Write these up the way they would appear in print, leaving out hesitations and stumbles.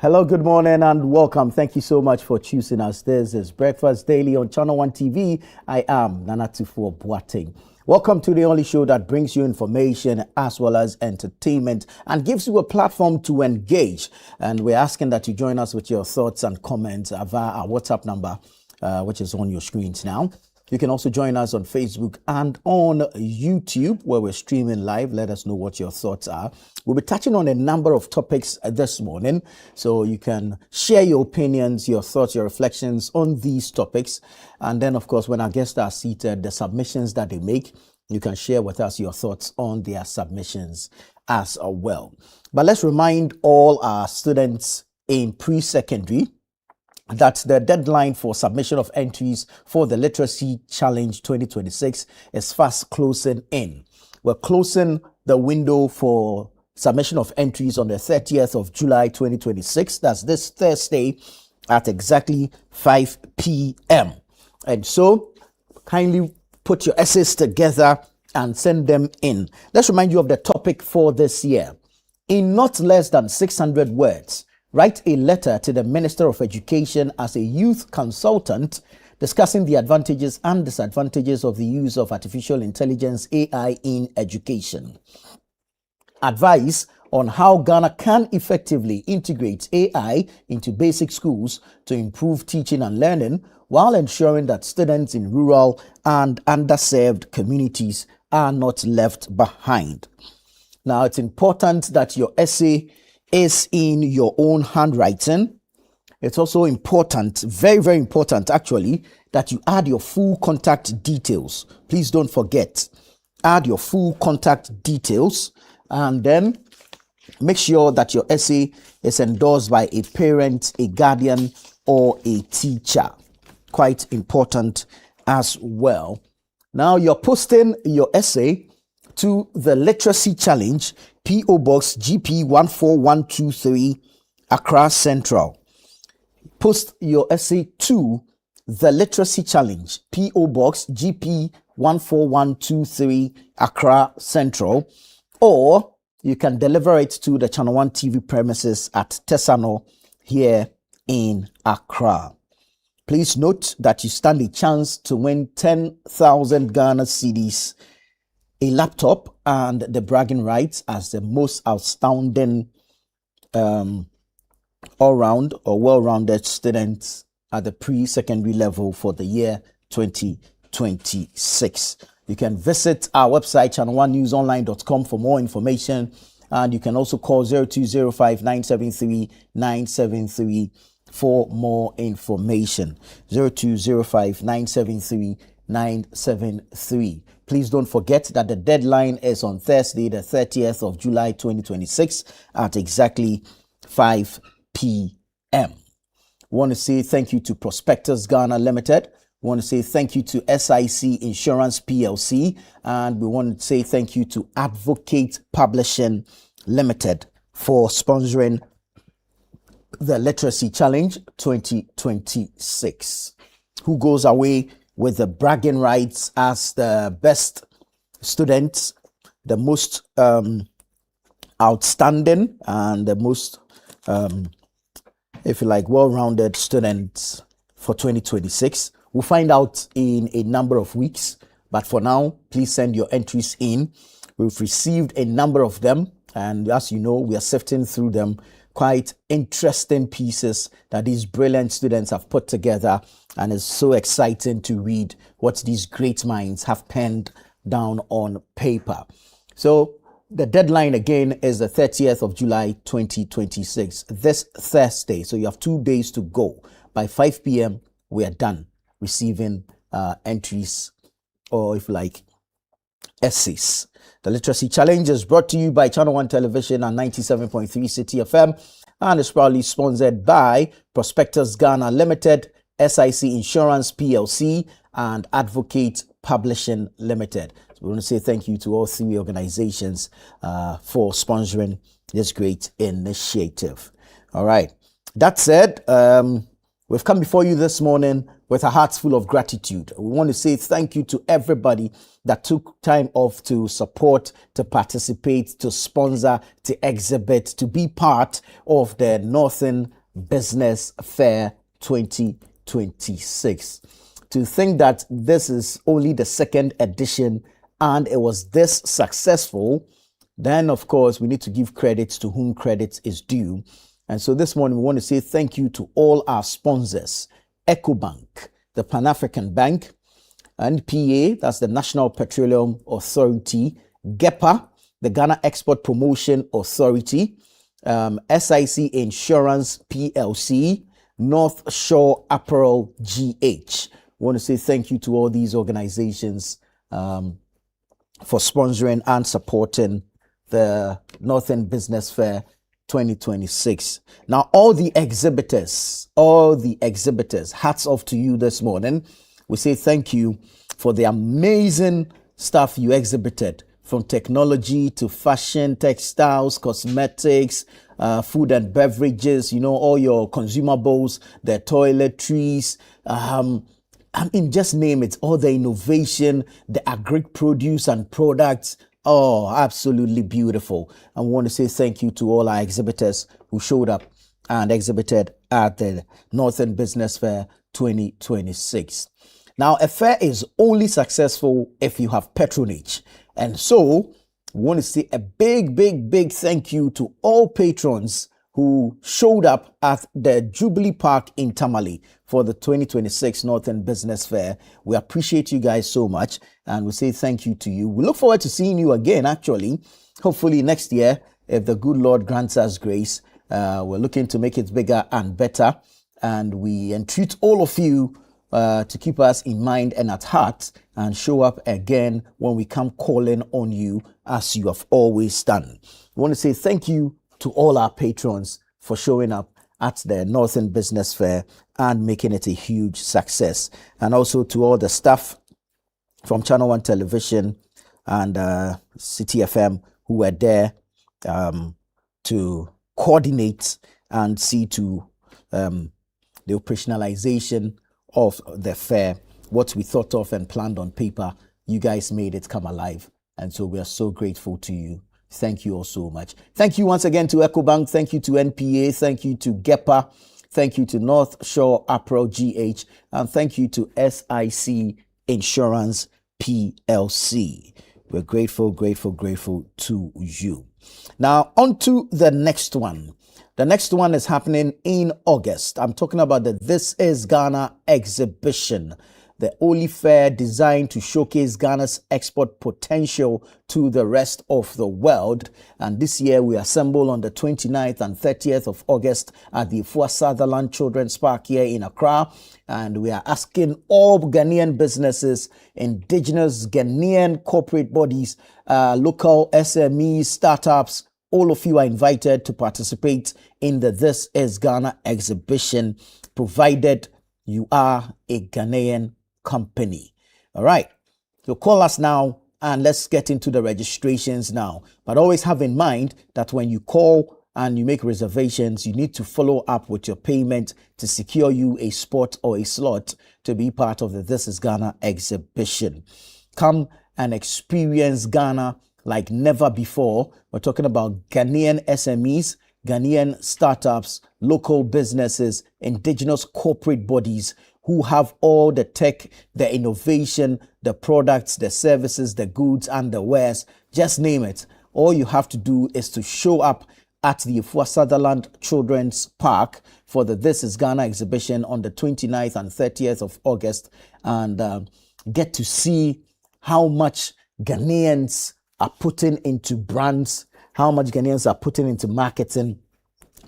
Hello, good morning, and welcome. Thank you so much for choosing us. This is Breakfast Daily on Channel One TV. I am Nana Tufo Boateng. Welcome to the only show that brings you information as well as entertainment and gives you a platform to engage. And we're asking that you join us with your thoughts and comments via our WhatsApp number, which is on your screens now. You can also join us on Facebook and on YouTube, where we're streaming live. Let us know what your thoughts are. We'll be touching on a number of topics this morning, so you can share your opinions, your thoughts, your reflections on these topics. And then, of course, when our guests are seated, the submissions that they make, you can share with us your thoughts on their submissions as well. But let's remind all our students in pre-secondary that the deadline for submission of entries for the Literacy Challenge 2026 is fast closing in. We're closing the window for submission of entries on the 30th of July 2026. That's this Thursday at exactly 5 p.m. And so kindly put your essays together and send them in. Let's remind you of the topic for this year. In not less than 600 words, write a letter to the Minister of Education as a youth consultant discussing the advantages and disadvantages of the use of artificial intelligence AI in education. Advice on how Ghana can effectively integrate AI into basic schools to improve teaching and learning while ensuring that students in rural and underserved communities are not left behind. Now, it's important that your essay is in your own handwriting. It's also important, very, very important actually, that you add your full contact details. Please don't forget, add your full contact details, and then make sure that your essay is endorsed by a parent, a guardian, or a teacher. Quite important as well. Now you're posting your essay to the Literacy Challenge, P.O. Box GP 14123, Accra Central. Post your essay to the Literacy Challenge, P.O. Box GP 14123, Accra Central, or you can deliver it to the Channel One TV premises at Tesano here in Accra. Please note that you stand a chance to win 10,000 Ghana cedis, a laptop, and the bragging rights as the most outstanding all-round or well-rounded students at the pre-secondary level for the year 2026. You can visit our website, channel1newsonline.com, for more information, and you can also call 0205 973 973 for more information. 0205 973 973. Please don't forget that the deadline is on Thursday, the 30th of July 2026 at exactly 5 p.m. We want to say thank you to Prospectus Ghana Limited. We want to say thank you to SIC Insurance PLC. And we want to say thank you to Advocate Publishing Limited for sponsoring the Literacy Challenge 2026. Who goes away with the bragging rights as the best students, the most outstanding and the most, if you like, well-rounded students for 2026. We'll find out in a number of weeks, but for now, please send your entries in. We've received a number of them, and as you know, we are sifting through them. Quite interesting pieces that these brilliant students have put together, and it's so exciting to read what these great minds have penned down on paper. So the deadline again is the 30th of July 2026, this Thursday. So you have 2 days to go. By 5 p.m. we are done receiving entries, or if you like, essays. The Literacy Challenge is brought to you by Channel One Television and 97.3 City FM, and is proudly sponsored by Prospectus Ghana Limited, SIC Insurance PLC, and Advocate Publishing Limited. So we want to say thank you to all three organizations for sponsoring this great initiative. All right. That said, we've come before you this morning with our hearts full of gratitude. We want to say thank you to everybody that took time off to support, to participate, to sponsor, to exhibit, to be part of the Northern Business Fair 2026. To think that this is only the second edition and it was this successful, then of course we need to give credit to whom credit is due. And so this morning we want to say thank you to all our sponsors: EcoBank, the Pan-African Bank; NPA, that's the National Petroleum Authority; GEPA, the Ghana Export Promotion Authority; SIC Insurance PLC; North Shore Apparel GH. We want to say thank you to all these organizations for sponsoring and supporting the Northern Business Fair 2026. Now, all the exhibitors, hats off to you this morning. We say thank you for the amazing stuff you exhibited, from technology to fashion, textiles, cosmetics, food and beverages, all your consumables, the toiletries, just name it, all the innovation, the agric produce and products. Oh, absolutely beautiful. And we want to say thank you to all our exhibitors who showed up and exhibited at the Northern Business Fair 2026. Now, a fair is only successful if you have patronage. And so we want to say a big, big, big thank you to all patrons who showed up at the Jubilee Park in Tamale for the 2026 Northern Business Fair. We appreciate you guys so much, and we say thank you to you. We look forward to seeing you again, actually, hopefully next year, if the good Lord grants us grace. We're looking to make it bigger and better, and we entreat all of you to keep us in mind and at heart, and show up again when we come calling on you as you have always done. We want to say thank you to all our patrons for showing up at the Northern Business Fair and making it a huge success. And also to all the staff from Channel One Television and City FM who were there to coordinate and see to the operationalization of the fair. What we thought of and planned on paper, you guys made it come alive. And so we are so grateful to you. Thank you all so much. Thank you once again to EcoBank. Thank you to NPA. Thank you to GEPA. Thank you to North Shore Apparel GH. And thank you to SIC Insurance PLC. We're grateful to you. Now, on to the next one. The next one is happening in August. I'm talking about the This Is Ghana exhibition, the only fair designed to showcase Ghana's export potential to the rest of the world. And this year we assemble on the 29th and 30th of August at the Afua Sutherland Children's Park here in Accra. And we are asking all Ghanaian businesses, indigenous Ghanaian corporate bodies, local SMEs, startups, all of you are invited to participate in the This Is Ghana exhibition, provided you are a Ghanaian company. All right. So call us now and let's get into the registrations now. But always have in mind that when you call and you make reservations, you need to follow up with your payment to secure you a spot or a slot to be part of the This Is Ghana exhibition. Come and experience Ghana like never before. We're talking about Ghanaian SMEs, Ghanaian startups, local businesses, indigenous corporate bodies who have all the tech, the innovation, the products, the services, the goods, and the wares. Just name it. All you have to do is to show up at the Afua Sutherland Children's Park for the This Is Ghana exhibition on the 29th and 30th of August and get to see how much Ghanaians are putting into brands, how much Ghanaians are putting into marketing,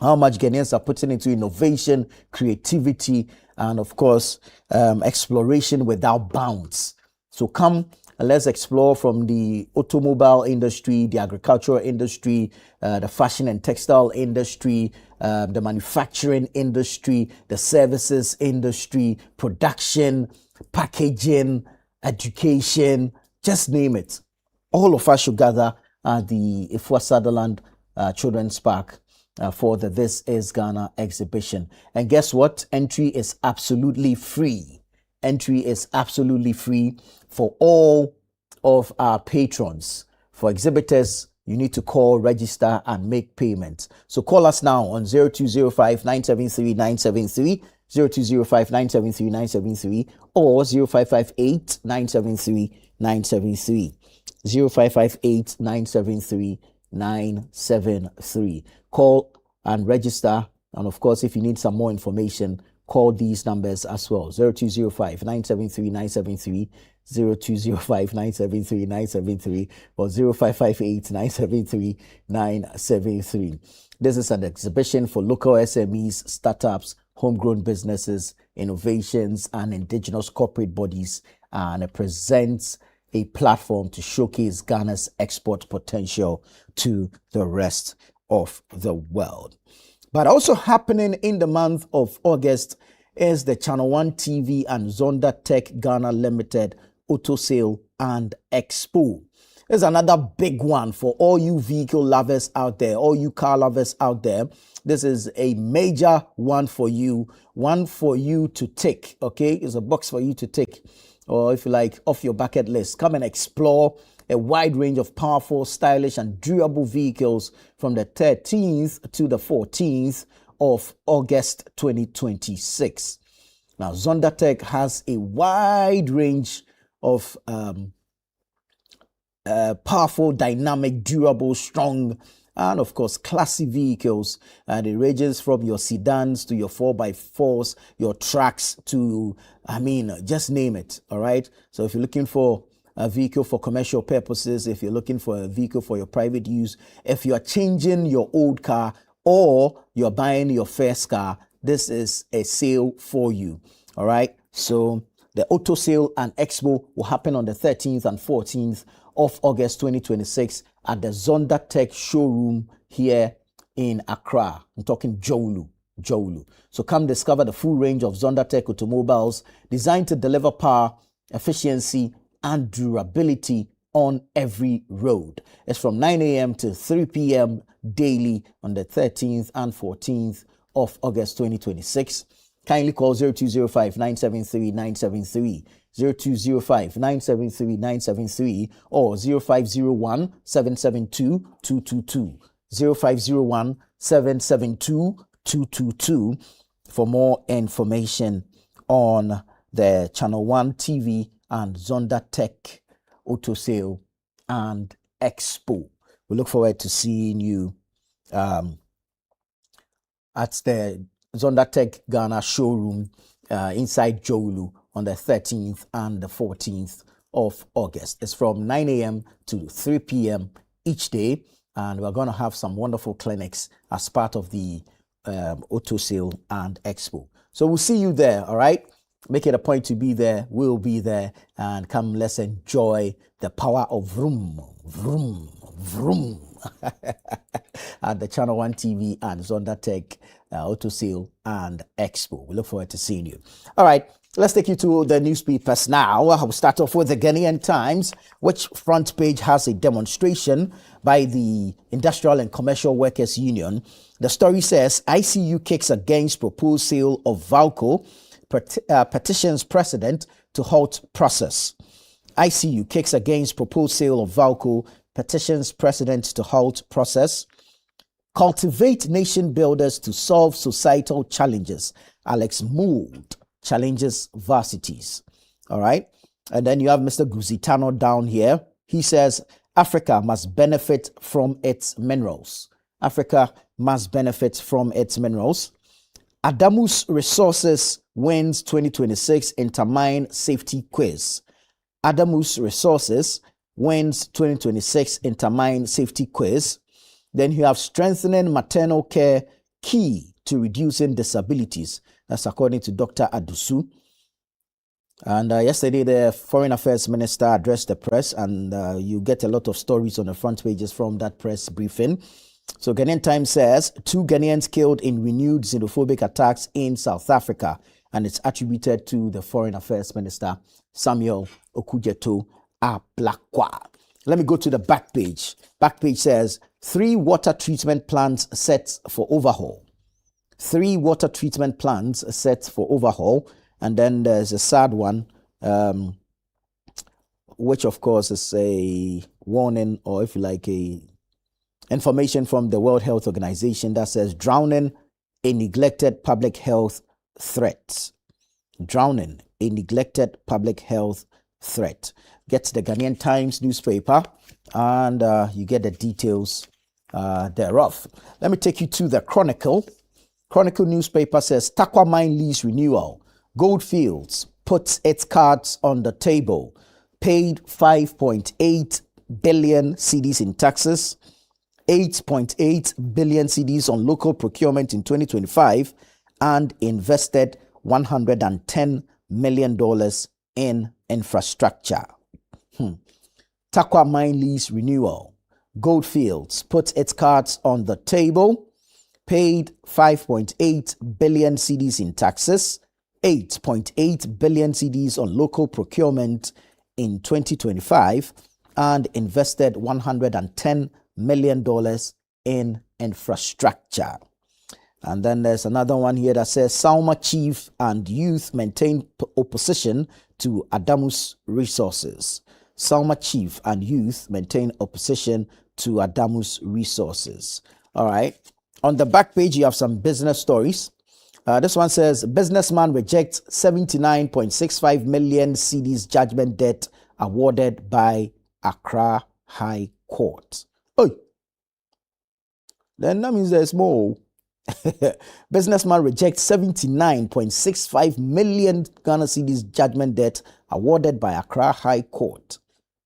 how much Ghanaians are putting into innovation, creativity, and of course, exploration without bounds. So come and let's explore from the automobile industry, the agricultural industry, the fashion and textile industry, the manufacturing industry, the services industry, production, packaging, education, just name it. All of us should gather at the Afua Sutherland Children's Park for the This Is Ghana exhibition. And guess what? Entry is absolutely free. Entry is absolutely free for all of our patrons. For exhibitors, you need to call, register, and make payment. So call us now on 0205 973 973, 0205 973 973, or 0558 973 973, 0558 973 973. Call and register. And of course, if you need some more information, call these numbers as well: 0205 973 973, 0205 973 973, or 0558 973 973. This is an exhibition for local SMEs, startups, homegrown businesses, innovations, and indigenous corporate bodies, and it presents a platform to showcase Ghana's export potential to the rest of the world. But also happening in the month of August is the Channel One TV and Zonda Tech Ghana Limited Auto Sale and Expo. There's another big one for all you vehicle lovers out there, all you car lovers out there. This is a major one for you to tick, okay? It's a box for you to tick, or if you like, off your bucket list. Come and explore a wide range of powerful, stylish, and durable vehicles from the 13th to the 14th of August 2026. Now, Zonda Tech has a wide range of powerful, dynamic, durable, strong, and of course, classy vehicles. And it ranges from your sedans to your 4x4s, your trucks to, just name it. All right. So if you're looking for a vehicle for commercial purposes, if you're looking for a vehicle for your private use, if you are changing your old car or you're buying your first car, this is a sale for you. All right. So the Auto Sale and Expo will happen on the 13th and 14th of August 2026 at the Zonda Tech showroom here in Accra. I'm talking Jolu. So come discover the full range of Zonda Tech automobiles designed to deliver power, efficiency, and durability on every road. It's from 9 a.m. to 3 p.m. daily on the 13th and 14th of August 2026. Kindly call 0205 973 973, 0205 973 973, or 0501 772 222, 0501 772 222 for more information on the Channel One TV and Zonda Tech Auto Sale and Expo. We look forward to seeing you at the Zonda Tech Ghana showroom inside Jolu on the 13th and the 14th of August. It's from 9 a.m. to 3 p.m. each day, and we're going to have some wonderful clinics as part of the Auto Sale and Expo. So we'll see you there, all right? Make it a point to be there. We'll be there, and come, let's enjoy the power of vroom, vroom, vroom at the Channel One TV and Zonda Tech Auto Sale and Expo. We look forward to seeing you. All right, let's take you to the newspapers now. I'll start off with the Ghanaian Times, which front page has a demonstration by the Industrial and Commercial Workers Union. The story says ICU kicks against proposed sale of Valco, petitions president to halt process. ICU kicks against proposed sale of Valco, petitions president to halt process. Cultivate nation builders to solve societal challenges. Alex Mould challenges varsities. All right. And then you have Mr. Guzitano down here. He says Africa must benefit from its minerals. Africa must benefit from its minerals. Adamus Resources wins 2026 Intermine Safety Quiz. Adamus Resources wins 2026 Intermine Safety Quiz. Then you have strengthening maternal care key to reducing disabilities. That's according to Dr. Adusu. And yesterday, the Foreign Affairs Minister addressed the press, and you get a lot of stories on the front pages from that press briefing. So Ghanaian Times says 2 Ghanaians killed in renewed xenophobic attacks in South Africa, and it's attributed to the Foreign Affairs Minister, Samuel Okudzeto Ablakwa. Let me go to the back page. Back page says 3 water treatment plants set for overhaul. 3 water treatment plants set for overhaul. And then there's a sad one, which of course is a warning, or if you like, a information from the World Health Organization that says drowning a neglected public health threat. Drowning a neglected public health threat. Get the Ghanaian Times newspaper and you get the details thereof. Let me take you to the Chronicle. Chronicle newspaper says Tarkwa mine lease renewal. Goldfields puts its cards on the table. Paid 5.8 billion cedis in taxes, 8.8 billion cedis on local procurement in 2025, and invested $110 million in infrastructure. Tarkwa mine lease renewal. Goldfields puts its cards on the table, paid 5.8 billion cedis in taxes, 8.8 billion cedis on local procurement in 2025, and invested $110 million in infrastructure. And then there's another one here that says Salma chief and youth maintain opposition to Adamus resources. Salma chief and youth maintain opposition to Adamus resources. All right. On the back page, you have some business stories. This one says businessman rejects 79.65 million cedis judgment debt awarded by Accra High Court. Oh, then that means there's more. Businessman rejects 79.65 million Ghana cedis judgment debt awarded by Accra High Court.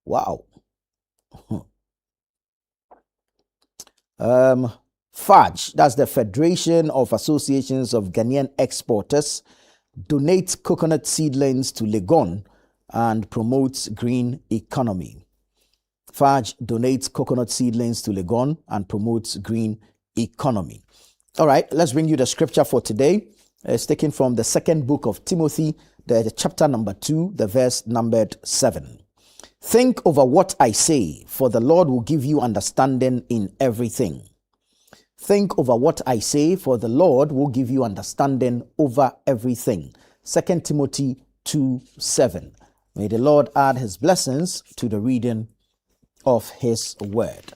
Wow. FAG, that's the Federation of Associations of Ghanaian Exporters, donates coconut seedlings to Legon and promotes green economy. FAG donates coconut seedlings to Legon and promotes green economy. All right, let's bring you the scripture for today. It's taken from the second book of Timothy, the chapter number 2, the verse numbered 7. Think over what I say, for the Lord will give you understanding in everything. Think over what I say, for the Lord will give you understanding over everything. 2 Timothy 2:7. May the Lord add his blessings to the reading of his word.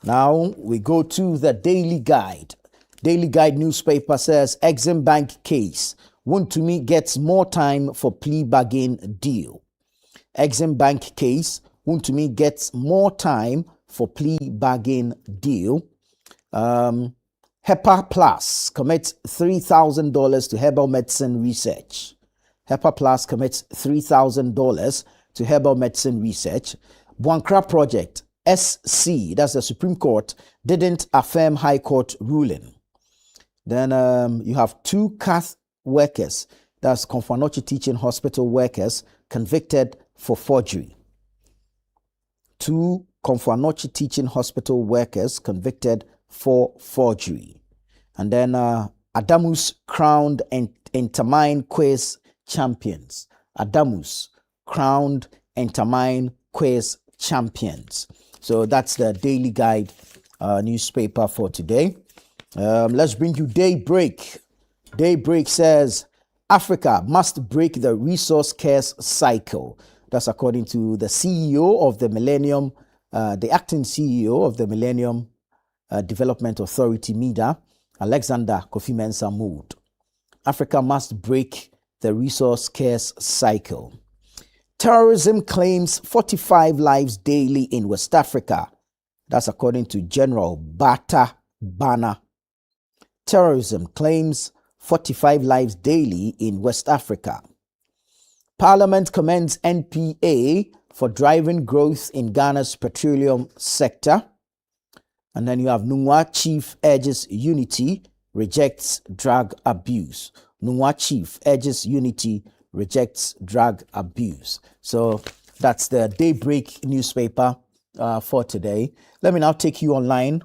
Now we go to the Daily Guide. Daily Guide newspaper says Exim Bank case. Wontumi gets more time for plea bargain deal. Exim Bank case. Wontumi gets more time for plea bargain deal. HEPA Plus commits $3,000 to herbal medicine research. HEPA Plus commits $3,000 to herbal medicine research. Buankra Project, SC, that's the Supreme Court, didn't affirm High Court ruling. Then you have 2 CATH workers, that's Komfo Teaching Hospital workers, convicted for forgery. 2 Komfo Teaching Hospital workers convicted for forgery. And then Adamus crowned Entermine quiz champions. Adamus crowned Entermine quiz champions. So that's the Daily Guide newspaper for today. Let's bring you Daybreak. Daybreak says Africa must break the resource curse cycle. That's according to the CEO of the Millennium, the acting CEO of the Millennium Development Authority, MIDA, Alexander Kofi Mensah Mood. Africa must break the resource curse cycle. Terrorism claims 45 lives daily in West Africa. That's according to General Bata Bana. Terrorism claims 45 lives daily in West Africa. Parliament commends NPA for driving growth in Ghana's petroleum sector. And then you have Nungwa chief urges unity, rejects drug abuse. Nungwa chief urges unity, rejects drug abuse. So that's the Daybreak newspaper for today. Let me now take you online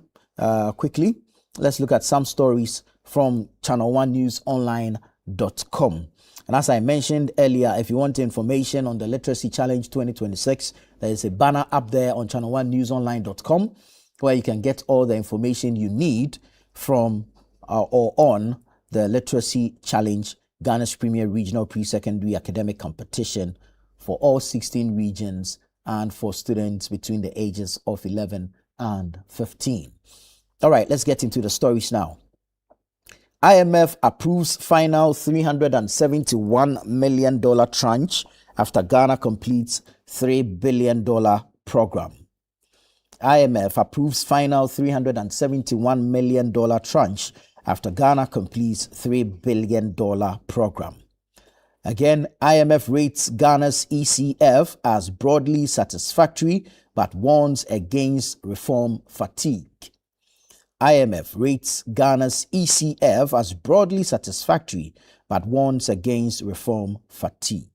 quickly. Let's look at some stories from channel1newsonline.com. And as I mentioned earlier, if you want information on the Literacy Challenge 2026, there is a banner up there on channel1newsonline.com where you can get all the information you need from or on the Literacy Challenge Ghana's premier regional pre-secondary academic competition for all 16 regions and for students between the ages of 11 and 15. All right, let's get into the stories now. IMF approves final $371 million tranche after Ghana completes $3 billion program. IMF approves final $371 million tranche after Ghana completes $3 billion program. Again, IMF rates Ghana's ECF as broadly satisfactory but warns against reform fatigue. IMF rates Ghana's ECF as broadly satisfactory but warns against reform fatigue.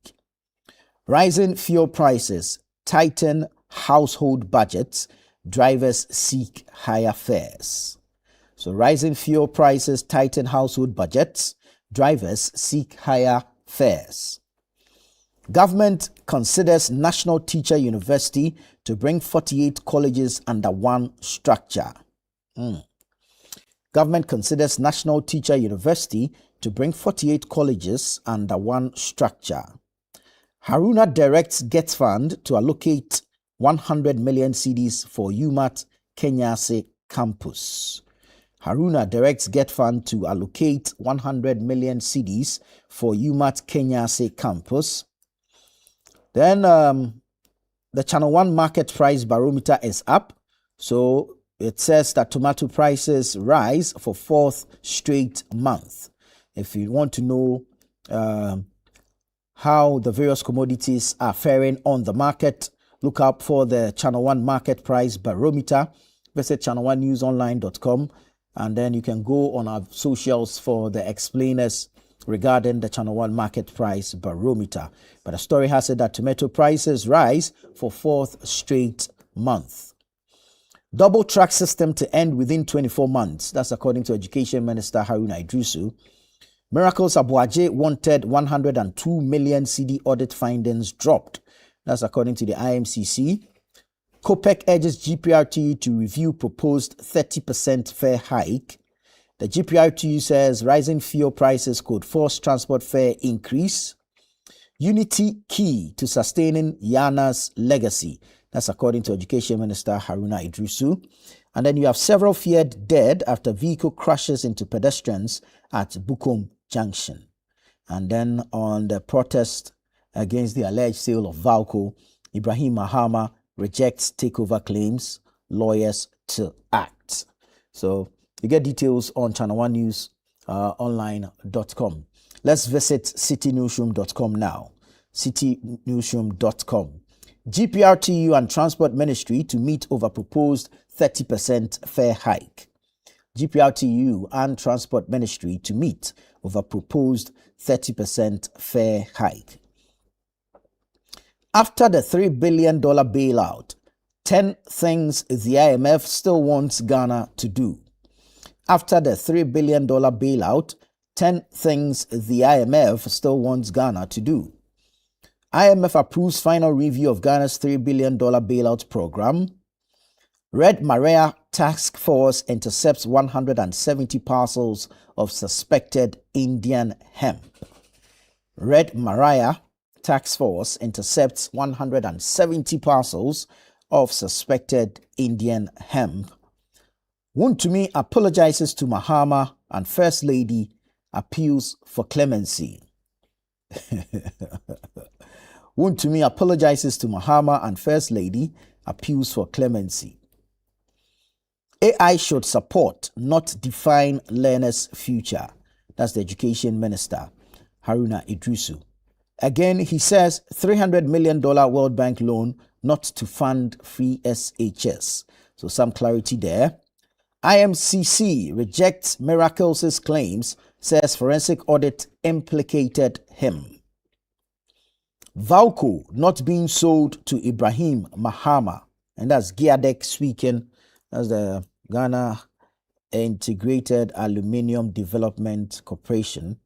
Rising fuel prices tighten household budgets, drivers seek higher fares. So rising fuel prices tighten household budgets, drivers seek higher fares. Government considers National Teacher University to bring 48 colleges under one structure. Government considers National Teacher University to bring 48 colleges under one structure. Haruna directs GETFund to allocate 100 million cedis for UMAT Kenyase campus. Haruna directs GETFund to allocate 100 million cedis for UMAT Kenyase campus. Then the Channel One market price barometer is up. So it says that tomato prices rise for fourth straight month. If you want to know how the various commodities are faring on the market, look up for the Channel One market price barometer. Visit channel1newsonline.com and then you can go on our socials for the explainers regarding the Channel One market price barometer. But the story has it that tomato prices rise for fourth straight month. Double track system to end within 24 months. That's according to Education Minister Haruna Iddrisu. Miracles Abuaje wanted 102 million CD audit findings dropped. That's according to the IMCC. COPEC urges GPRTU to review proposed 30% fare hike. The GPRTU says rising fuel prices could force transport fare increase. Unity key to sustaining Yana's legacy. That's according to Education Minister Haruna Iddrisu. And then you have several feared dead after vehicle crashes into pedestrians at Bukom Junction. And then on the protest against the alleged sale of Valco, Ibrahim Mahama rejects takeover claims, lawyers to act. So you get details on channel1newsonline.com. Let's visit citynewsroom.com now. citynewsroom.com. GPRTU and Transport Ministry to meet over proposed 30% fare hike. GPRTU and Transport Ministry to meet over proposed 30% fare hike. After the $3 billion bailout, 10 things the IMF still wants Ghana to do. After the $3 billion bailout, 10 things the IMF still wants Ghana to do. IMF approves final review of Ghana's $3 billion bailout program. Red Maria Task Force intercepts 170 parcels of suspected Indian hemp. Red Maria Task Force intercepts 170 parcels of suspected Indian hemp. Wontumi apologizes to Mahama and First Lady appeals for clemency. Wontumi apologizes to Mahama and First Lady appeals for clemency. AI should support, not define learners' future. That's the Education Minister, Haruna Iddrisu. Again, he says $300 million World Bank loan not to fund free SHS. So some clarity there. IMCC rejects Miracles' claims, says forensic audit implicated him. Valco not being sold to Ibrahim Mahama, and that's Giadec speaking. That's the Ghana Integrated Aluminium Development Corporation.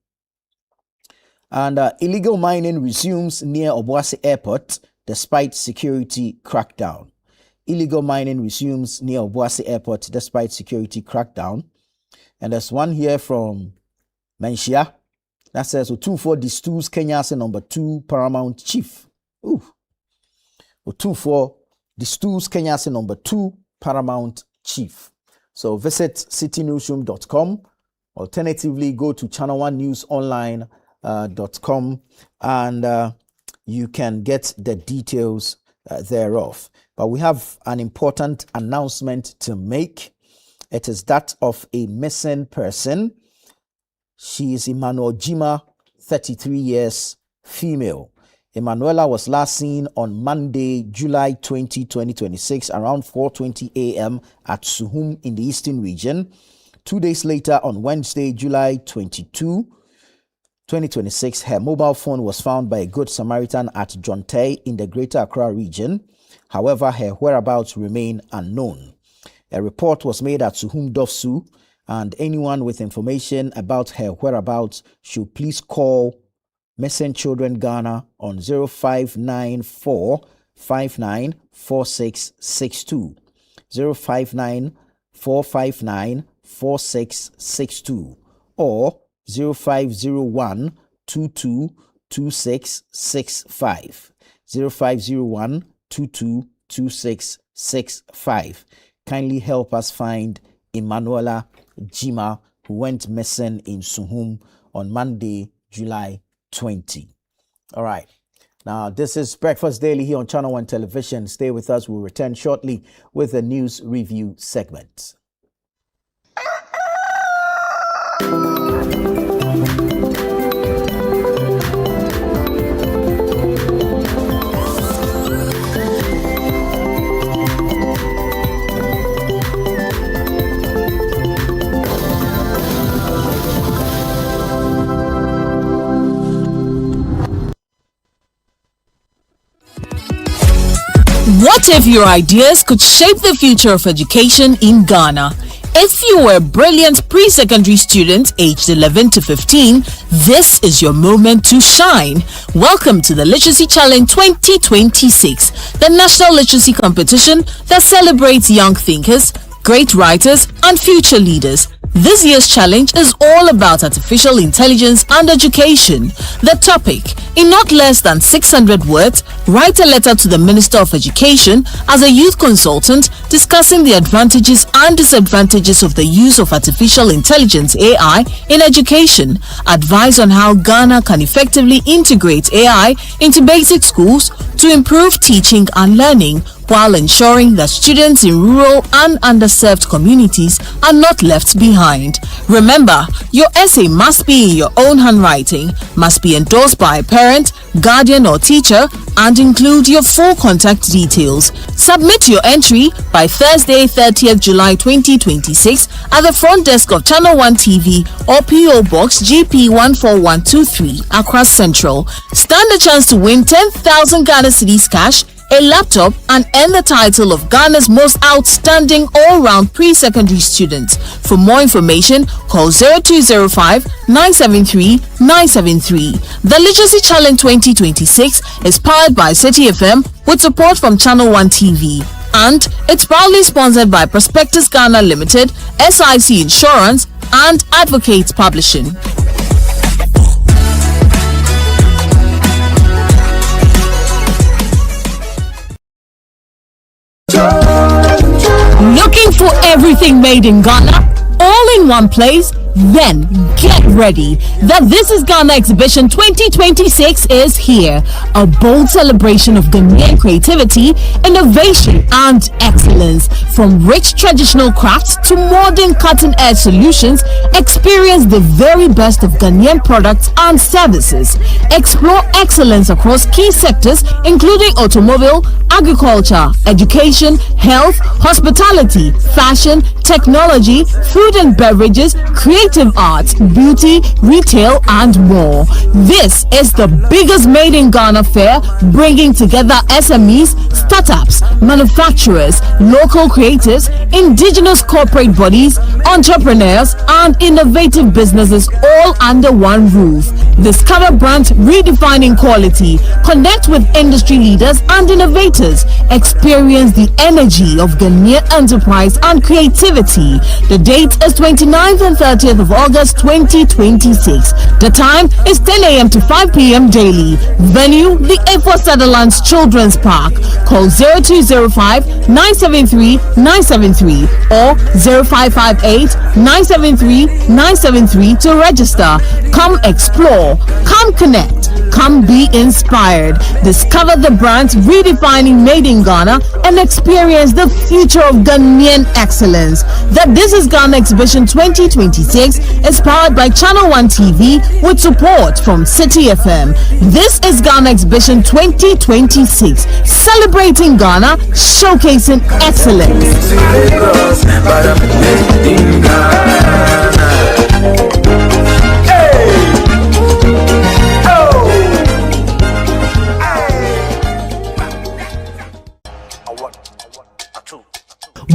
And illegal mining resumes near Obuasi Airport despite security crackdown. Illegal mining resumes near Obuasi Airport despite security crackdown. And there's one here from Menchia. That says Otumfuo Distus Kenya's number 2 paramount chief. Otumfuo Distus Kenya's number 2 paramount chief. So visit citynewsroom.com. Alternatively, go to channel1newsonline.com and you can get the details thereof. But we have an important announcement to make. It is that of a missing person. She is Emmanuel Jima, 33 years, female. Emanuela was last seen on Monday, July 20, 2026, around 4:20 a.m. at Suhum in the Eastern Region. 2 days later, on Wednesday, July 22, 2026, her mobile phone was found by a Good Samaritan at Jonte in the Greater Accra region. However, her whereabouts remain unknown. A report was made at Suhum Dofsu, and anyone with information about her whereabouts should please call Missing Children Ghana on 0594 59 4662, 059 459 4662, or 0501 22 2665, 0501 22 2665. Kindly help us find Emanuela Jima, who went missing in Suhum on Monday, July 20. All right. Now, this is Breakfast Daily here on Channel One Television. Stay with us. We'll return shortly with a news review segment. What if your ideas could shape the future of education in Ghana? If you were a brilliant pre-secondary student aged 11 to 15, this is your moment to shine. Welcome to the Literacy Challenge 2026, the national literacy competition that celebrates young thinkers, great writers, and future leaders. This year's challenge is all about artificial intelligence and education. The topic: in not less than 600 words, write a letter to the Minister of Education as a youth consultant discussing the advantages and disadvantages of the use of artificial intelligence (AI) in education. Advise on how Ghana can effectively integrate AI into basic schools to improve teaching and learning, while ensuring that students in rural and underserved communities are not left behind. Remember, your essay must be in your own handwriting, must be endorsed by a parent, guardian or teacher, and include your full contact details. Submit your entry by Thursday, 30th July 2026 at the front desk of Channel 1 TV or PO Box GP 14123, Accra Central. Stand a chance to win 10,000 Ghana cedis cash, a laptop, and earn the title of Ghana's most outstanding all-round pre-secondary student. For more information, call 0205 973 973. The Literacy Challenge 2026 is powered by City FM with support from Channel 1 TV. And it's proudly sponsored by Prospectus Ghana Limited, SIC Insurance, and Advocates Publishing. Looking for everything made in Ghana, all in one place? Then get ready. The This is Ghana Exhibition 2026 is here. A bold celebration of Ghanaian creativity, innovation, and excellence. From rich traditional crafts to modern cutting-edge solutions, experience the very best of Ghanaian products and services. Explore excellence across key sectors including automobile, agriculture, education, health, hospitality, fashion, technology, food and beverages, creative arts, beauty, retail, and more. This is the biggest Made in Ghana fair, bringing together SMEs, startups, manufacturers, local creatives, indigenous corporate bodies, entrepreneurs, and innovative businesses all under one roof. Discover brands redefining quality, connect with industry leaders and innovators, experience the energy of Ghanaian enterprise and creativity. The date is 29th and 30th 30th of August 2026. The time is 10 a.m. to 5 p.m. daily. Venue, the A4 Sutherland's Children's Park. Call 0205-973-973 or 0558-973-973 to register. Come explore, come connect, come be inspired. Discover the brands redefining made in Ghana and experience the future of Ghanaian excellence. The This is Ghana Exhibition 2026 is powered by Channel One TV with support from City FM. This is Ghana Exhibition 2026, celebrating Ghana, showcasing excellence.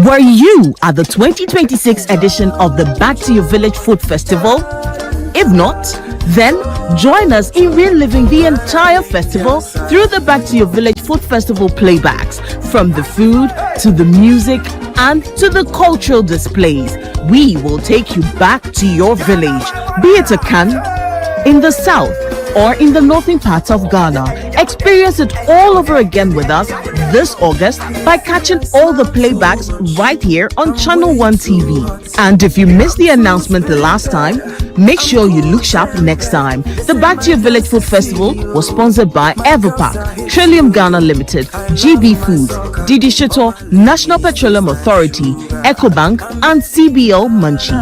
Were you at the 2026 edition of the Back to Your Village Food Festival? If not, then join us in reliving the entire festival through the Back to Your Village Food Festival playbacks, from the food to the music and to the cultural displays. We will take you back to your village, be it a Kan, in the south or in the northern parts of Ghana. Experience it all over again with us this August by catching all the playbacks right here on Channel One TV. And if you missed the announcement the last time, make sure you look sharp next time. The Back to Your Village Food Festival was sponsored by Everpac, Trillium Ghana Limited, GB Foods, Didi Shito, National Petroleum Authority, EcoBank, and CBL Munchie.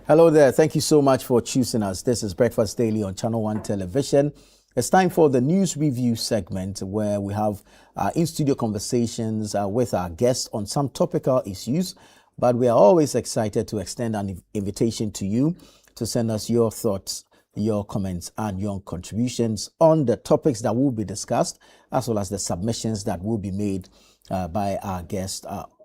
Hello there. Thank you so much for choosing us. This is Breakfast Daily on Channel One Television. It's time for the news review segment where we have in-studio conversations with our guests on some topical issues. But we are always excited to extend an invitation to you to send us your thoughts, your comments, and your contributions on the topics that will be discussed, as well as the submissions that will be made by our guests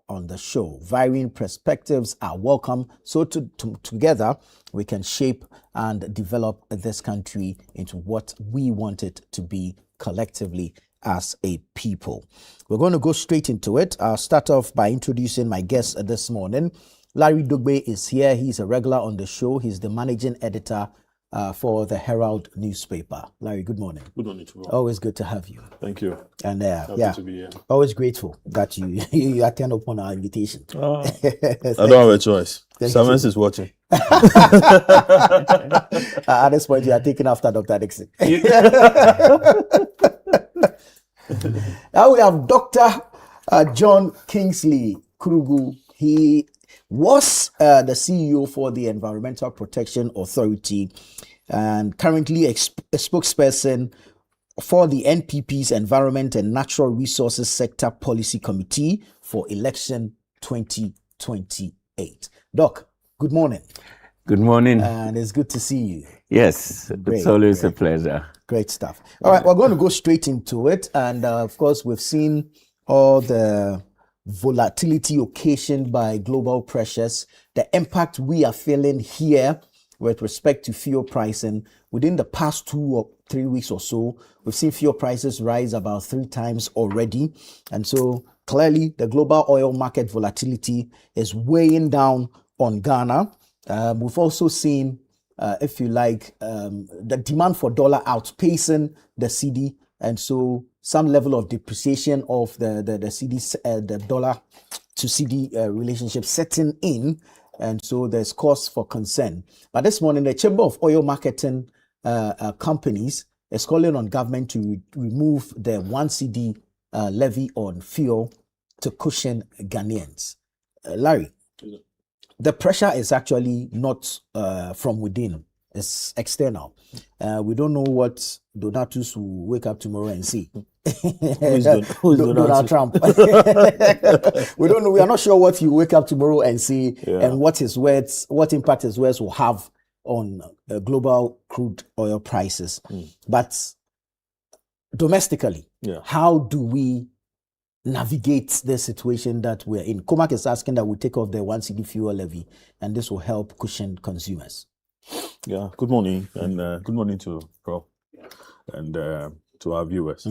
on the show. Varying perspectives are welcome, so together we can shape and develop this country into what we want it to be collectively as a people. We're going to go straight into it. I'll start off by introducing my guest this morning. Larry Dugbe is here. He's a regular on the show. He's the managing editor for the Herald newspaper. Larry, good morning. Good morning to you. Always good to have you. Thank you. And Happy to be here. always grateful that you attend upon our invitation. I don't have a choice. Summons is watching. At this point, you are taking after Dr. Dixon. Now we have Dr. John Kingsley Krugu. He was the CEO for the Environmental Protection Authority and currently a spokesperson for the NPP's Environment and Natural Resources Sector Policy Committee for Election 2028. Doc, good morning. Good morning. And it's good to see you. Yes, it's always a pleasure. Great stuff. All right, we're going to go straight into it. And of course, we've seen all the volatility occasioned by global pressures, the impact we are feeling here with respect to fuel pricing. Within the past 2 or 3 weeks or so, we've seen fuel prices rise about 3 times already. And so clearly the global oil market volatility is weighing down on Ghana. We've also seen, if you like, the demand for dollar outpacing the cedi, and so some level of depreciation of the cedi, the dollar to cedi relationship setting in, and so there's cause for concern. But this morning, the Chamber of Oil Marketing Companies is calling on government to remove the 1 cedi levy on fuel to cushion Ghanaians. Larry, the pressure is actually not from within, it's external. We don't know what Donatus will wake up tomorrow and see. Who's Donald Trump? We don't know. We are not sure what he will wake up tomorrow and see, and what his words, what impact his words will have on global crude oil prices. But domestically, how do we navigate the situation that we're in? Comac is asking that we take off the 1 cedi fuel levy, and this will help cushion consumers. Yeah, good morning, and good morning to Prof and to our viewers.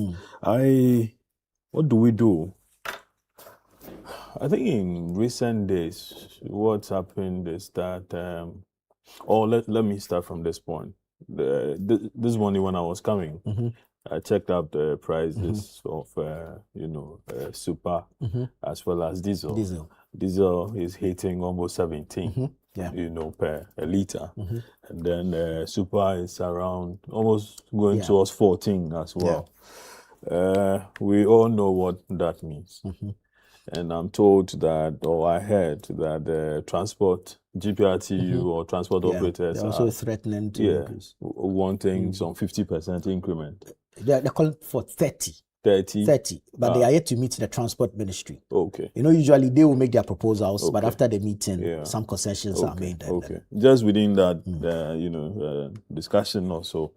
What do we do? I think in recent days, what's happened is that, let me start from this point. This morning when I was coming, I checked out the prices of, super as well as diesel. Diesel is hitting almost 17, per a liter. And then super is around almost going towards 14 as well. We all know what that means. And I'm told that, or I heard that the transport, GPRTU or transport operators they're also threatening to increase. Wanting some 50% increment. They're calling for 30. 30, but they are yet to meet the transport ministry. Okay. Usually they will make their proposals, but after the meeting, some concessions are made. Just within that, discussion also,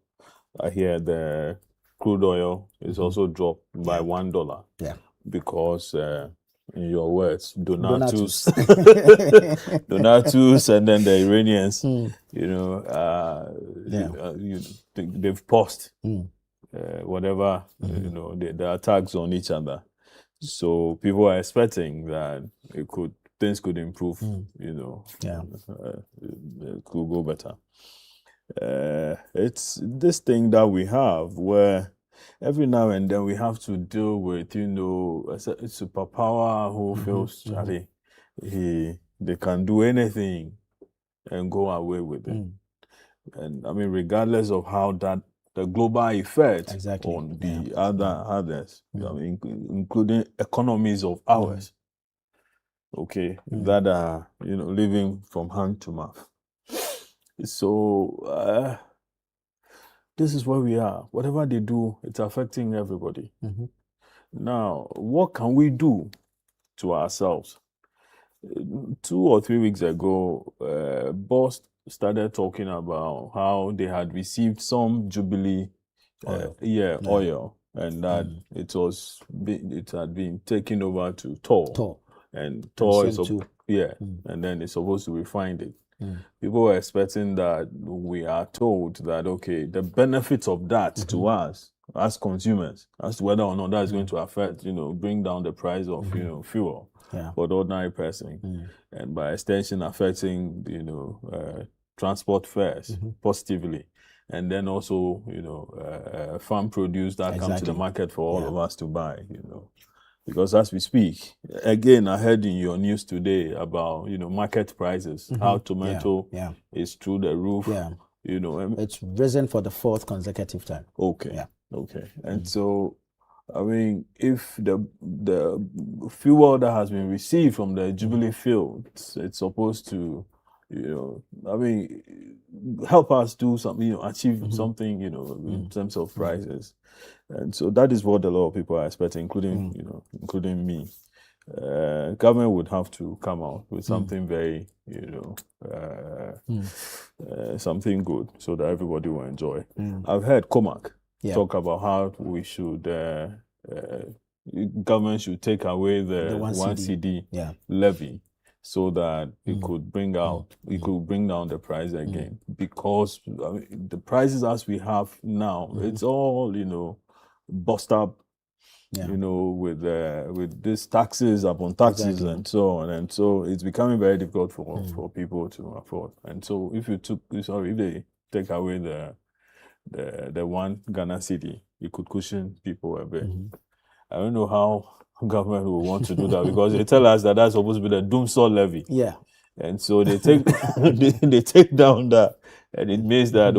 I hear the crude oil is also dropped by $1. Yeah. Because, in your words, Donatus, and then the Iranians, they've paused. Whatever, the attacks on each other. So people are expecting that things could improve, it could go better. It's this thing that we have where every now and then we have to deal with, a superpower who feels they can do anything and go away with it. And I mean, regardless of how that the global effect on the others, including economies of ours, that are, living from hand to mouth. So, this is where we are. Whatever they do, it's affecting everybody. Now, what can we do to ourselves? 2 or 3 weeks ago, Boss started talking about how they had received some Jubilee oil, and that it had been taken over to Tor. And Tor is and then it's supposed to refine it. People were expecting that we are told that the benefits of that to us as consumers, as to whether or not that is going to affect, bring down the price of fuel for the ordinary person, and by extension affecting transport fares positively, and then also farm produce that comes to the market for all of us to buy. Because as we speak, again, I heard in your news today about market prices, how tomato is through the roof. It's risen for the 4th consecutive time. And so, I mean, if the fuel that has been received from the Jubilee field, it's supposed to, help us do something, achieve something, in terms of prices. And so that is what a lot of people are expecting, including me. Government would have to come out with something very, something good so that everybody will enjoy. I've heard Comac talk about how we should, government should take away the 1 cedi levy, so that it could bring down the price again. Because the prices as we have now, it's all bust up, with these taxes upon taxes and so on, and so it's becoming very difficult for people to afford. And so if they take away the 1 Ghana cedi, it could cushion people a bit. I don't know how government will want to do that, because they tell us that that's supposed to be the doomsday levy. And so they take they take down that, and it means that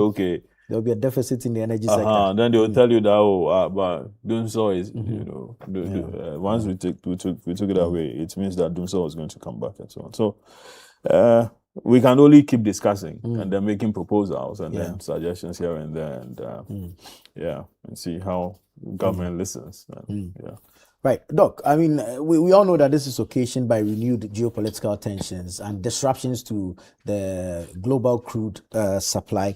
there'll be a deficit in the energy sector. Then they will tell you that but doomsday is once we took it away, it means that doomsday is going to come back and so on. So we can only keep discussing and then making proposals and then suggestions here and there, and and see how government listens. Right. Doc, I mean, we all know that this is occasioned by renewed geopolitical tensions and disruptions to the global crude supply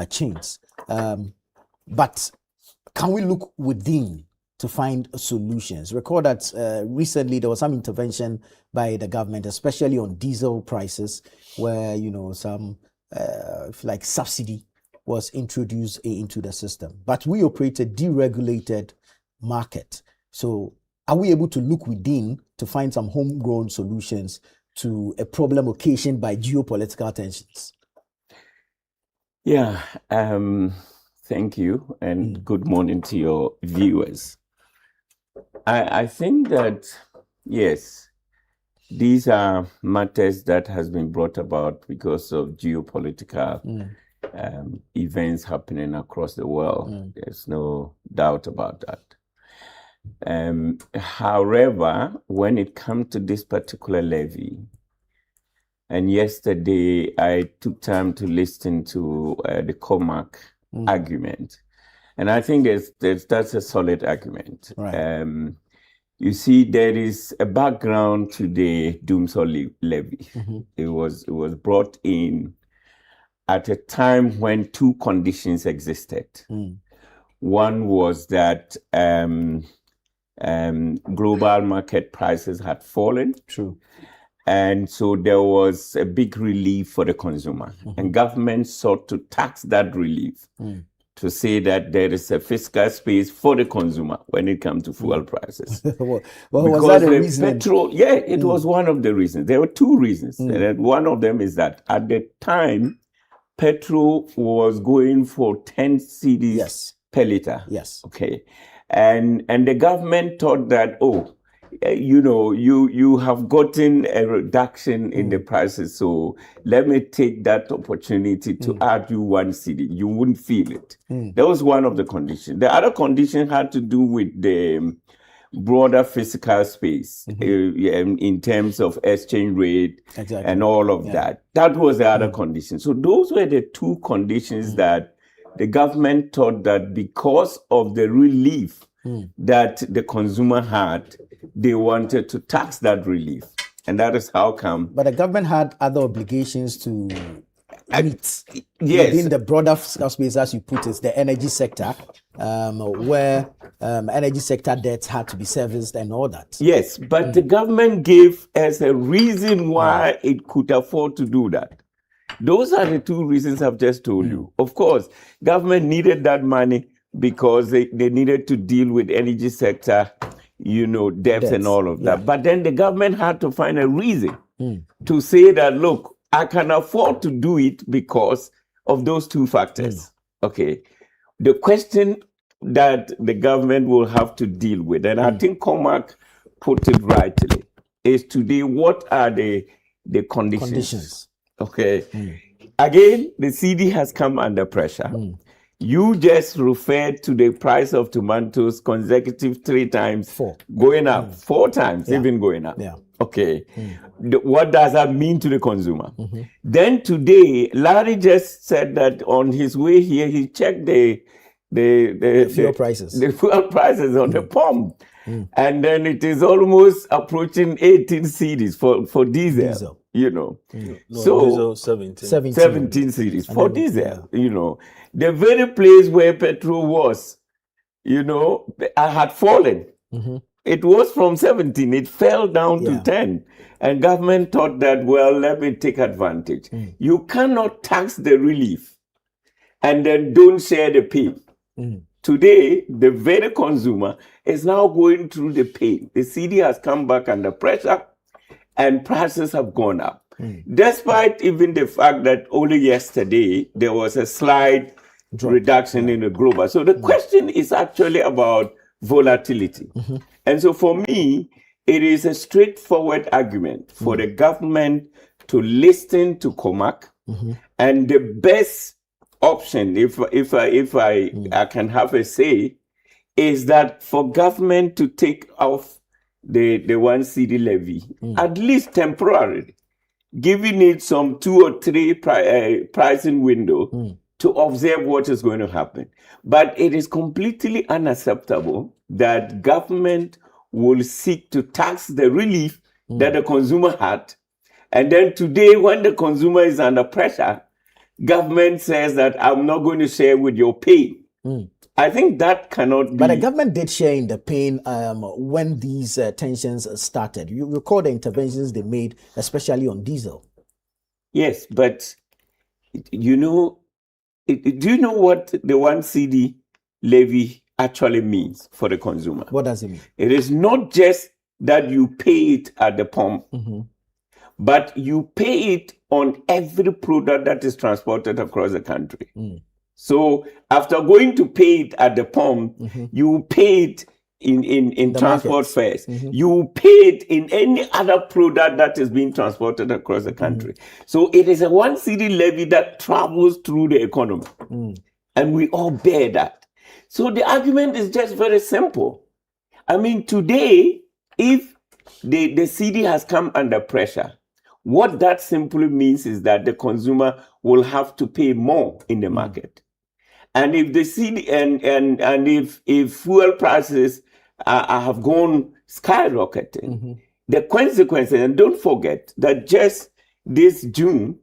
chains. But can we look within to find solutions? Recall that recently there was some intervention by the government, especially on diesel prices, where, some like subsidy was introduced into the system. But we operate a deregulated market. So are we able to look within to find some homegrown solutions to a problem occasioned by geopolitical tensions? Yeah, thank you, and good morning to your viewers. I think that, yes, these are matters that has been brought about because of geopolitical events happening across the world. There's no doubt about that. However, when it comes to this particular levy, and yesterday I took time to listen to the COMAC argument, and I think that's a solid argument. Right. You see, there is a background to the Dumsor levy. It was brought in at a time when two conditions existed. One was that global market prices had fallen. True. And so there was a big relief for the consumer. And government sought to tax that relief to say that there is a fiscal space for the consumer when it comes to fuel prices. Well, because was that a reason? Petrol, it was one of the reasons. There were two reasons. And one of them is that at the time, petrol was going for 10 cedis per liter. Yes. Okay. And the government thought that, you have gotten a reduction in the prices, so let me take that opportunity to add you 1 cedi. You wouldn't feel it. That was one of the conditions. The other condition had to do with the broader fiscal space in terms of exchange rate and all of that. That was the other condition. So those were the two conditions that the government thought that because of the relief that the consumer had, they wanted to tax that relief. And that is how come. But the government had other obligations to meet. Yes. Within the broader fiscal space, as you put it, the energy sector, where energy sector debts had to be serviced and all that. Yes, but the government gave as a reason why it could afford to do that. Those are the two reasons I've just told you. Of course, government needed that money because they needed to deal with energy sector, debts and all of that. But then the government had to find a reason to say that, look, I can afford to do it because of those two factors. Okay. The question that the government will have to deal with, and I think COMAC put it rightly, is today, what are the conditions? Okay. Again, the cedi has come under pressure. You just referred to the price of tomatoes consecutive 3 times, going up, 4 times, even going up. Okay. What does that mean to the consumer? Then today, Larry just said that on his way here, he checked the fuel prices. The fuel prices on the pump. And then it is almost approaching 18 cedis for diesel. Diesel 17 cedis for diesel. The very place where petrol was, I had fallen. It was from 17, it fell down to 10. And government thought that, well, let me take advantage. You cannot tax the relief and then don't share the pain. Today, the very consumer is now going through the pain. The cedi has come back under pressure and prices have gone up. Despite even the fact that only yesterday there was a slight reduction in the global. So the question is actually about volatility. And so for me, it is a straightforward argument for the government to listen to COMAC, and the best option, if I can have a say, is that for government to take off the 1 cedi levy, at least temporarily, giving it some 2 or 3 pricing window to observe what is going to happen. But it is completely unacceptable that government will seek to tax the relief that the consumer had. And then today, when the consumer is under pressure, government says that I'm not going to share with your pain. I think that cannot be. But the government did share in the pain when these tensions started. You recall the interventions they made, especially on diesel. Yes, but you know, do you know what the 1 cedi levy actually means for the consumer? What does it mean? It is not just that you pay it at the pump, but you pay it on every product that is transported across the country. So after going to pay it at the pump, you pay it in transport fares. You pay it in any other product that is being transported across the country. So it is a 1 cedi levy that travels through the economy. And we all bear that. So the argument is just very simple. I mean, today, if the cedi has come under pressure, what that simply means is that the consumer will have to pay more in the market. And if the cedi and if fuel prices have gone skyrocketing, the consequences, and don't forget that just this June,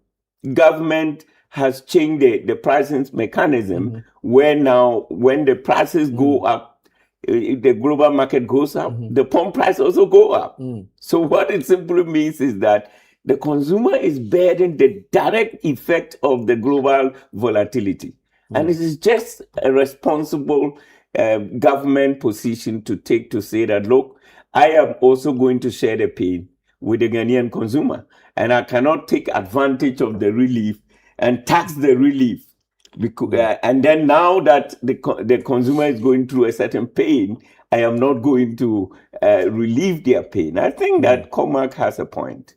government has changed the pricing mechanism where now when the prices go up, the global market goes up, the pump price also go up. So what it simply means is that the consumer is bearing the direct effect of the global volatility. And it is just a responsible government position to take to say that, look, I am also going to share the pain with the Ghanaian consumer. And I cannot take advantage of the relief and tax the relief. Because, and then now that the consumer is going through a certain pain, I am not going to relieve their pain. I think that Cormac has a point.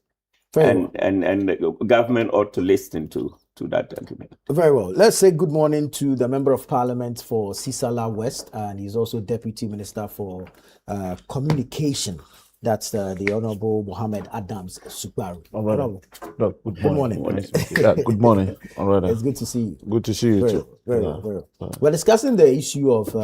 And the government ought to listen to that argument. Very well. Let's say good morning to the Member of Parliament for Sisala West, and he's also Deputy Minister for Communication. That's the Honorable Mohammed Adams Suparu. Good morning. Good morning. All right. It's good to see you. Good to see you too. Very well. We're discussing the issue of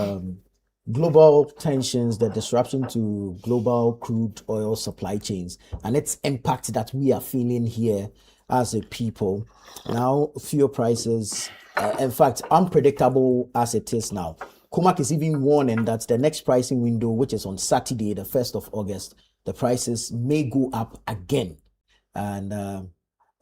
global tensions, the disruption to global crude oil supply chains, and its impact that we are feeling here as a people. Now, fuel prices, in fact, unpredictable as it is now. Cormac is even warning that the next pricing window, which is on Saturday, the 1st of August, the prices may go up again. And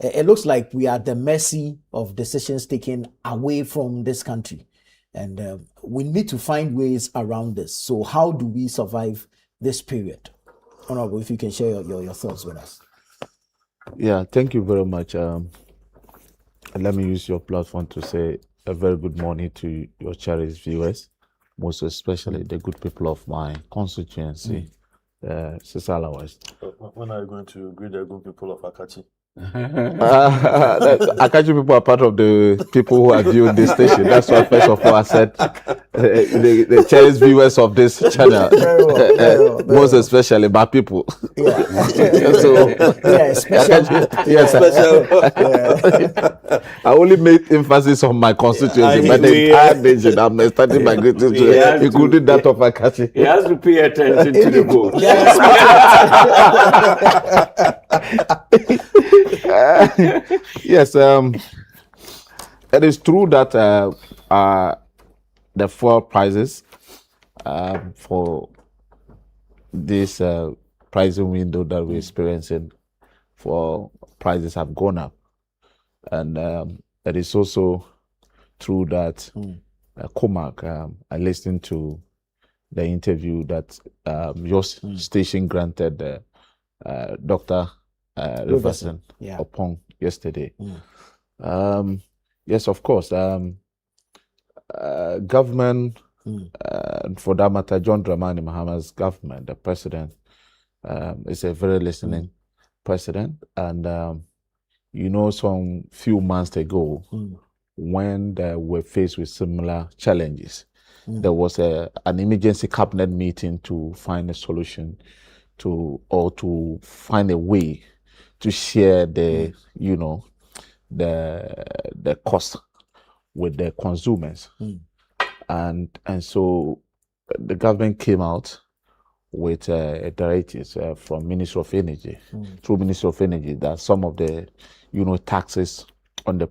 it looks like we are at the mercy of decisions taken away from this country. And we need to find ways around this. So how do we survive this period? Honorable, if you can share your thoughts with us. Yeah, thank you very much. Let me use your platform to say a very good morning to your cherished viewers, most especially the good people of my constituency, Sisala West. When are you going to greet the good people of Akachi? Akachi people are part of the people who are viewing this station. That's why, first of all, I said the cherished viewers of this channel, most especially my people. I only made emphasis on my constituency, but the entire nation, I'm starting my greetings to including that of Akachi. He has to pay attention to the vote. Yes, it is true that the fuel prices for this pricing window that we're experiencing for prices have gone up, and it is also true that Cormac, I listened to the interview that your station granted Dr. Riverson upon yesterday. Yes, of course. Government, for that matter, John Dramani Mahama's government, the president, is a very listening president. And, some few months ago, when they were faced with similar challenges, there was an emergency cabinet meeting to find a solution to find a way to share the cost with the consumers. And so the government came out with directives from Ministry of Energy, through Ministry of Energy, that some of the, taxes on the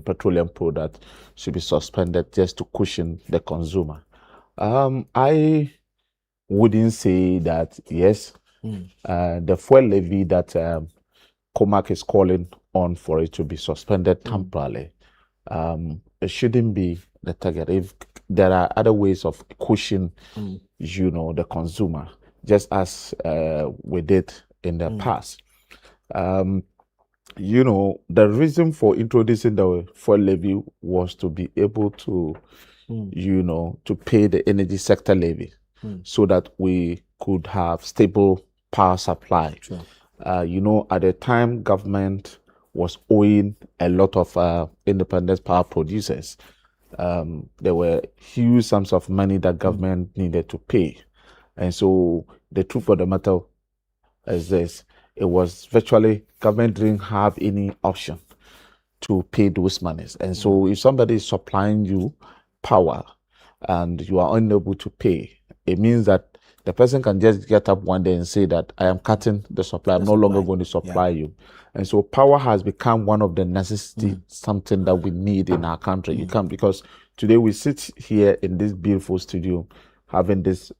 petroleum product should be suspended just to cushion the consumer. I wouldn't say that, yes, the fuel levy that COMAC is calling on for it to be suspended temporarily, it shouldn't be the target. If there are other ways of cushioning, the consumer, just as we did in the past. The reason for introducing the fuel levy was to be able to, to pay the energy sector levy so that we could have stable power supply. Sure. At the time, government was owing a lot of independent power producers. There were huge sums of money that government needed to pay. And so the truth of the matter is this: it was virtually, government didn't have any option to pay those monies. And so if somebody is supplying you power and you are unable to pay, it means that the person can just get up one day and say that I am cutting the supply, I'm no longer going to supply you. And so power has become one of the necessity, something that we need in our country. You can't, because today we sit here in this beautiful studio having this,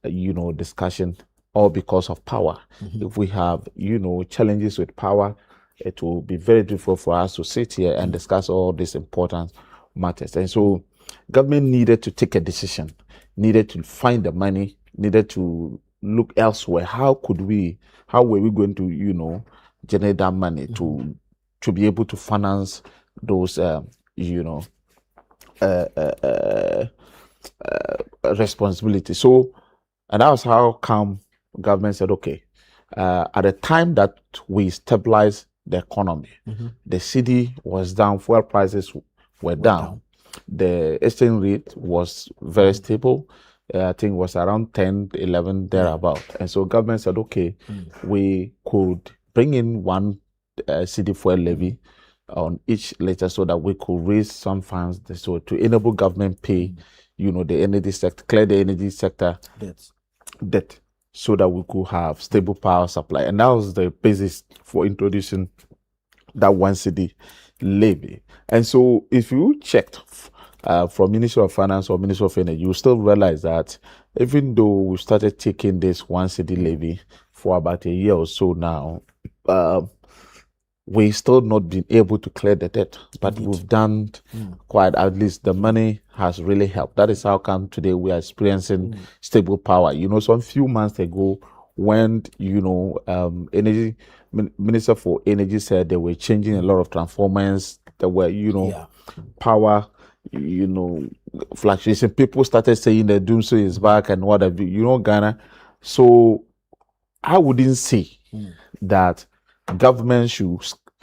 discussion, all because of power. If we have, challenges with power, it will be very difficult for us to sit here and discuss all these important matters. And so government needed to take a decision, needed to find the money, needed to look elsewhere. How were we going to, generate that money to be able to finance those, responsibilities? So, and that was how come government said, okay, at the time that we stabilized the economy, the cedi was down, fuel prices were down. The exchange rate was very stable. I think it was around 10, 11, thereabout. And so government said, okay, we could bring in one cedi fuel levy on each liter so that we could raise some funds so to enable government pay, the energy sector, clear the energy sector debt so that we could have stable power supply. And that was the basis for introducing that one cedi levy. And so if you checked from Ministry of Finance or Ministry of Energy, you still realize that even though we started taking this one cedi levy for about a year or so now, we still not been able to clear the debt, but we've done quite, at least the money has really helped. That is how come today we are experiencing stable power. Some few months ago when, Energy Minister for Energy said they were changing a lot of transformers, there were, power, fluctuation. People started saying the doomsday is back and what have you, Ghana. So I wouldn't say that government should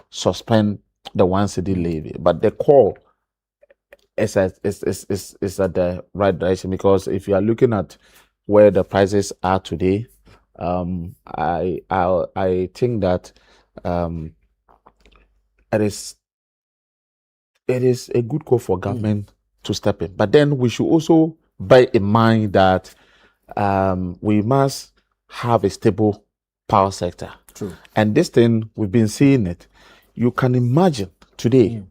suspend the one cedi levy, but the call is at the right direction, because if you are looking at where the prices are today, I think that it is a good call for government to step in. But then we should also bear in mind that we must have a stable power sector. True. And this thing, we've been seeing it. You can imagine today,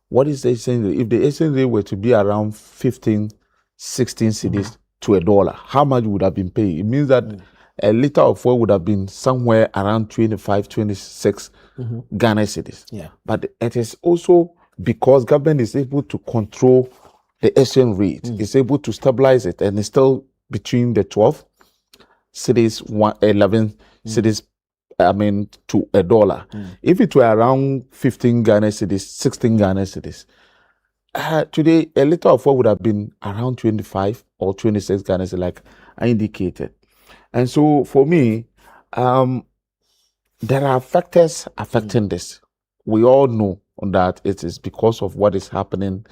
what is the exchange rate? If the exchange rate were to be around 15, 16 cedis to $1, how much would have been paid? It means that a liter of oil would have been somewhere around 25, 26 Ghana cedis. Yeah. But it is also because government is able to control the exchange rate, is able to stabilize it, and it's still between the 12 cedis, 11 cedis, to $1. If it were around 15 Ghana cedis, 16 Ghana cedis, today a liter of oil would have been around 25 or 26 Ghana cedis, like I indicated. And so for me, there are factors affecting this. We all know that it is because of what is happening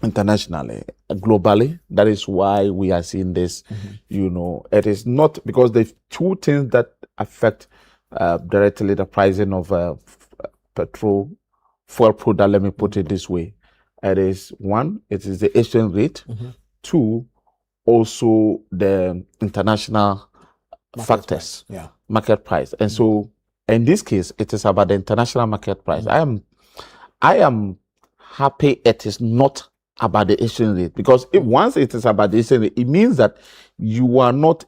internationally, globally. That is why we are seeing this. It is not because the two things that affect directly the pricing of petrol, fuel product, let me put it this way. It is one, it is the exchange rate. Two, also the international factors, market price. And so in this case, it is about the international market price. I am happy it is not about the exchange rate, because once it is about the exchange rate, it means that you are not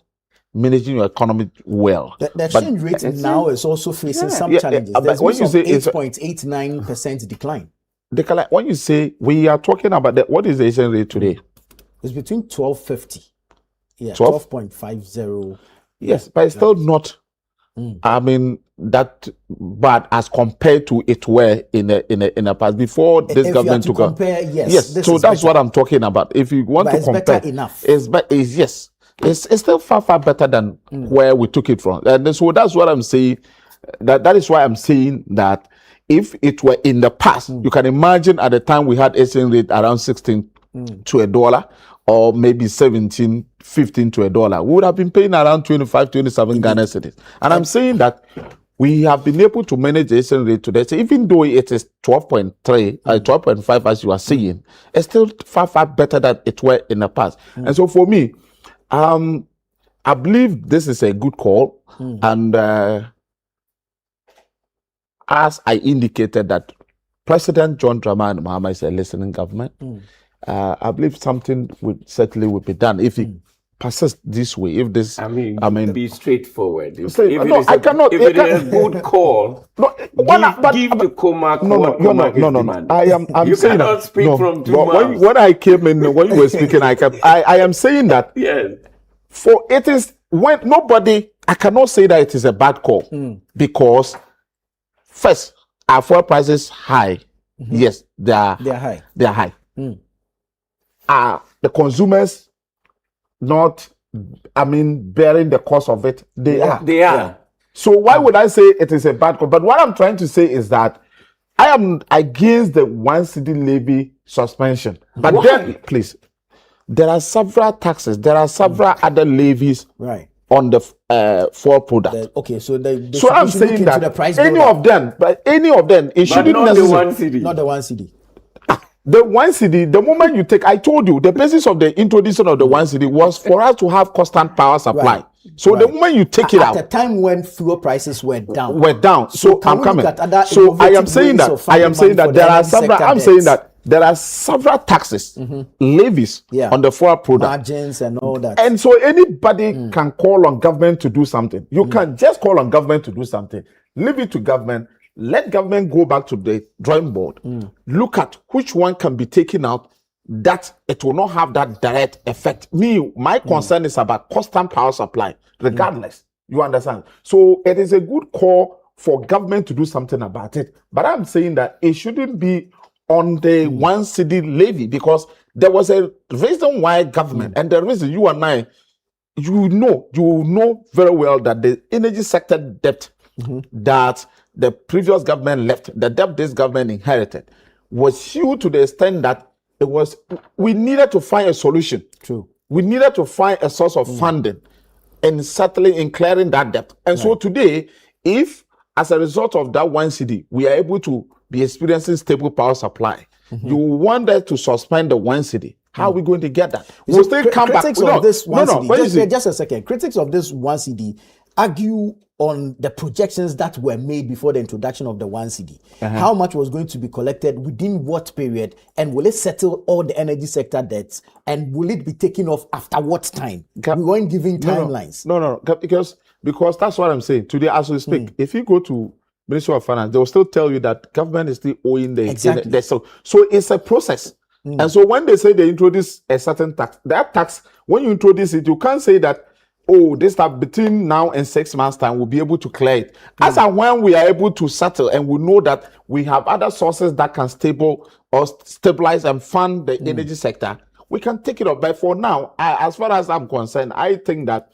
managing your economy well. The exchange rate now is also facing some challenges. There's when you say 8.89% decline. When you say we are talking about what is the exchange rate today? It's between 12.50. Yeah, 12.50. Yes, but it's still not. I mean, that bad as compared to it were in the past before this government took over. Yes. So that's what I'm talking about. If you want to compare, better enough. It's still far better than where we took it from. And so that's what I'm saying. That is why I'm saying that if it were in the past, you can imagine at the time we had exchange rate around 16 to a dollar, or maybe 17, 15 to a dollar, we would have been paying around 25, 27 Ghana cedis. And I'm saying that we have been able to manage the exchange rate today. So even though it is 12.3, 12.5 as you are saying, it's still far better than it were in the past. And so for me, I believe this is a good call. And as I indicated that President John Dramani Mahama is a listening government, I believe something would certainly be done if he persists this way. If this, be straightforward. If I cannot. If it is a good call, give to Comac. I'm you saying cannot that, speak from two mouths. When I came in, when you were speaking, I am saying that. Yes. For it is when nobody, I cannot say that it is a bad call because first, our fuel prices high. Yes, they are high. They are high. Are the consumers not, bearing the cost of it? They are. They are. Yeah. So why would I say it is a bad call? But what I'm trying to say is that I am against the 1 cedi levy suspension. But then, please, there are several taxes. There are several other levies on the fuel product. So I'm saying that any of them, it shouldn't necessarily. Not the 1 cedi. The 1 cedi, the moment you take, I told you, the basis of the introduction of the 1 cedi was for us to have constant power supply. So the moment you take it out, at the time when fuel prices were down, So I'm coming. So I am saying that there are several. I'm saying that there are several taxes, levies on the fuel product, margins and all that. And so anybody can call on government to do something. You can just call on government to do something. Leave it to government. Let government go back to the drawing board. Look at which one can be taken out that it will not have that direct effect. My concern is about constant power supply, regardless. You understand? So it is a good call for government to do something about it. But I'm saying that it shouldn't be on the 1 cedi levy, because there was a reason why government, and the reason you and I, you know very well that the energy sector debt that the previous government left, the debt this government inherited, was huge to the extent that we needed to find a solution. True. We needed to find a source of funding and settling in clearing that debt. And so today, if as a result of that 1 cedi, we are able to be experiencing stable power supply, you want us to suspend the 1 cedi. How are we going to get that? We'll still come back. Critics of this 1 cedi, just a second. Critics of this 1 cedi argue on the projections that were made before the introduction of the 1 cedi. How much was going to be collected within what period, and will it settle all the energy sector debts, and will it be taken off after what time? We weren't giving timelines. No, because that's what I'm saying. Today, as we speak, if you go to Ministry of Finance, they will still tell you that government is still owing the so it's a process. And so when they say they introduce a certain tax, that tax, when you introduce it, you can't say that, this time between now and 6 months' time, we'll be able to clear it. As and when we are able to settle and we know that we have other sources that can stabilize and fund the energy sector, we can take it up. But for now, as far as I'm concerned, I think that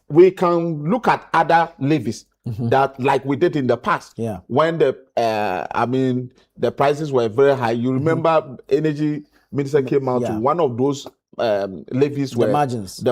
we can look at other levies that, like we did in the past, when the prices were very high. You remember, energy minister came out to one of those levies, the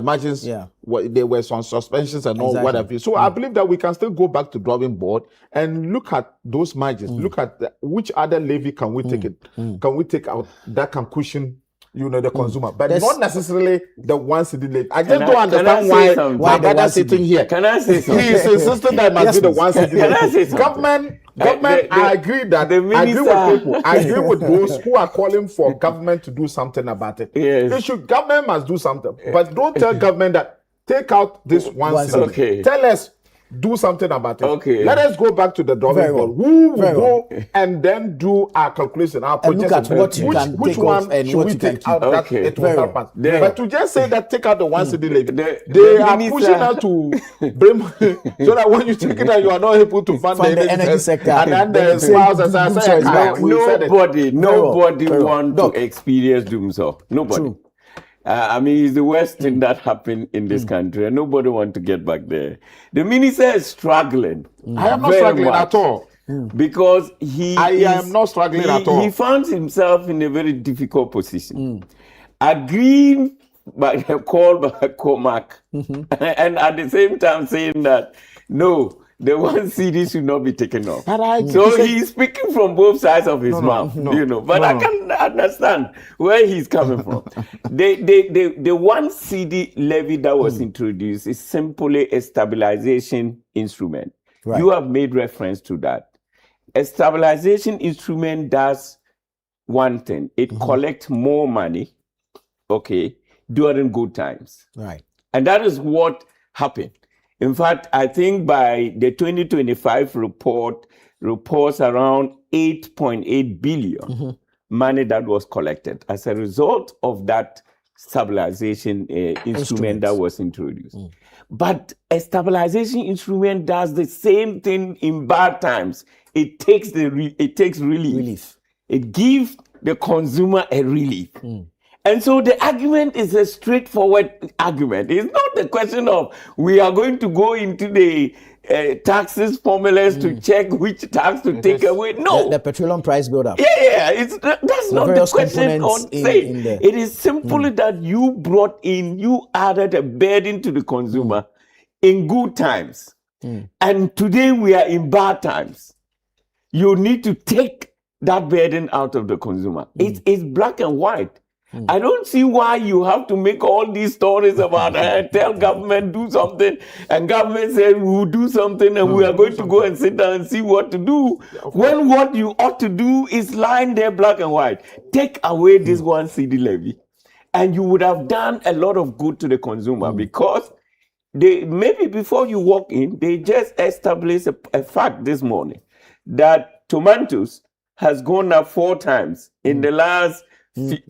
margins, there were some suspensions and all whatever. So I believe that we can still go back to drawing board and look at those margins. Look at which other levy can we take it? Can we take out that can cushion the consumer, but There's- not necessarily the 1 cedi levy. I just Can don't I understand say why something? my Why the brother 1 sitting here. Can I say He something? is insisting that it must Yes, be the please. 1 cedi Can I levy. say something? Government, I agree that the I agree with minister- people. I agree with those who are calling for government to do something about it. Yes. Government must do something, but don't tell government that take out this 1 1 cedi. Okay. Tell us. Do something about it. Okay. Let us go back to the drawing Very board. well. Who will Very go and then do our calculation, our And look at projection. what you which, can which take one off and should what we you can take keep. out that Okay. it will Very help well. us? There- But to just say that take out the 1 cedi levy, The they are minister- pushing us to bring so that when you take it out, you are not able to fund the energy sector. And then Then the you say spouse and doom say, choice, "Ah, but we said it." Nobody Very well. want Doc. to experience doom so. Nobody. True. I mean, it's the worst thing that happened in this country, and nobody want to get back there. The minister is struggling. I am not very struggling much at all. because he I is- am not struggling at all. He finds himself in a very difficult position. Agreeing by the call by Comac, and at the same time saying that no, the 1 cedi should not be taken off. But I- So he's speaking from both sides of his mouth, But I can understand where he's coming from. The 1 cedi levy that was introduced is simply a stabilization instrument. Right. You have made reference to that. A stabilization instrument does one thing: it collects more money, during good times. Right. And that is what happened. In fact, I think by the 2025 report, reports around 8.8 billion money that was collected as a result of that stabilization instrument that was introduced. But a stabilization instrument does the same thing in bad times. It takes relief. It gives the consumer a relief. And so the argument is a straightforward argument. It's not the question of we are going to go into the taxes formulas to check which tax to take away. No. The petroleum price build-up. That's not the various question components on in saying. there. It is simply that you added a burden to the consumer in good times. And today we are in bad times. You need to take that burden out of the consumer. It's black and white. I don't see why you have to make all these stories about tell government do something, and government said we will do something, and we are going to go and sit down and see what to do. When what you ought to do is lying there black and white. Take away this 1 cedi levy, and you would have done a lot of good to the consumer because maybe before you walk in, they just established a fact this morning that tomatoes has gone up 4 times in the last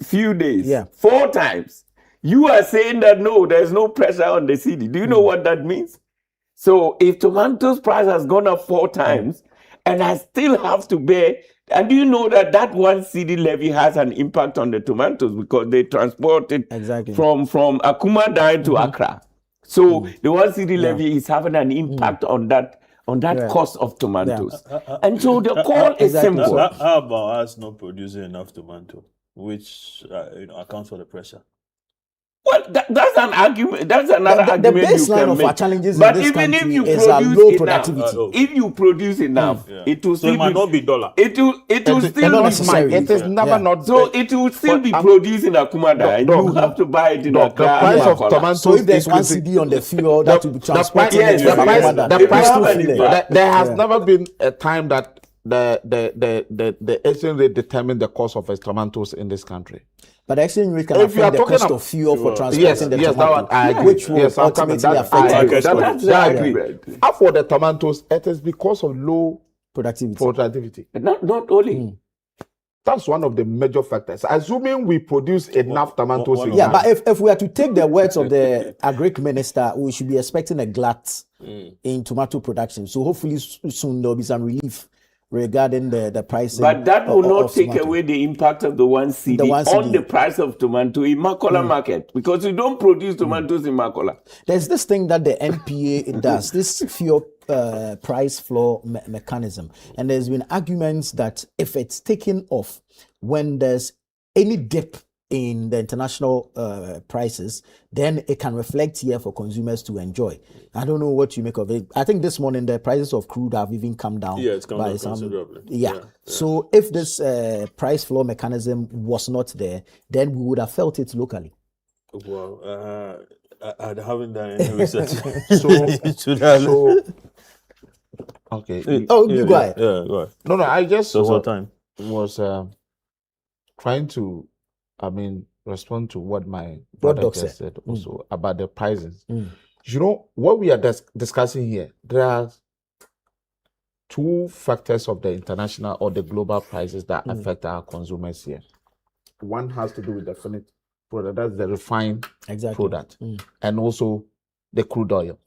few days. Yeah. 4 times. You are saying that no, there's no pressure on the cedi. Do you know what that means? So if tomatoes price has gone up 4 times and I still have to bear, and do you know that 1 cedi levy has an impact on the tomatoes because they transport it Exactly. from Akuma down to Accra. So the 1 cedi levy is having an impact on that cost of tomatoes. And so the call is Exactly. simple. How about us not producing enough tomato, which accounts for the pressure? Well, that's an argument. That's another The argument you baseline can of make. our challenges But in this even if country you is our produce low enough, productivity. if you produce enough, it will So it still might be. not be dollar. It will still not be necessary. It is never Yeah. not. So it will still be produced in Akumada. You have to buy it in The Accra. price and of Makola. tomatoes So if there's 1 increasing- cedi on the fuel that will be transported, yes, into the the price- Rwanda, the they price still of feel it. the- There has never been a time that the exchange rate determined the cost of tomatoes in this country. But the exchange rate can If you are affect the talking cost of- of fuel for transporting Yes, the yes, tomato, that one I agree. which will Yes, I'm coming. ultimately That affect I agree. the That's That I the agree. argument. As for the tomatoes, it is because of low productivity. productivity. Not only. That's one of the major factors. Assuming we produce enough tomatoes, one in of Yeah, Ghana. but if we are to take the words of the agric minister, we should be expecting a glut in tomato production. So hopefully soon there will be some relief regarding the pricing. But that will not take tomato. away the impact of the 1 cedi The 1 on cedi. the price of tomato in Makola market because you don't produce tomatoes in Makola. There's this thing that the NPA does, this fuel price floor mechanism. And there's been arguments that if it's taken off when there's any dip in the international prices, then it can reflect here for consumers to enjoy. I don't know what you make of it. I think this morning the prices of crude have even come down. Yeah, it's come by down some. considerably. Yeah. So if this price floor mechanism was not there, then we would have felt it locally. Well, I haven't done any research. So okay. Oh, you go ahead. Yeah, go ahead. No, I just So time. was trying to, respond to what my What brother Doc just said. said also about the prices. Mm. You know, what we are discussing here, there are two factors of the international or the global prices that affect our consumers here. One has to do with the finished product, that's the refined product, and also the crude oil.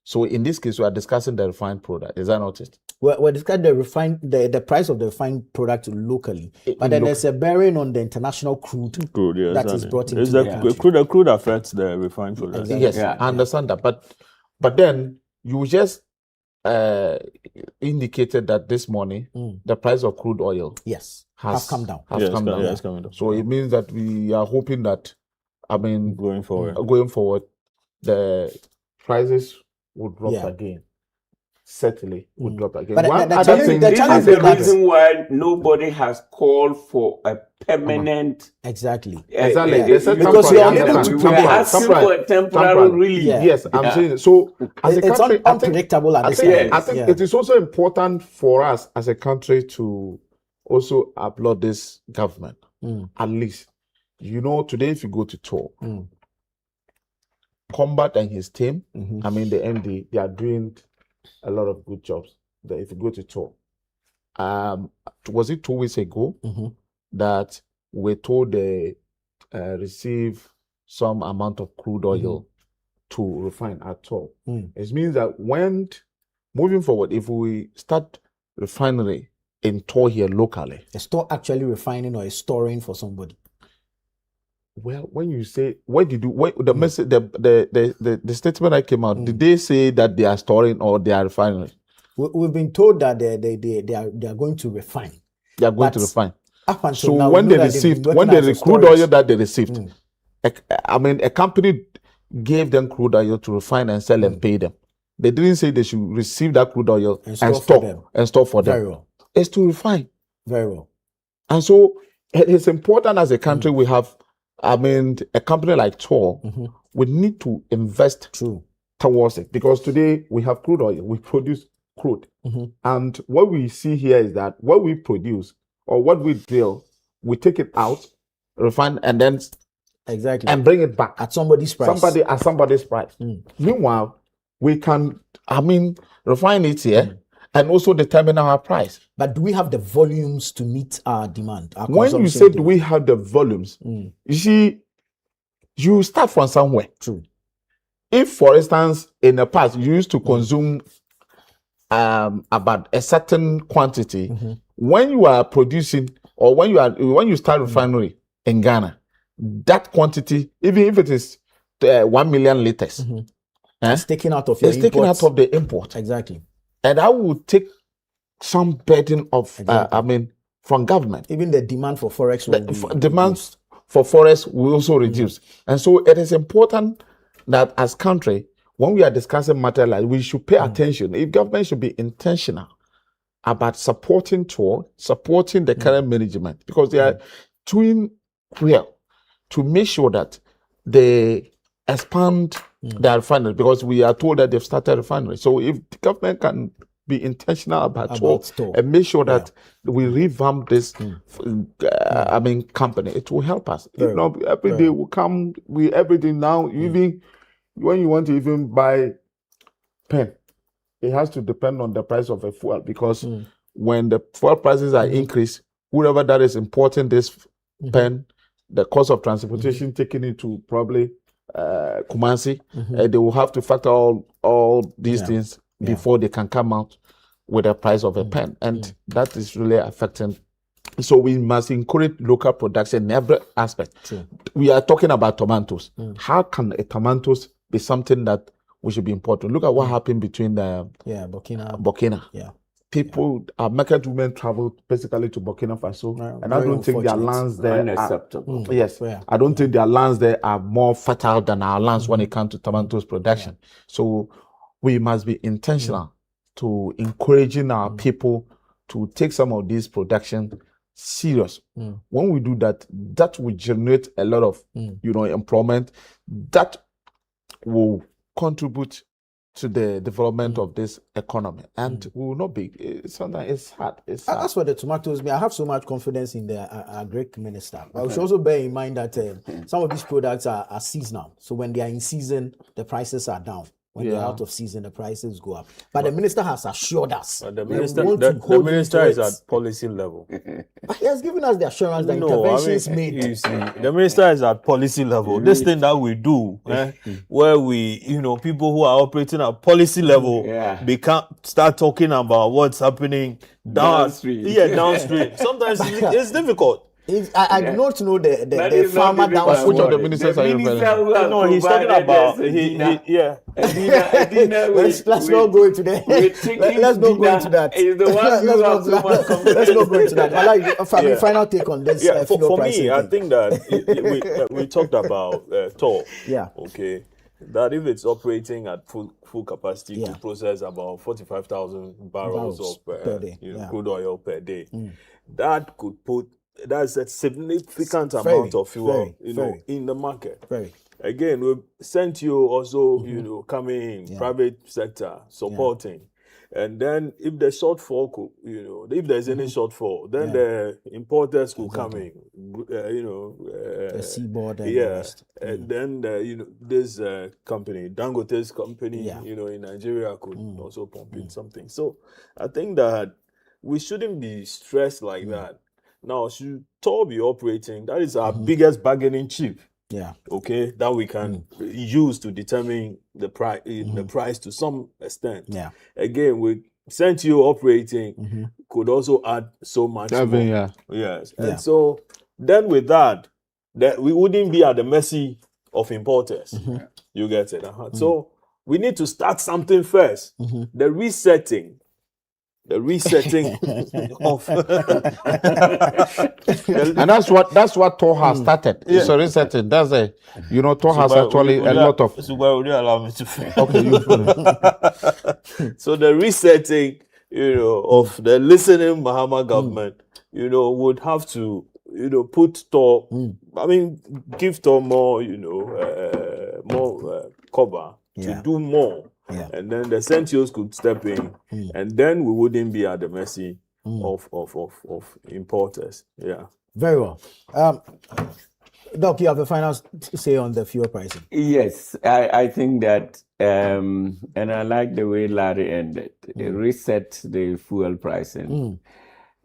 So in this case, we are discussing the refined product. Is that not it? We're discussing the price of the refined product locally, but then there's a bearing on the international crude Yeah, that is brought into It's the the country. crude affects the refined product. Exactly. Yes, Yeah. I understand that. But then you just indicated that this morning the price of crude oil Yes, has have come down. Has come down. Yeah, it's coming down. So it means that we are hoping that, Going forward. going forward, the prices will drop Yeah. again. Certainly will drop again. But One the other challenge- thing, the This challenge is the with that- reason why nobody has called for a permanent. Exactly. Exactly. uh, They said because temporary, you're I unable understand. to we were predict. asking Temporary. for a temporary Temporary. relief. Yeah. Yes, I'm Yeah. saying so. As a It's country, I think unpredictable at I this think, time. I think Yeah. it is also important for us as a country to also applaud this government. At least, today if you go to tour, Combat and his team, the MD, they are doing a lot of good jobs. If you go to tour, was it 2 weeks ago that we're told they receive some amount of crude oil to refine at all? It means that when moving forward, if we start refinery in Tor here locally, A store actually refining or is storing for somebody. well, when you say the message, the statement that came out, did they say that they are storing or they are refining? We've been told that they are going to refine. They are going to But refine. Up until So now, when we know they that they've been received, working when they as a the crude storage. oil that they received, a company gave them crude oil to refine and sell and pay them. They didn't say they should receive that crude oil And and store for store them. and store for Very them. well. It's to refine. Very well. And so it is important as a country we have, a company like Tor, we need to invest True. towards it because today we have crude oil, we produce crude. And what we see here is that what we produce or what we drill, we take it out, refine, and then Exactly. and bring it back At somebody's price. somebody's price. Meanwhile, we can refine it here and also determine our price. But do we have the volumes to meet our demand? Our When you consumption say do demand? we have the volumes, you see, you start from somewhere. True. If, for instance, in the past you used to consume about a certain quantity, when you are producing or when you start refinery in Ghana, that quantity, even if it is 1 million liters, It's taken out of your it's taken out imports. of the import, Exactly. and that will take some burden of from government. Even the demand for forex will be Demands for forest will also reduce. And so it is important that as country, when we are discussing matter like we should pay attention. If government should be intentional about supporting Tor, supporting the current management, because they are doing well to make sure that they expand their refinery, because we are told that they've started refinery. So if the government can be intentional about Tor Tor. and make sure that we revamp this company, it will help us. Every day will come with everything now. Even when you want to even buy pen, it has to depend on the price of a fuel, because when the fuel prices are increased, whoever that is importing this pen, the cost of transportation taking it to probably Kumasi, they will have to factor all these things before they can come out with the price of a pen, and that is really affecting. So we must encourage local production in every aspect. True. We are talking about tomatoes. How can a tomatoes be something that we should be important? Look at what happened between Burkina. Burkina. Yeah. people, our market women travel basically to Burkina Faso, and I very don't think their unfortunate. lands there are, Unacceptable. yes, Yeah. I don't think their lands there are more fertile than our lands when it comes to tomatoes production. So we must be intentional to encouraging our people to take some of these production serious. When we do that, that will generate a lot of employment that will contribute to the development of this economy, and we will not be. Sometimes it's hard. It's hard. As for the tomatoes, I have so much confidence in the agric minister. But we should also bear in mind that some of these products are seasonal. So when they are in season, the prices are down. When they're out of season, the prices go up. But the minister has assured us. But they the minister, want to the hold minister is into at policy level. But he has given us the assurance that No, I interventions mean, made. you see, the minister is at policy level. This thing that we do, where we, people who are operating at policy level, start talking about what's happening Downstream. Downstream. Sometimes it's difficult. I do not know the is not farmer difficult. downstream. Which of the ministers are you referring to? No, he's talking about Let's not go into that. Let's not go into that. Is the one who has so much Let's not go into that. But like, final take on this. For me, I think that we talked about TOR. Yeah. Okay. That if it's operating at full capacity to process about 45,000 barrels of per day. crude oil per day, that could that's a significant amount of fuel, in the market. Very. Again, we sent you also, coming in, private sector supporting. And then if the shortfall could, if there's any shortfall, then the importers could come in, the seaboard and the rest. And then this company, Dangote's company, in Nigeria could also pump in something. So I think that we shouldn't be stressed like that. Now, should TOR be operating? That is our biggest bargaining chip. Yeah. Okay, that we can use to determine the price, the price to some extent. Yeah. Again, with CENTUO operating, could also add so much more. Yes. And so then with that we wouldn't be at the mercy of importers. You get it? So we need to start something first. The resetting of and that's what TOR has started. It's a resetting. That's TOR has actually a lot of. Would you allow me to finish? Okay, you finish. So the resetting, of the listening Mahama government, would have to, put TOR. I mean, give TOR more, more cover to do more. Yeah. And then the CENTUOs could step in, and then we wouldn't be at the mercy of importers. Yeah. Very well. Doc, you have a final say on the fuel pricing. Yes, I think that, and I like the way Larry ended. Reset the fuel pricing,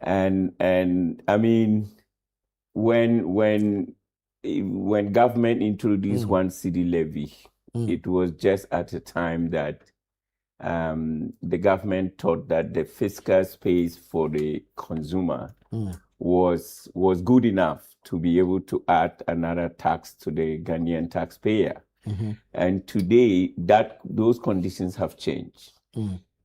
and I mean, when government introduced 1 cedi levy. It was just at a time that the government thought that the fiscal space for the consumer was good enough to be able to add another tax to the Ghanaian taxpayer. And today, those conditions have changed.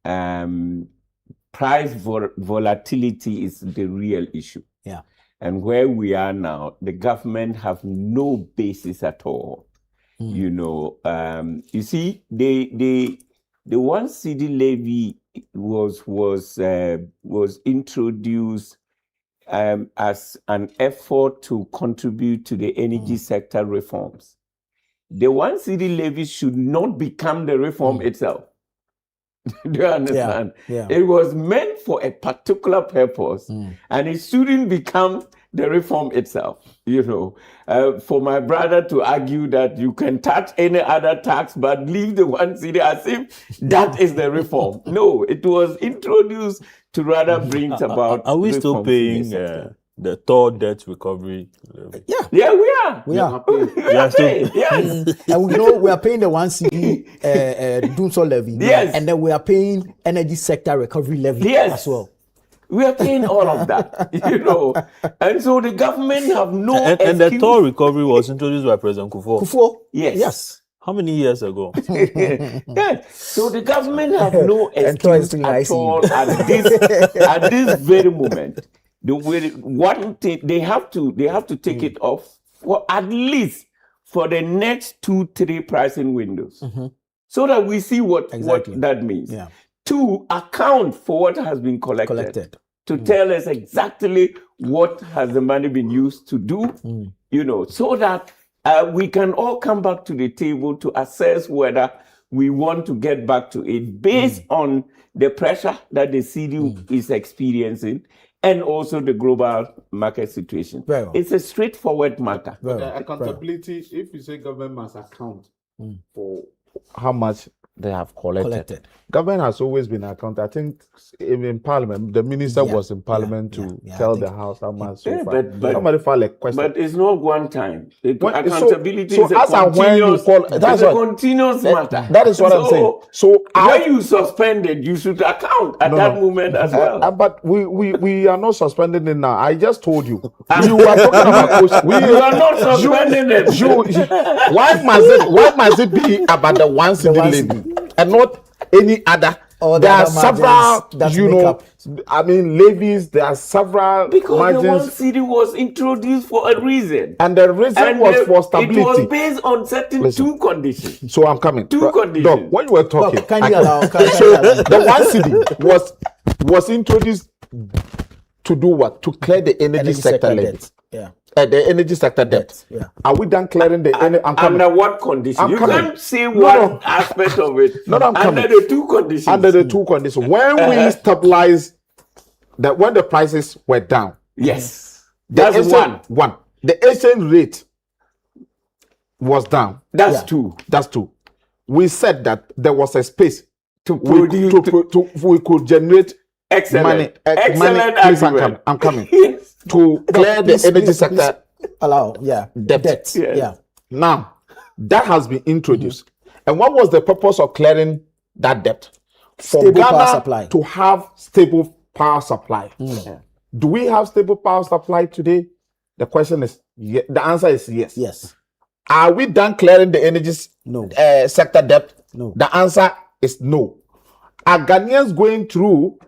Price volatility is the real issue. Yeah. And where we are now, the government have no basis at all. You see, the 1 cedi levy was introduced as an effort to contribute to the energy sector reforms. The 1 cedi levy should not become the reform itself. Do you understand? Yeah. It was meant for a particular purpose, and it shouldn't become the reform itself. For my brother to argue that you can touch any other tax but leave the 1 cedi as if that is the reform. No, it was introduced to rather bring about. Are we still paying the TOR debt recovery? Yeah, we are. We are. We are paying. Yes. And we are paying the 1 cedi Dunso levy. Yes. And then we are paying energy sector recovery levy as well. We are paying all of that, and so the government have no and the TOR recovery was introduced by President Kufuor. Kufuor? Yes. How many years ago? Yeah. So the government have no excuse at all at this very moment. One thing they have to take it off for at least for the next 2-3 pricing windows, so that we see what that means. Yeah. 2, account for what has been collected. To tell us exactly what has the money been used to do, so that we can all come back to the table to assess whether we want to get back to it based on the pressure that the CD is experiencing and also the global market situation. Well, it's a straightforward matter. Accountability, if you say government must account for how much they have collected. Government has always been accounted. I think in Parliament, the minister was in Parliament to tell the House how much so far. But somebody filed a question. But it's not one time. Accountability is that's a continuous matter. That is what I'm saying. So when you suspended, you should account at that moment as well. But we are not suspending it now. I just told you. You are talking about we are not suspending it. Why must it be about the one city levy and not any other? There are several, levies. There are several because margins. The one city was introduced for a reason, and the reason was for stability. It was based on certain two conditions. So I'm coming. Two conditions. Doc, when you were talking, the one city was introduced to do what? To clear the energy sector levy. Yeah. The energy sector debt. Yeah. Are we done clearing the energy? Under what condition? You can't say one aspect of it. Under the two conditions. Under the two conditions. When we stabilize that, when the prices were down. Yes. That's one. The exchange rate was down. That's two. That's two. We said that there was a space to produce. We could generate excellent money. Excellent Please, I'm coming. Yes. To clear the energy sector debt. Yeah. Now, that has been introduced. And what was the purpose of clearing that debt? For stable Ghana power supply. To have stable power supply. Do we have stable power supply today? The question is, the answer is yes. Yes. Are we done clearing the energy sector debt? No. The answer is no. Are Ghanaians going through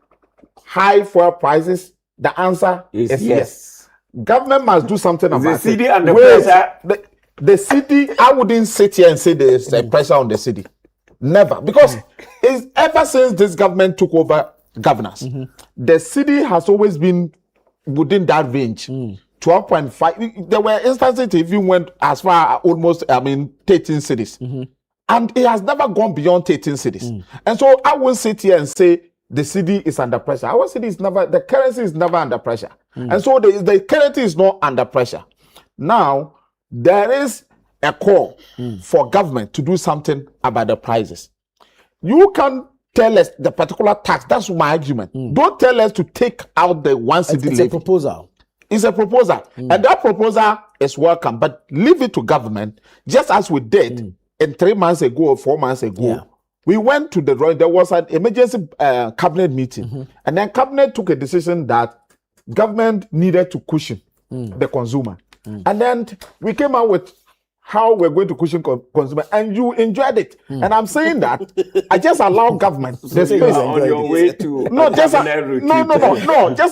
high fuel prices? The answer is yes. Government must do something about it. The city under pressure. The city, I wouldn't sit here and say there's pressure on the city. Never. Because it's ever since this government took over governance, the city has always been within that range. 12.5. There were instances it even went as far almost, 13 cities. And it has never gone beyond 13 cities. And so I will sit here and say, the city is under pressure. Our city is never, the currency is never under pressure. And so the currency is not under pressure. Now, there is a call for government to do something about the prices. You can tell us the particular tax. That's my argument. Don't tell us to take out the one city levy. It's a proposal. It's a proposal. And that proposal is welcome. But leave it to government, just as we did in 3 months ago or 4 months ago. Yeah. We went to there was an emergency cabinet meeting, and then cabinet took a decision that government needed to cushion the consumer. And then we came out with how we're going to cushion consumer, and you enjoyed it. And I'm saying that I just allow government the space. On your way to just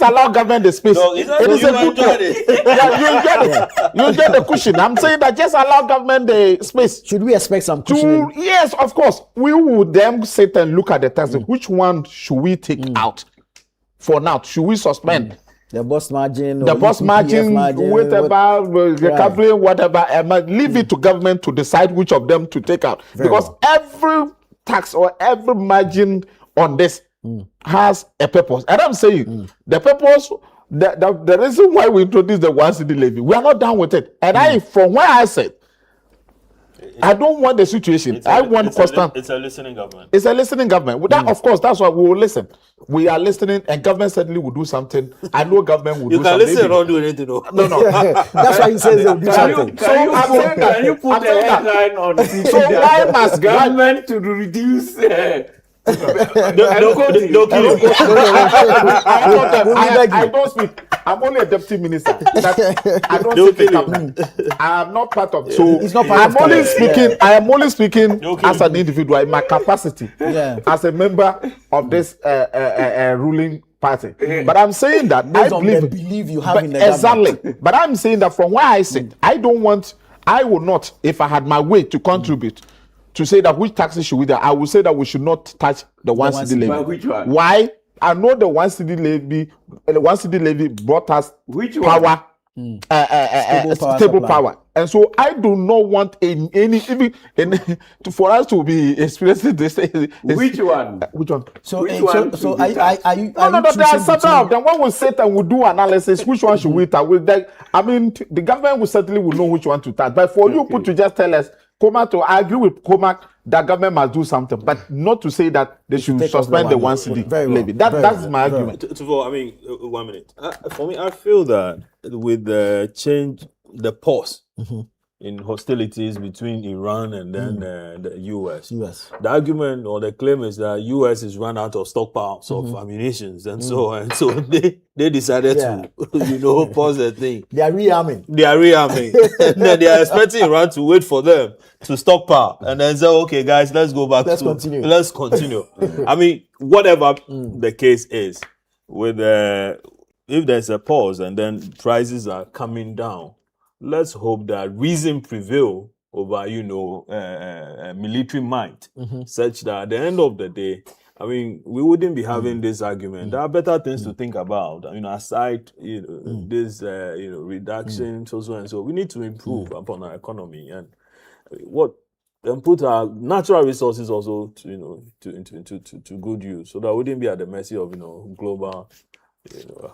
allow government the space. No, it is a good call. Yeah, you enjoyed it. You enjoyed the cushion. I'm saying that just allow government the space. Should we expect some cushioning? Yes, of course. We would then sit and look at the tax. Which one should we take out for now? Should we suspend? The boss margin, the boss margin, whatever, recovery, whatever. Leave it to government to decide which of them to take out. Because every tax or every margin on this has a purpose. And I'm saying the purpose, the reason why we introduced the one city levy, we are not done with it. And from where I said, I don't want the situation. I want constant. It's a listening government. It's a listening government. That, of course, that's why we will listen. We are listening, and government certainly will do something. I know government will do something. You can listen or do anything. No. That's why he says they'll do something. Can you put a headline on the So why must government to reduce They'll kill you. I don't speak. I'm only a deputy minister. I don't speak. I am not part of. So it's not part I'm only speaking. I am only speaking as an individual in my capacity as a member of this ruling party. But I'm saying that based I on the belief you have in the exactly. government. But I'm saying that from where I sit, I would not, if I had my way to contribute, to say that which taxes should we do. I would say that we should not touch the one cedi levy. Which one? Why? I know the one cedi levy brought us Which power, stable power. And so I do not want for us to be experiencing this. Which one? Which one? So, Which one so should be are you? No, there are several of them. When we sit and we do analysis, which one should we touch? I mean, the government will certainly know which one to touch. But for you to just tell us, I agree with Comac that government must do something, but not to say that they should suspend the one cedi levy. That's my argument. I mean, 1 minute. For me, I feel that with the change, the pause in hostilities between Iran and then the US. The argument or the claim is that US is run out of stockpiles of ammunitions and so they decided to pause the thing. They are rearming. And then they are expecting Iran to wait for them to stockpile and then say, okay guys, let's go back. Let's continue. I mean, whatever the case is, with if there's a pause and then prices are coming down, let's hope that reason prevail over, military might, such that at the end of the day, I mean, we wouldn't be having this argument. There are better things to think about. Aside, this, reduction, so and so. We need to improve upon our economy and put our natural resources also to good use, so that we wouldn't be at the mercy of global.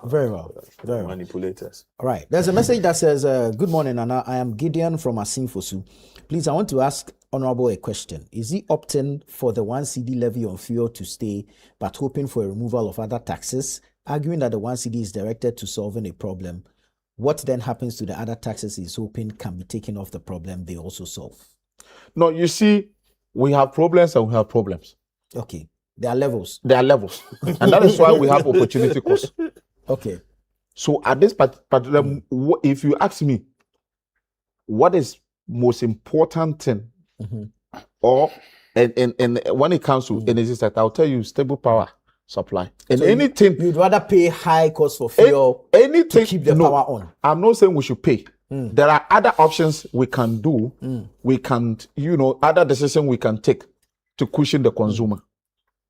Very well. Manipulators. All right. There's a message that says, good morning, Anna. I am Gideon from Asinfosu. Please, I want to ask Honorable a question. Is he opting for the one cedi levy on fuel to stay, but hoping for a removal of other taxes, arguing that the one cedi is directed to solving a problem? What then happens to the other taxes he's hoping can be taken off the problem they also solve? No, you see, we have problems and we have problems. Okay. There are levels. And that is why we have opportunity cost. Okay. So at this particular, if you ask me, what is most important thing, or and when it comes to energy sector, I'll tell you stable power supply. And so anything you'd rather pay high cost for fuel anything to keep the power on. I'm not saying we should pay. There are other options we can do. We can, other decisions we can take to cushion the consumer.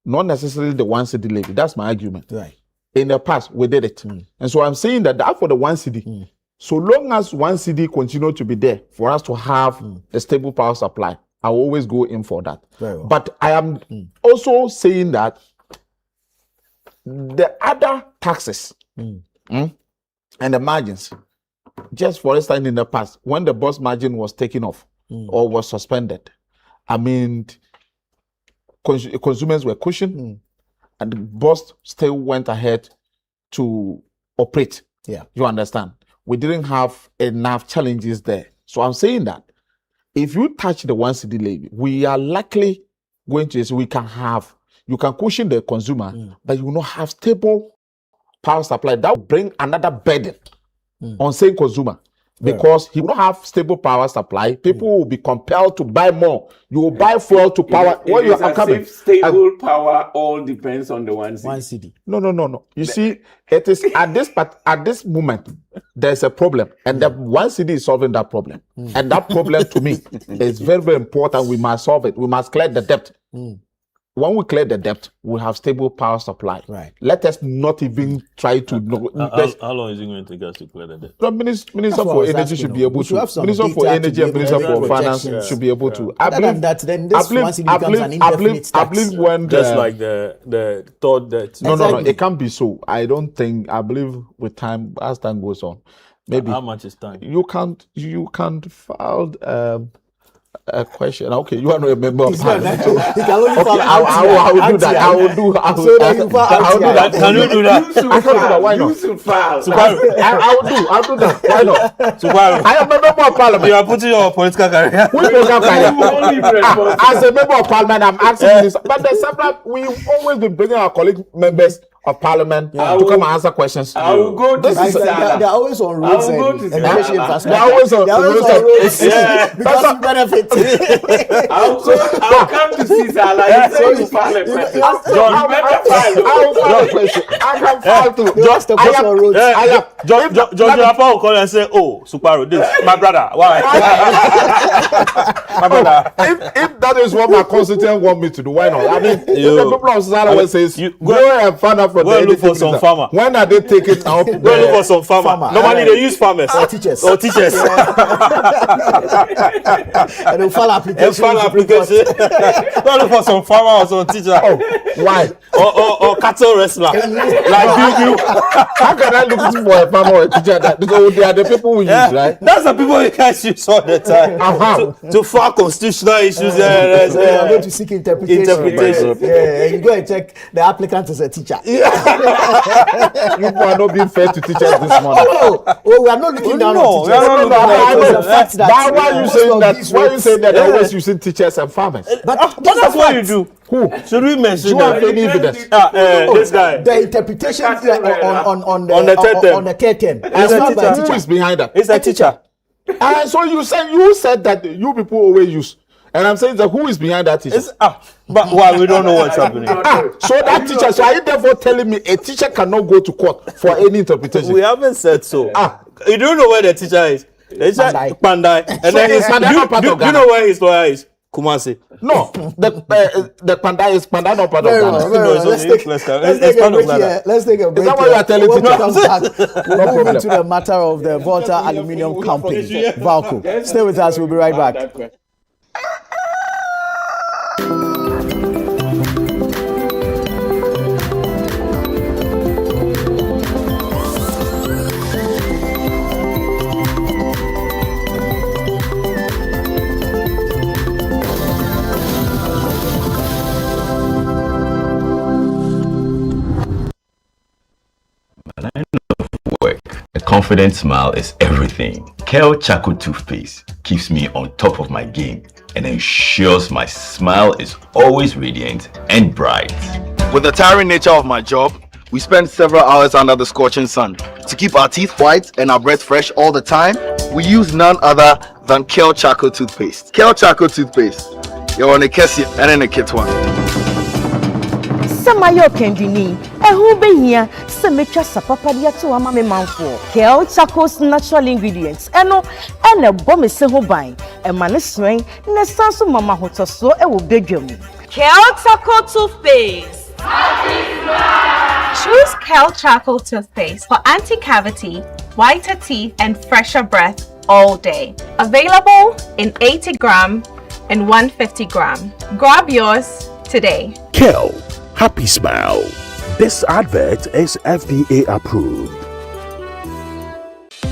Not necessarily the one cedi levy. That's my argument. Right. In the past, we did it. And so I'm saying that for the one cedi, so long as one cedi continue to be there for us to have the stable power supply, I will always go in for that. Very well. But I am also saying that the other taxes and the margins, just for instance, in the past, when the bus margin was taken off or was suspended, I mean, consumers were cushioned and the bus still went ahead to operate. Yeah. You understand? We didn't have enough challenges there. So I'm saying that if you touch the one cedi levy, we are likely going to say you can cushion the consumer, but you will not have stable power supply. That will bring another burden on same consumer. Because he will have stable power supply, people will be compelled to buy more. You will buy fuel to power. Stable power all depends on the one cedi. No. You see, it is at this moment there's a problem, and the one cedi is solving that problem. And that problem to me is very, very important. We must solve it. We must clear the debt. When we clear the debt, we have stable power supply. Right. Let us not even try to. How long is it going to take us to clear the debt? The Minister for Energy should be able to. Minister for Energy and Minister for Finance should be able to. I believe that then this once it becomes an indefinite tax. I believe when just like the thought that. No, it can't be so. I don't think. I believe with time, as time goes on, maybe. How much is time? You can't file. a question. Okay, you are not a member of Parliament. He can only follow I will do that. I will do that. Can you do that? I can do that. Why not? You should file. I'll do that. Why not? Subaru, I am a member of Parliament. you are putting your political career. We program Only responsible. as a member of Parliament, I'm asking this. But there's sometimes we've always been bringing our colleague members of Parliament to come and answer questions. I will go to Sisala. They're always on roads I will go and to education Sisala. infrastructure. They're always on roads Yeah. because you benefit. I'll come to Sisala. You say you file a question. You better file. I can file too. Just a question on roads. George Rapa will call and say, "Oh, Subaru, this my brother. Why? My brother." If that is what my constituents want me to do, why not? I mean, if the people of Sisala will say, go and find out for Go and look for some farmer. When are they taking out? Go and look for some farmer. Normally they use farmers Or teachers. Or teachers. And they'll file application. File application. Go look for some farmer or some teacher. Why? Or cattle wrestler. Like you. How can I look for a farmer or a teacher? They are the people we use, right? That's the people you guys use all the time. To file constitutional issues. You're going to seek interpretation. Interpretation. And you go and check the applicant is a teacher. People are not being fair to teachers this morning. We are not looking down No, on we are not teachers. looking down It's on the fact that Why are you saying that? Why are you saying that they're always using teachers and farmers? But That's what you do. Who? Should we mention Do you have that? any evidence? This guy. the interpretation on the third term. on the third term. As It's a not by teacher. Who teacher. is behind that? It's a teacher. And so you said that you people always use. And I'm saying that who is behind that teacher? But why we don't know what's happening? So that teacher, so are you therefore telling me a teacher cannot go to court for any interpretation? We haven't said so. You don't know where the teacher is. The teacher Pandai. And So then is Pandai not part of do you Ghana? know where his lawyer is? Kumasi. No, the Pandai is Pandai not part of Very Ghana. well, very well. Let's take It's a part of break Ghana. here. Let's take a break. that what you are telling When we teachers? come back, we'll move into the matter of the Volta Aluminium Company, Valco. Stay with us. We'll be right back. A confident smile is everything. Kel Charcoal Toothpaste keeps me on top of my game and ensures my smile is always radiant and bright. With the tiring nature of my job, we spend several hours under the scorching sun. To keep our teeth white and our breath fresh all the time, we use none other than Kel Charcoal Toothpaste. Kel Charcoal Toothpaste. You're on a Kessie and in a kit one. Samayo Kendini, who be here, Semetra Sapapadia to Amame Manfo, Kel Charcoal's natural ingredients, and a bomb is Sehobine, a maniswing, Nesansu Mama Hotoso, a bedroom. Kel Charcoal Toothpaste. Choose Kel Charcoal Toothpaste for anti-cavity, whiter teeth, and fresher breath all day. Available in 80 gram and 150 gram. Grab yours today. Kel, happy smile. This advert is FDA approved.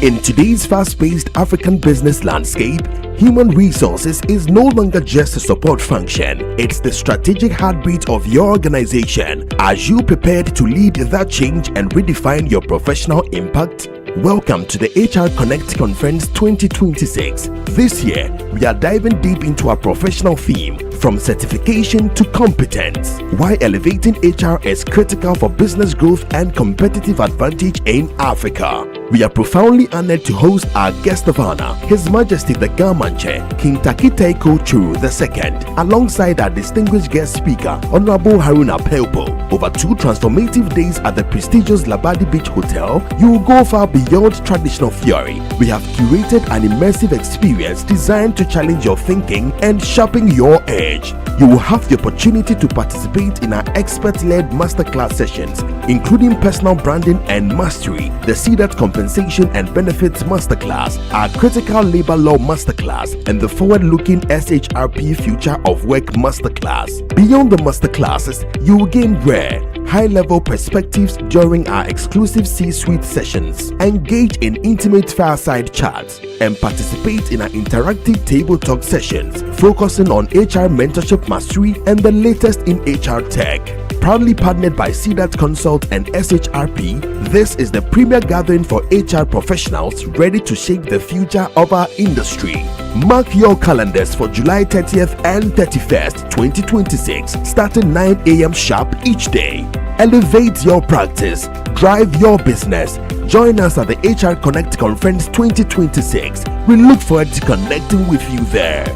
In today's fast-paced African business landscape, human resources is no longer just a support function. It's the strategic heartbeat of your organization. Are you prepared to lead that change and redefine your professional impact? Welcome to the HR Connect Conference 2026. This year, we are diving deep into our professional theme, from certification to competence. Why elevating HR is critical for business growth and competitive advantage in Africa. We are profoundly honored to host our guest of honor, His Majesty the Gamanche, King Takite Kochu II, alongside our distinguished guest speaker, Honorable Haruna Pelpo. Over 2 transformative days at the prestigious Labadi Beach Hotel, you will go far beyond traditional theory. We have curated an immersive experience designed to challenge your thinking and sharpen your edge. You will have the opportunity to participate in our expert-led masterclass sessions, including personal branding and mastery, the CDAT compensation and benefits masterclass, our critical labor law masterclass, and the forward-looking SHRP future of work masterclass. Beyond the masterclasses, you will gain rare, high-level perspectives during our exclusive C-suite sessions, engage in intimate fireside chats, and participate in our interactive table talk sessions focusing on HR mentorship mastery and the latest in HR tech. Proudly partnered by CDAT Consult and SHRP, this is the premier gathering for HR professionals ready to shape the future of our industry. Mark your calendars for July 30th and 31st, 2026, starting 9 a.m. sharp each day. Elevate your practice, drive your business. Join us at the HR Connect Conference 2026. We look forward to connecting with you there.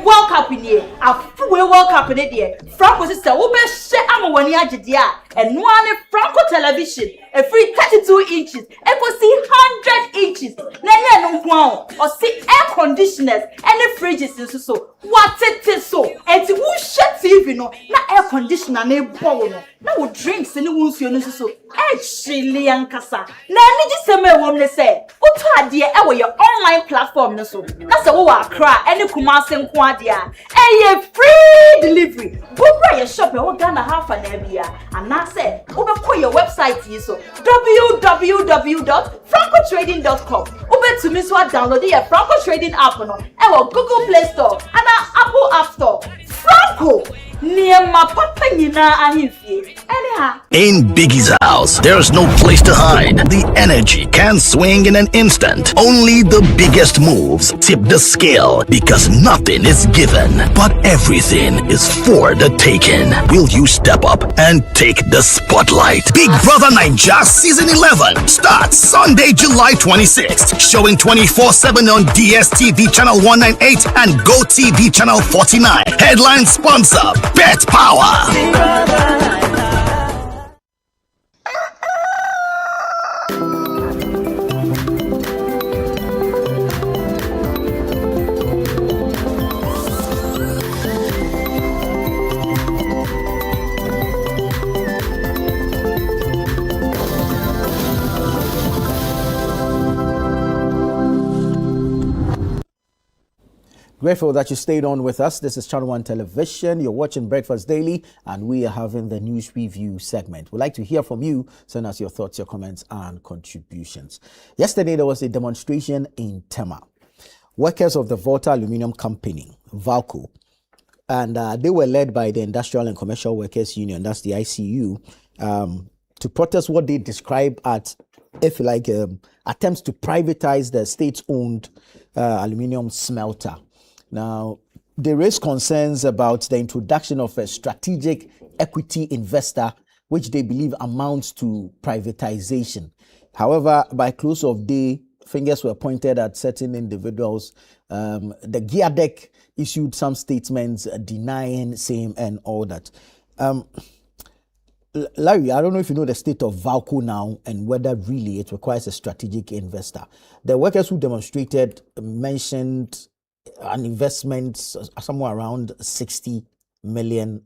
World Cup in here, a full World Cup in it. Franco sister, Ube Sham when you and one Franco television, a free 32 inches, and for see 100 inches. No wow, or see air conditioners and the fridges and so. What it is so, and who shut TV no, not air conditioner, no bone, no drinks and wounds you know so. Actually, Ankasa. Now, I just say, my woman say, what are dear, your online platform? So that's a war cry, and you come out and quadia, and free delivery. Go buy your shop, you're gonna half an area. And I said, over your website, so www.francotrading.com. Over to me, so I download the Franco Trading app on Google Play Store and Apple App Store. Franco! Near my papa, anyhow. In Biggie's house, there's no place to hide. The energy can swing in an instant. Only the biggest moves tip the scale because nothing is given, but everything is for the taking. Will you step up and take the spotlight? Big Brother Naija Season 11 starts Sunday, July 26th, showing 24/7 on DSTV Channel 198 and GoTV Channel 49. Headline sponsor, Bet Power. Grateful that you stayed on with us. This is Channel One Television. You're watching Breakfast Daily, and we are having the news review segment. We'd like to hear from you. Send us your thoughts, your comments, and contributions. Yesterday, there was a demonstration in Tema. Workers of the Volta Aluminium Company, VALCO, and they were led by the Industrial and Commercial Workers Union, that's the ICU, to protest what they describe as, if you like, attempts to privatize the state-owned aluminium smelter. Now, they raise concerns about the introduction of a strategic equity investor, which they believe amounts to privatization. However, by close of day, fingers were pointed at certain individuals. The GEADEC issued some statements denying same and all that. Larry, I don't know if you know the state of VALCO now and whether really it requires a strategic investor. The workers who demonstrated mentioned an investment somewhere around $60 million.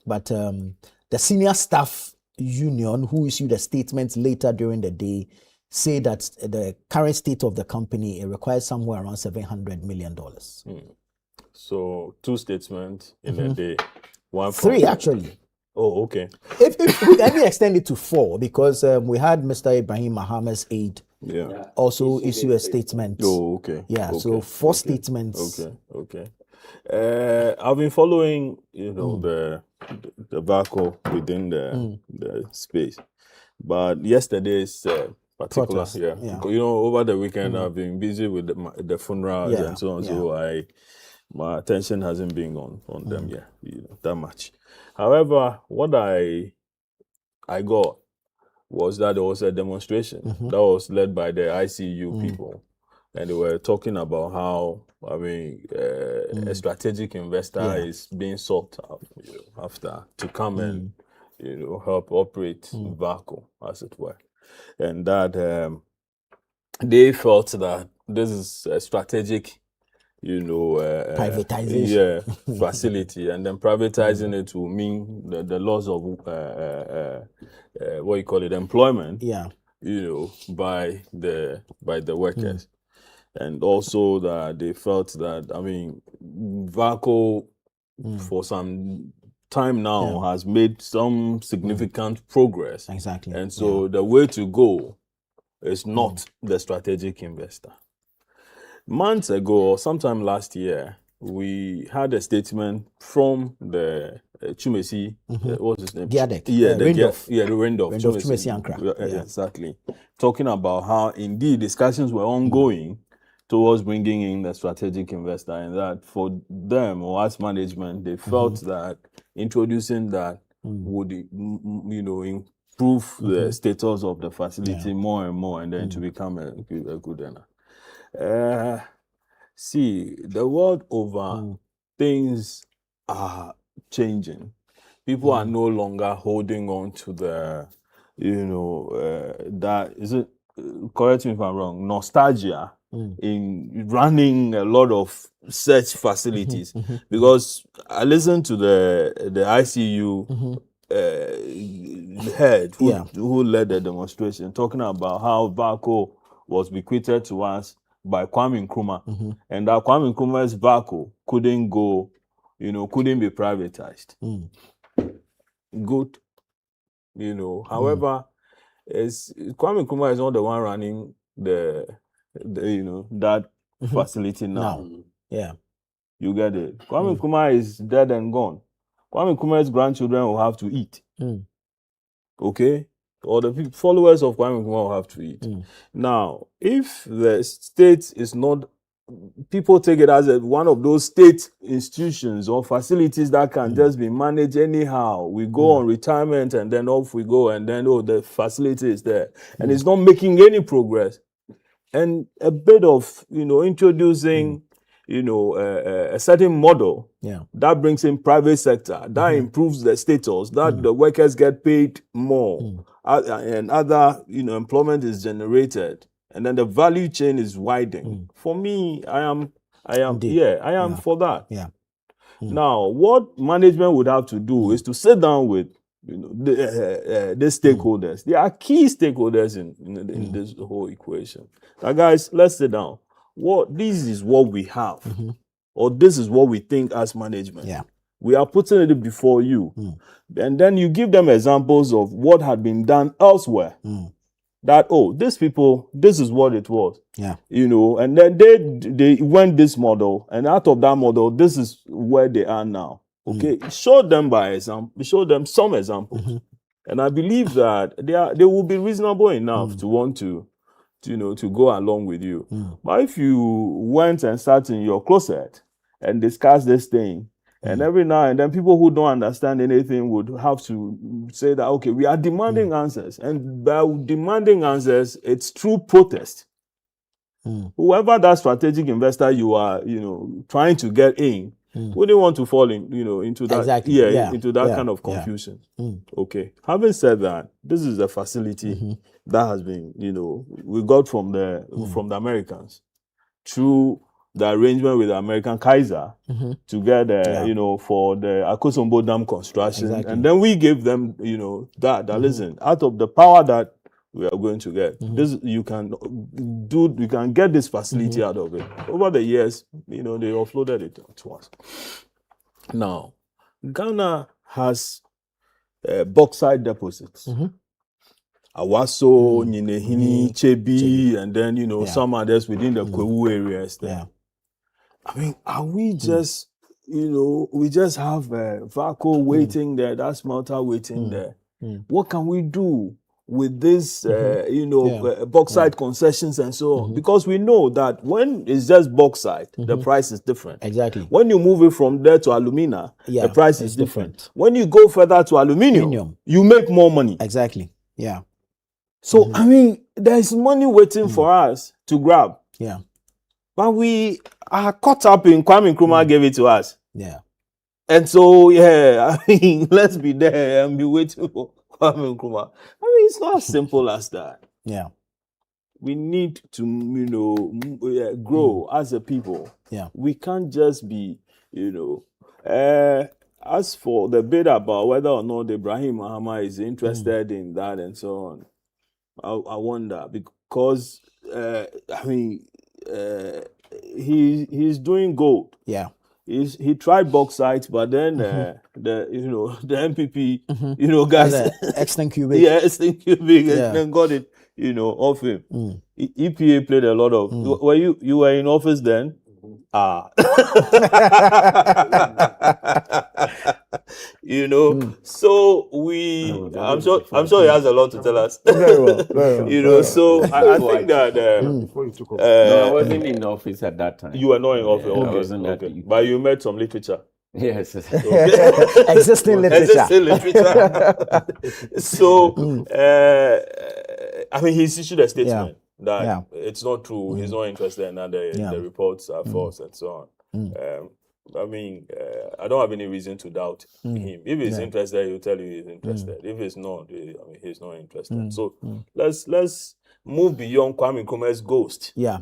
But the senior staff union who issued a statement later during the day say that the current state of the company, it requires somewhere around $700 million. So 2 statements in a day. 3 actually. Oh, okay. If we can extend it to 4, because we had Mr. Ibrahim Mohammed's aide also issue a statement. Oh, okay. Yeah, okay. So 4 statements. Okay. I've been following, the VALCO within the space, but yesterday's particular, over the weekend I've been busy with the funerals and so on. So my attention hasn't been on them yet, that much. However, what I got was that there was a demonstration that was led by the ICU people, and they were talking about how a strategic investor is being sought out after to come and help operate VALCO, as it were, and that they felt that this is a strategic privatization facility, and then privatizing it will mean the loss of employment by the workers, and also that they felt that VALCO for some time now has made some significant progress. Exactly. And so the way to go is not the strategic investor. Months ago, or sometime last year, we had a statement from the Chumesi, what's his name? Giadek. The Randolph. Randolph Chumesi Ankra. Exactly. Talking about how indeed discussions were ongoing towards bringing in the strategic investor, and that for them or as management, they felt that introducing that would, improve the status of the facility more and more, and then to become a good owner. See, the world over, things are changing. People are no longer holding on to the, that is it. Correct me if I'm wrong. Nostalgia in running a lot of such facilities, because I listened to the ICU head who led the demonstration, talking about how VACO was bequeathed to us by Kwame Nkrumah, and that Kwame Nkrumah's VACO couldn't go, couldn't be privatized. Good, However, Kwame Nkrumah is not the one running the that facility now. Yeah, you get it. Kwame Nkrumah is dead and gone. Kwame Nkrumah's grandchildren will have to eat. Okay. Or the followers of Kwame Nkrumah will have to eat. Now, if the state is not, people take it as one of those state institutions or facilities that can just be managed anyhow. We go on retirement and then off we go, and then, the facility is there. And it's not making any progress. And a bit of, introducing, a certain model that brings in private sector, that improves the status, that the workers get paid more, and other, employment is generated, and then the value chain is widening. For me, I am for that. Yeah. Now, what management would have to do is to sit down with the stakeholders. There are key stakeholders in this whole equation. Now, guys, let's sit down. This is what we have, or this is what we think as management. Yeah. We are putting it before you, and then you give them examples of what had been done elsewhere. That these people, this is what it was. Yeah. And then they went this model, and out of that model, this is where they are now. Okay, show them by example. Show them some examples, and I believe that they will be reasonable enough to want to go along with you. But if you went and sat in your closet and discussed this thing, and every now and then people who don't understand anything would have to say that, okay, we are demanding answers, and by demanding answers, it's through protest. Whoever that strategic investor you are, trying to get in, wouldn't want to fall in, into that, into that kind of confusion. Okay. Having said that, this is a facility that has been, we got from the Americans through the arrangement with the American Kaiser to get, for the Akosombo Dam construction, and then we gave them, that listen, out of the power that we are going to get, this you can get this facility out of it. Over the years, they offloaded it to us. Now, Ghana has bauxite deposits. Awaso, Nyinehini, Chebi, and then, some others within the Kwewu areas there. I mean, are we just, we just have VACO waiting there, that smelter waiting there. What can we do with this, bauxite concessions and so on? Because we know that when it's just bauxite, the price is different. Exactly. When you move it from there to alumina, the price is different. When you go further to aluminium, you make more money. Exactly. Yeah. So, I mean, there's money waiting for us to grab. Yeah. But we are caught up in Kwame Nkrumah gave it to us. Yeah. And so, I mean, let's be there and be waiting for Kwame Nkrumah. I mean, it's not as simple as that. Yeah. We need to, grow as a people. Yeah. We can't just be, as for the bit about whether or not Ibrahim Mahama is interested in that and so on, I wonder, because, he's doing gold. Yeah. He tried bauxite, but then the MPP, guys. Extend Cubic. Yeah, Extend Cubic, Yeah. and got it, off him. EPA played a lot of. Were you were in office then? So I'm sure he has a lot to tell us. Very well. Very well. So I think that No, I wasn't in office at that time. you were not in office, I okay, wasn't at okay. the- But you met some literature. Yes. Existing literature. Existing literature. So I mean, he's issued a statement that it's not true. He's not interested, and that the reports are false, and so on. I mean, I don't have any reason to doubt him. If he's interested, he'll tell you he's interested. If he's not, he's not interested. So let's move beyond Kwame Nkrumah's ghost. Yeah.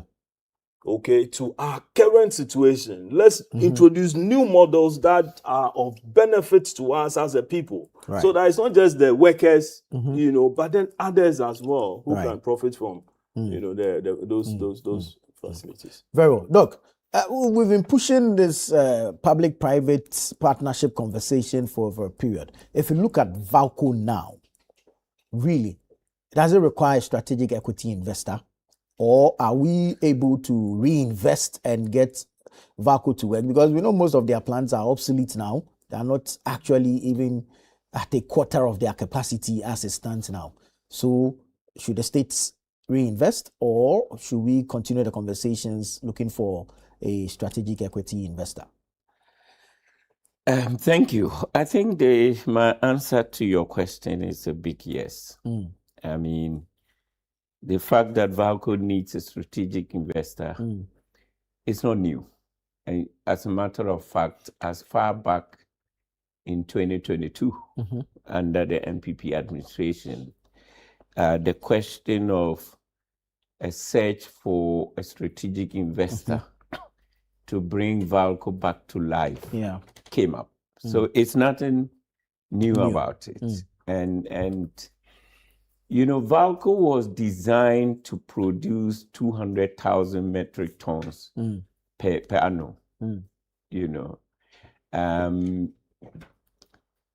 Okay, to our current situation. Let's introduce new models that are of benefit to us as a people. Right. So that it's not just the workers, but then others as well who can profit from, those facilities. Very well. Look, we've been pushing this public-private partnership conversation for a period. If you look at VALCO now, really, does it require a strategic equity investor? Or are we able to reinvest and get VALCO to work? Because we know most of their plants are obsolete now. They are not actually even at a quarter of their capacity as it stands now. So should the states reinvest, or should we continue the conversations looking for a strategic equity investor? Thank you. I think my answer to your question is a big yes. I mean, the fact that VALCO needs a strategic investor is not new. And as a matter of fact, as far back in 2022, under the NPP administration, the question of a search for a strategic investor to bring VALCO back to life came up. So it's nothing new about it. And VALCO was designed to produce 200,000 metric tons per annum.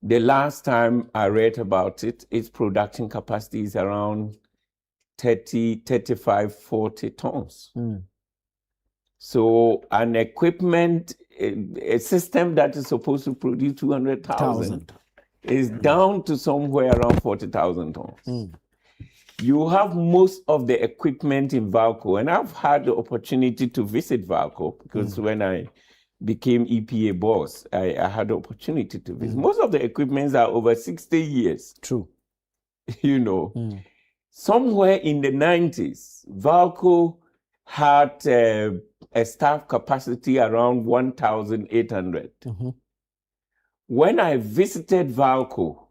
The last time I read about it, its production capacity is around 30, 35, 40 tons. So an equipment, a system that is supposed to produce 200,000 is down to somewhere around 40,000 tons. You have most of the equipment in VALCO, and I've had the opportunity to visit VALCO because when I became EPA boss, I had the opportunity to visit. Most of the equipments are over 60 years. True. Somewhere in the 90s, VALCO had a staff capacity around 1,800. When I visited VALCO,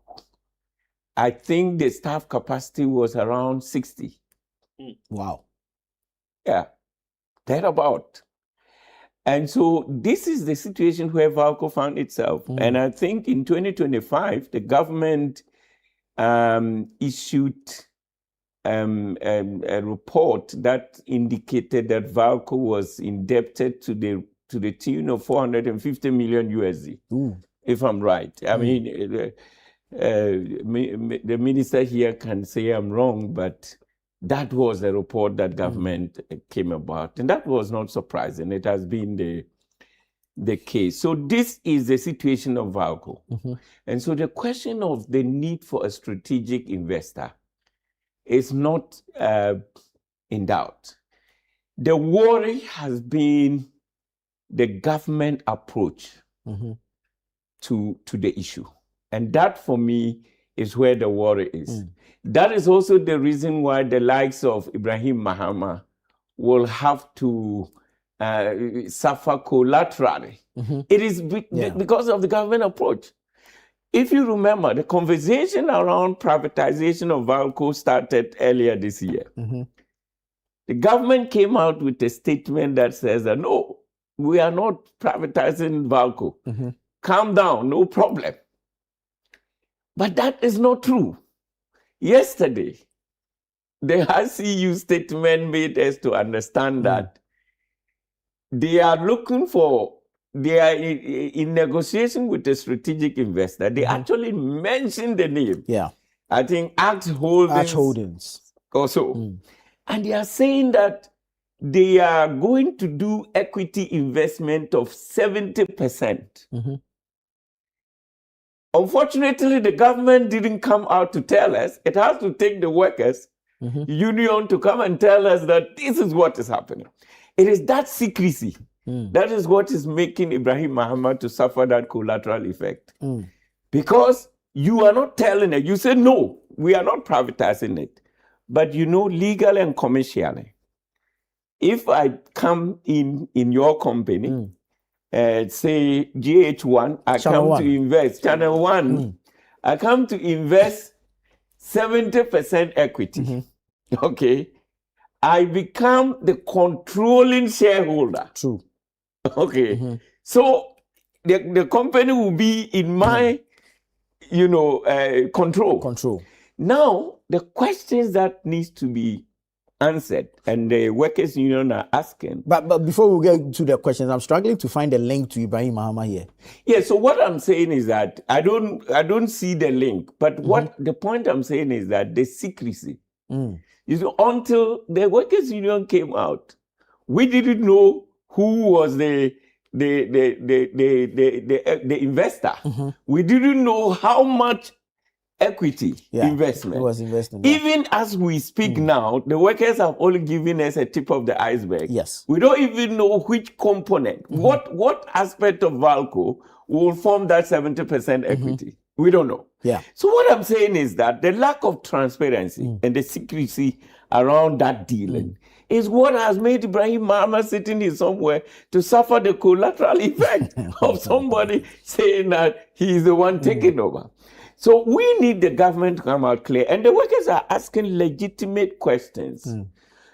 I think the staff capacity was around 60. Wow. Yeah, thereabout. And so this is the situation where VALCO found itself. And I think in 2025, the government issued a report that indicated that VALCO was indebted to the tune of $450 million USD, if I'm right. I mean, the minister here can say I'm wrong, but that was the report that government came about. And that was not surprising. It has been the case. So this is the situation of VALCO. And so the question of the need for a strategic investor is not in doubt. The worry has been the government approach to the issue. And that, for me, is where the worry is. That is also the reason why the likes of Ibrahim Mahama will have to suffer collaterally. It is because of the government approach. If you remember, the conversation around privatization of VALCO started earlier this year. The government came out with a statement that says that, no, we are not privatizing VALCO. Calm down, no problem. But that is not true. Yesterday, the ICU statement made us to understand that they are looking for they are in negotiation with a strategic investor. They actually mention the name. Yeah. I think Arch Holdings. Also. And they are saying that they are going to do equity investment of 70%. Unfortunately, the government didn't come out to tell us. It has to take the workers' union to come and tell us that this is what is happening. It is that secrecy. That is what is making Ibrahim Mahama to suffer that collateral effect. Because you are not telling it. You say, no, we are not privatizing it. But you know, legally and commercially, if I come in your company, say GH1, I come to invest, Channel 1, I come to invest 70% equity. Okay. I become the controlling shareholder. True. Okay. So the company will be in my, control. Now, the questions that needs to be answered and the workers' union are asking. But before we get to the questions, I'm struggling to find a link to Ibrahim Mahama here. Yeah, so what I'm saying is that I don't see the link. But what the point I'm saying is that the secrecy. Until the workers' union came out, we didn't know who was the investor. We didn't know how much equity investment. It was investing. Even as we speak now, the workers have only given us a tip of the iceberg. Yes. We don't even know which component, what aspect of Valco will form that 70% equity. We don't know. Yeah. So what I'm saying is that the lack of transparency and the secrecy around that dealing is what has made Ibrahim Mahama sitting in somewhere to suffer the collateral effect of somebody saying that he is the one taking over. So we need the government to come out clear. And the workers are asking legitimate questions.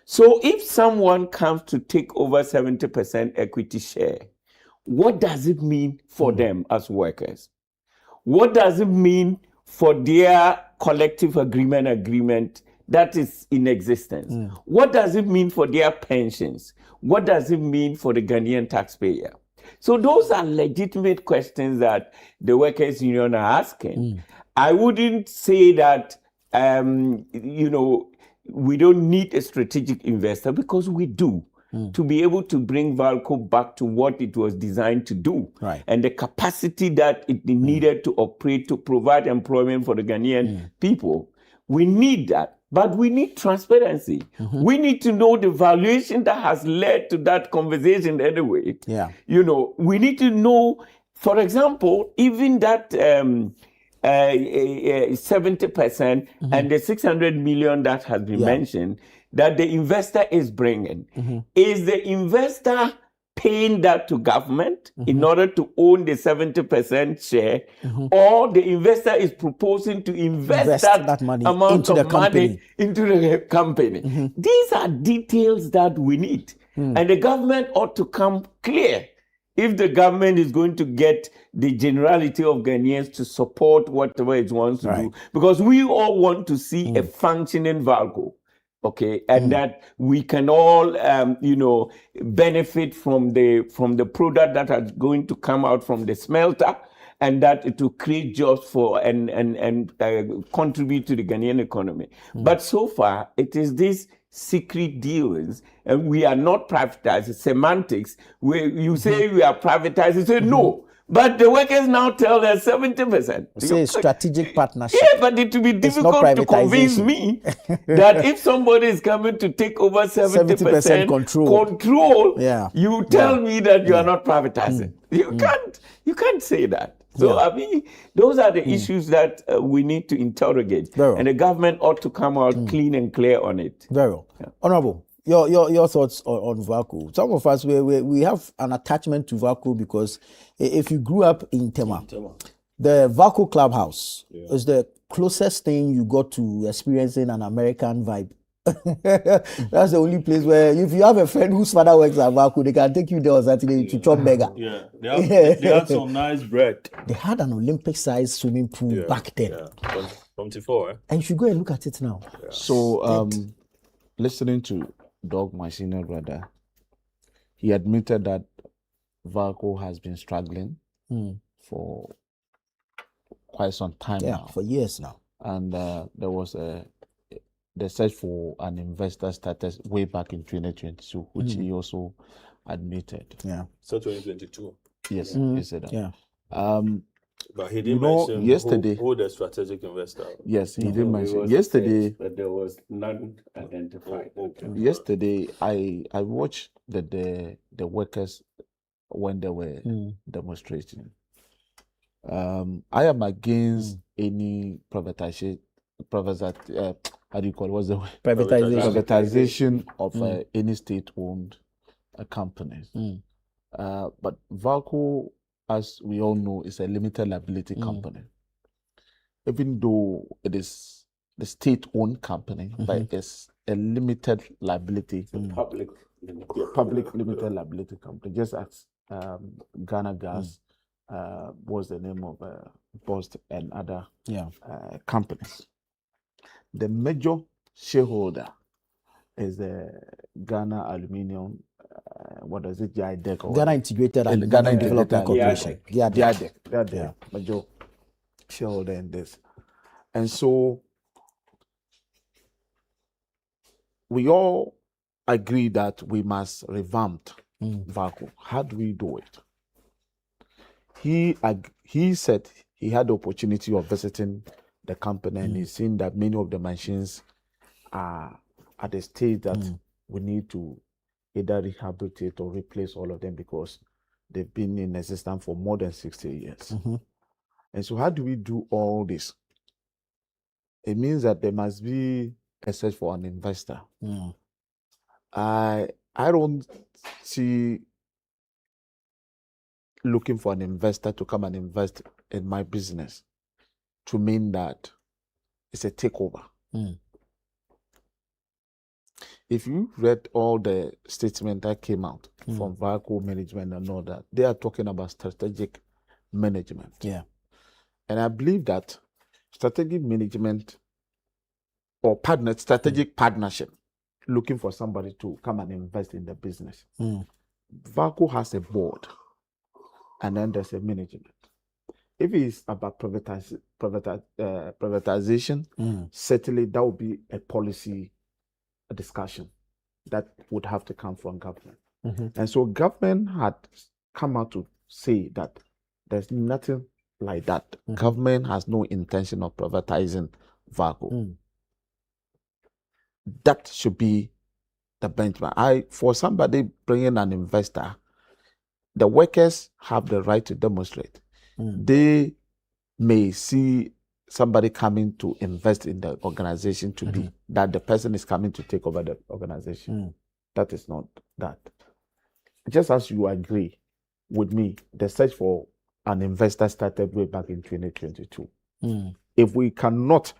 So if someone comes to take over 70% equity share, what does it mean for them as workers? What does it mean for their collective agreement that is in existence? What does it mean for their pensions? What does it mean for the Ghanaian taxpayer? So those are legitimate questions that the workers' union are asking. I wouldn't say that, we don't need a strategic investor, because we do, to be able to bring Valco back to what it was designed to do. Right. And the capacity that it needed to operate, to provide employment for the Ghanaian people. We need that. But we need transparency. We need to know the valuation that has led to that conversation anyway. Yeah. We need to know, for example, even that 70% and the 600 million that has been mentioned, that the investor is bringing. Is the investor paying that to government in order to own the 70% share, or the investor is proposing to invest that money amount into of the company. money into the company? These are details that we need. And the government ought to come clear if the government is going to get the generality of Ghanaians to support whatever it wants to do. Because we all want to see a functioning Valco. Okay, and that we can all, benefit from the product that is going to come out from the smelter, and that it will create jobs for and contribute to the Ghanaian economy. But so far, it is these secret dealings, and we are not privatized. It's semantics. Where you say we are privatized, you say no. But the workers now tell us 70%. Say strategic partnership. Yeah, but it will be difficult to convince me that if somebody is coming to take over 70% control, you tell me that you are not privatizing. You can't say that. So I mean, those are the issues that we need to interrogate, and the government ought to come out clean and clear on it. Very well. Honorable. Your thoughts on Valco. Some of us, we have an attachment to Valco because if you grew up in Tema, the Valco Clubhouse is the closest thing you got to experiencing an American vibe. That's the only place where if you have a friend whose father works at Valco, they can take you there on Saturday to chop burger. Yeah, they had some nice bread. They had an Olympic-sized swimming pool back then. 24. And you should go and look at it now. So, listening to Doug, my senior brother, he admitted that VALCO has been struggling for quite some time now. For years now. And there was the search for an investor started way back in 2022, which he also admitted. Yeah. So 2022. Yes, he said that. Yeah. But he didn't mention yesterday, who the strategic investor. Yes, he didn't mention. Yesterday, but there was none identified. Yesterday, I watched the workers when they were demonstrating. I am against any privatization. How do you call it? What's the word? Privatization of any state-owned companies. But VALCO, as we all know, is a limited liability company. Even though it is the state-owned company, but it's a limited liability, Public limited liability company, just as Ghana Gas was the name of Post and other companies. The major shareholder is the Ghana Aluminium. What is it? GIDEC. Ghana Integrated and Ghana Development Corporation. GIDEC. They're major shareholder in this. And so we all agree that we must revamp VALCO. How do we do it? He said he had the opportunity of visiting the company and he's seen that many of the machines are at the stage that we need to either rehabilitate or replace all of them because they've been in existence for more than 60 years. And so how do we do all this? It means that there must be a search for an investor. I don't see looking for an investor to come and invest in my business to mean that it's a takeover. If you read all the statements that came out from VALCO management and all that, they are talking about strategic management. Yeah. And I believe that strategic management or strategic partnership, looking for somebody to come and invest in the business. VALCO has a board and then there's a management. If it's about privatization, certainly that would be a policy discussion that would have to come from government. And so government had come out to say that there's nothing like that. Government has no intention of privatizing VALCO. That should be the benchmark. For somebody bringing an investor, the workers have the right to demonstrate. They may see somebody coming to invest in the organization to be that the person is coming to take over the organization. That is not that. Just as you agree with me, the search for an investor started way back in 2022. If we cannot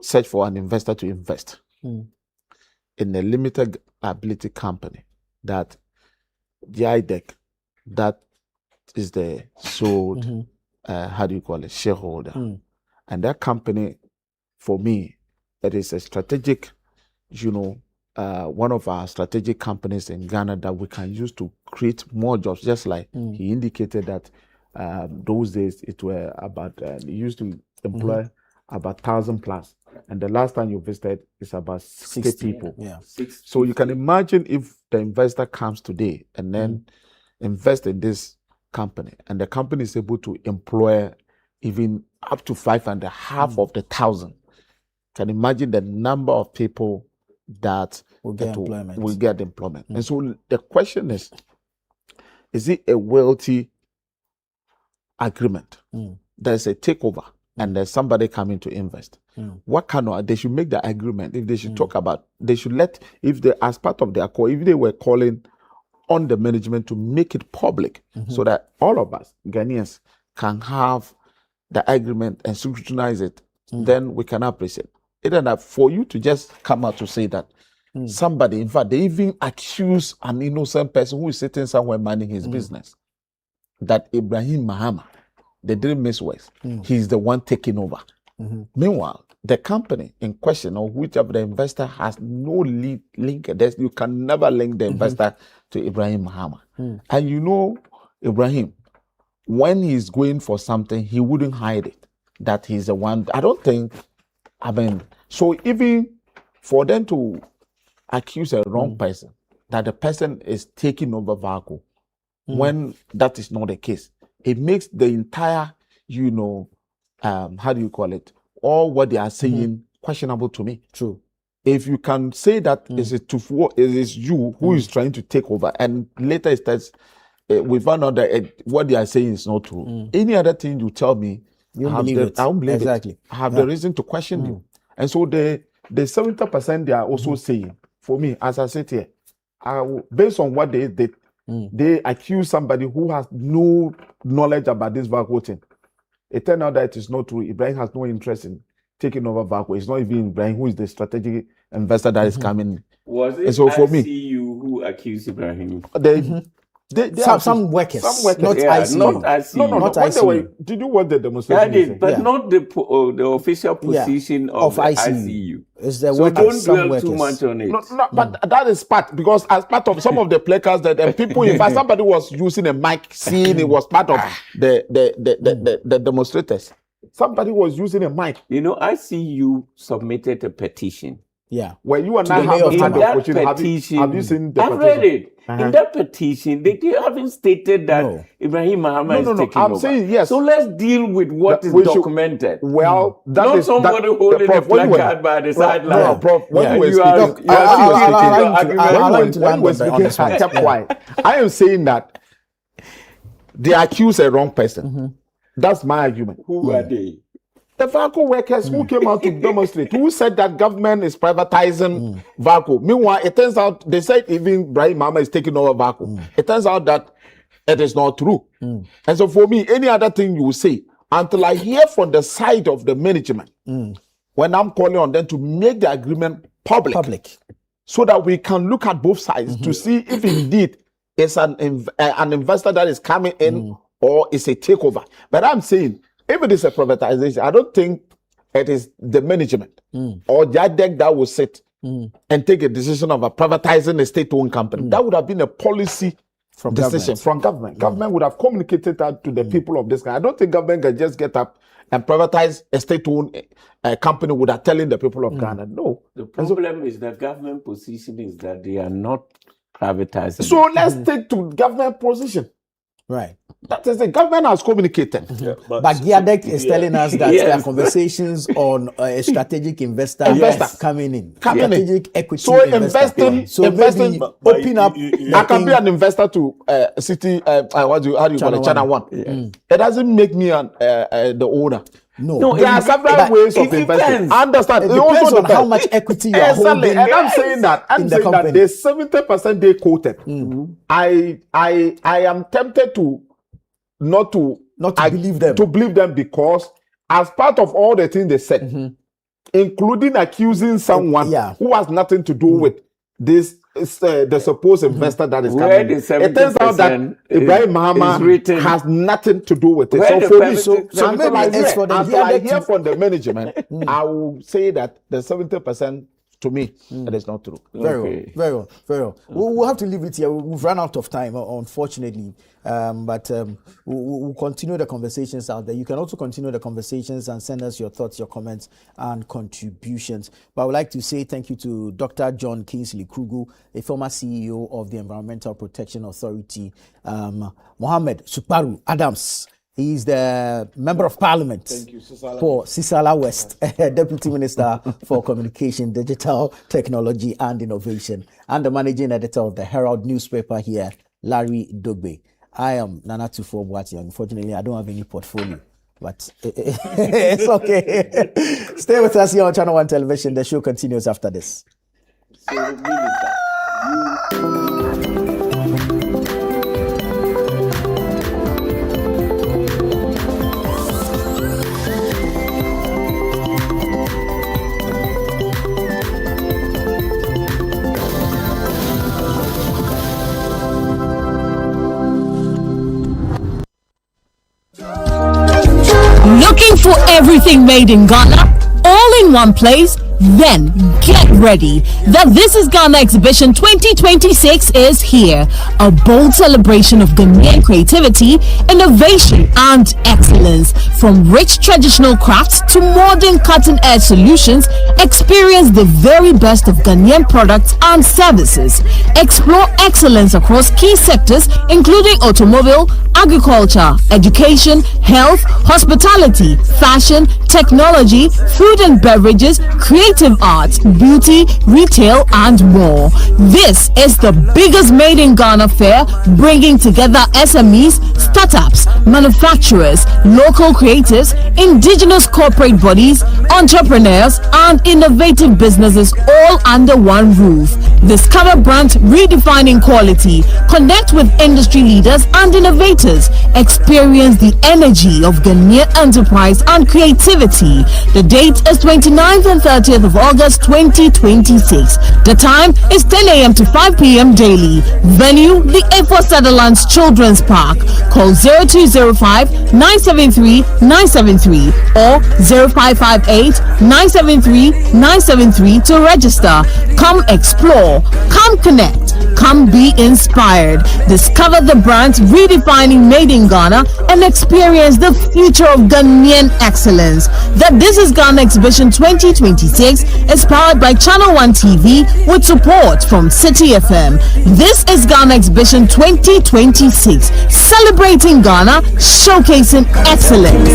search for an investor to invest in a limited liability company that GIDEC, that is the sold, how do you call it, shareholder. And that company, for me, it is a strategic, one of our strategic companies in Ghana that we can use to create more jobs, just like he indicated that those days it were about, he used to employ about 1,000 plus. And the last time you visited is about 60 people. Yeah. So you can imagine if the investor comes today and then invest in this company, and the company is able to employ even up to 500, half of the 1,000. Can imagine the number of people that will get employment. And so the question is it a wealthy agreement? There's a takeover and there's somebody coming to invest. What kind of, they should make the agreement. If they should talk about, they should let, if they, as part of their call, if they were calling on the management to make it public so that all of us Ghanaians can have the agreement and scrutinize it, then we can appreciate it. And for you to just come out to say that somebody, in fact, they even accuse an innocent person who is sitting somewhere minding his business, that Ibrahim Mahama, they didn't miss words. He's the one taking over. Meanwhile, the company in question or whichever the investor has no link. You can never link the investor to Ibrahim Mahama. And you know, Ibrahim, when he's going for something, he wouldn't hide it. That he's the one. I don't think. So even for them to accuse a wrong person, that the person is taking over VACO, when that is not the case, it makes the entire, how do you call it? All what they are saying questionable to me. True. If you can say that it is you who is trying to take over, and later it starts, we found out that what they are saying is not true. Any other thing you tell me, I won't believe exactly. it. I have the reason to question you. And so the 70% they are also saying, for me, as I sit here, based on what they did, they accuse somebody who has no knowledge about this VACO thing. It turned out that it is not true. Ibrahim has no interest in taking over VACO. It's not even Ibrahim who is the strategic investor that is coming. Was it so for me, who accused Ibrahim? Some workers, not ICU. Not ICU. No, not ICU. Did you watch the demonstration? I did, but not the official position of ICU. It's the so workers, don't dwell too much on it. But that is part, because as part of some of the placards that people, in fact, somebody was using a mic, seeing it was part of the demonstrators. Somebody was using a mic. ICU submitted a petition. Yeah. Well, you and I have petition. Have you seen the petition? I've read it. In that petition, they haven't stated that Ibrahim Mahama is taking over. I'm saying yes. So let's deal with what is documented. Well, that not is somebody holding a placard by the sideline. No, Prof. When you were speaking, I kept quiet. I am saying that they accuse a wrong person. That's my argument. Who are they? The VACO workers who came out to demonstrate, who said that government is privatizing VACO. Meanwhile, it turns out they said even Ibrahim Mahama is taking over VACO. It turns out that it is not true. And so for me, any other thing you say, until I hear from the side of the management, when I'm calling on them to make the agreement public, so that we can look at both sides to see if indeed it's an investor that is coming in or it's a takeover. But I'm saying, if it is a privatization, I don't think it is the management or JADEC that will sit and take a decision of privatizing a state-owned company. That would have been a policy decision from government. Government would have communicated that to the people of this country. I don't think government can just get up and privatize a state-owned company without telling the people of Ghana. No. The problem is that government position is that they are not privatizing. So let's take to government position. Right. That is the government has communicated. But GIADEC is telling us that there are conversations on a strategic investor coming in. Strategic equity so investing. So investing, open up. I can be an investor to City. How do you call it? Channel One. It doesn't make me the owner. No, there are several ways of investing. I understand. It depends on how much equity you are holding. And I'm saying that the 70% they quoted. I am tempted to not to believe them. To believe them, because as part of all the things they said, including accusing someone who has nothing to do with this. The supposed investor that is coming. It turns out that Ibrahim Mahama has nothing to do with it. So for me, so maybe until I hear from the management, I will say that the 70% to me, that is not true. Very well. We'll have to leave it here. We've run out of time, unfortunately. But we'll continue the conversations out there. You can also continue the conversations and send us your thoughts, your comments, and contributions. But I would like to say thank you to Dr. John Kingsley Krugu, a former CEO of the Environmental Protection Authority, Mohammed Suparu Adams. He is the Member of Parliament for Sisala West, Deputy Minister for Communication, Digital Technology and Innovation, and the Managing Editor of the Herald newspaper here, Larry Dogbe. I am Nana Tufo Boating. Unfortunately, I don't have any portfolio, but it's okay. Stay with us here on Channel One Television. The show continues after this. Looking for everything made in Ghana? all in one place? Then get ready. The This is Ghana Exhibition 2026 is here. A bold celebration of Ghanaian creativity, innovation, and excellence. From rich traditional crafts to modern cutting-edge solutions, experience the very best of Ghanaian products and services. Explore excellence across key sectors including automobile, agriculture, education, health, hospitality, fashion, technology, food and beverages, creative arts, beauty, retail, and more. This is the biggest Made in Ghana fair, bringing together SMEs, startups, manufacturers, local creatives, indigenous corporate bodies, entrepreneurs, and innovative businesses all under one roof. Discover brands redefining quality, connect with industry leaders and innovators, experience the energy of Ghanaian enterprise and creativity. The date is 29th and 30th of August 2026. The time is 10 a.m. to 5 p.m. daily. Venue, the A4 Sutherland's Children's Park. Call 0205 973 973 or 0558 973 973 to register. Come explore, come connect, come be inspired. Discover the brands redefining Made in Ghana and experience the future of Ghanaian excellence. The This is Ghana Exhibition 2026 is powered by Channel One TV with support from City FM. This is Ghana Exhibition 2026, celebrating Ghana, showcasing excellence.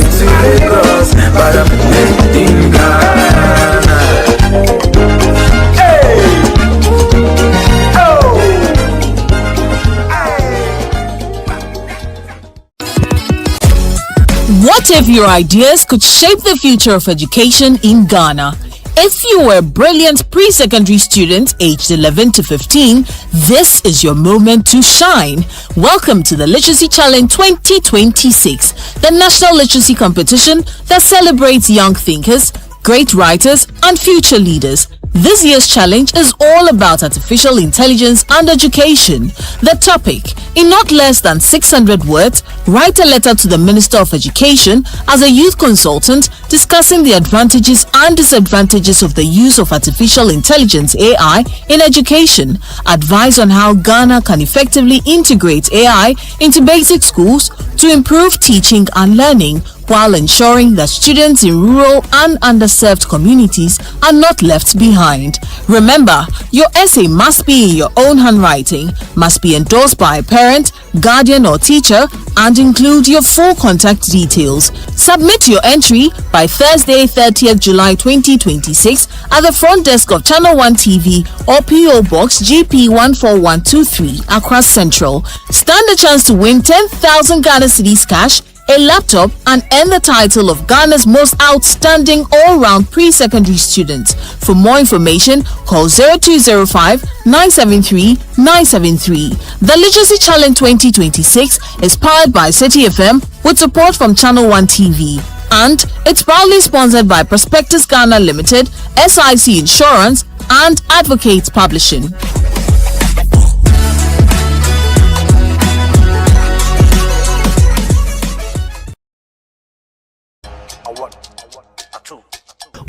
What if your ideas could shape the future of education in Ghana? If you were a brilliant pre-secondary student aged 11 to 15, this is your moment to shine. Welcome to the Literacy Challenge 2026, the national literacy competition that celebrates young thinkers, great writers, and future leaders. This year's challenge is all about artificial intelligence and education. The topic: in not less than 600 words, write a letter to the Minister of Education as a youth consultant discussing the advantages and disadvantages of the use of artificial intelligence (AI) in education. Advise on how Ghana can effectively integrate AI into basic schools to improve teaching and learning, while ensuring that students in rural and underserved communities are not left behind. Remember, your essay must be in your own handwriting, must be endorsed by a parent, guardian or teacher, and include your full contact details. Submit your entry by Thursday, 30th July 2026 at the front desk of Channel One TV or PO Box GP 14123 Accra Central. Stand a chance to win 10,000 Ghana cedis cash, a laptop, and earn the title of Ghana's most outstanding all-round pre-secondary student. For more information, call 0205 973 973. The Literacy Challenge 2026 is powered by City FM with support from Channel One TV. And it's proudly sponsored by Prospectus Ghana Limited, SIC Insurance, and Advocates Publishing.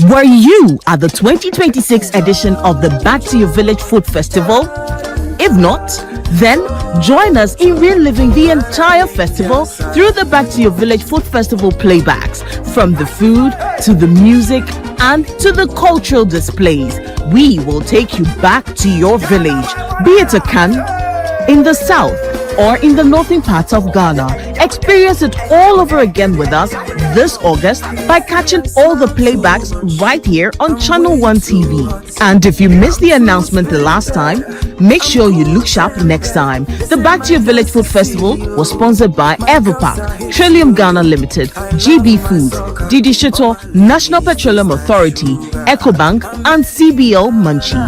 Were you at the 2026 edition of the Back to Your Village Food Festival? If not, then join us in reliving the entire festival through the Back to Your Village Food Festival playbacks. From the food to the music and to the cultural displays, we will take you back to your village, be it a Kan, in the south, or in the northern parts of Ghana. Experience it all over again with us this August by catching all the playbacks right here on Channel One TV. And if you missed the announcement the last time, make sure you look sharp next time. The Back to Your Village Food Festival was sponsored by Everpac, Trillium Ghana Limited, GB Foods, Didi Shito, National Petroleum Authority, EcoBank, and CBL Munchie.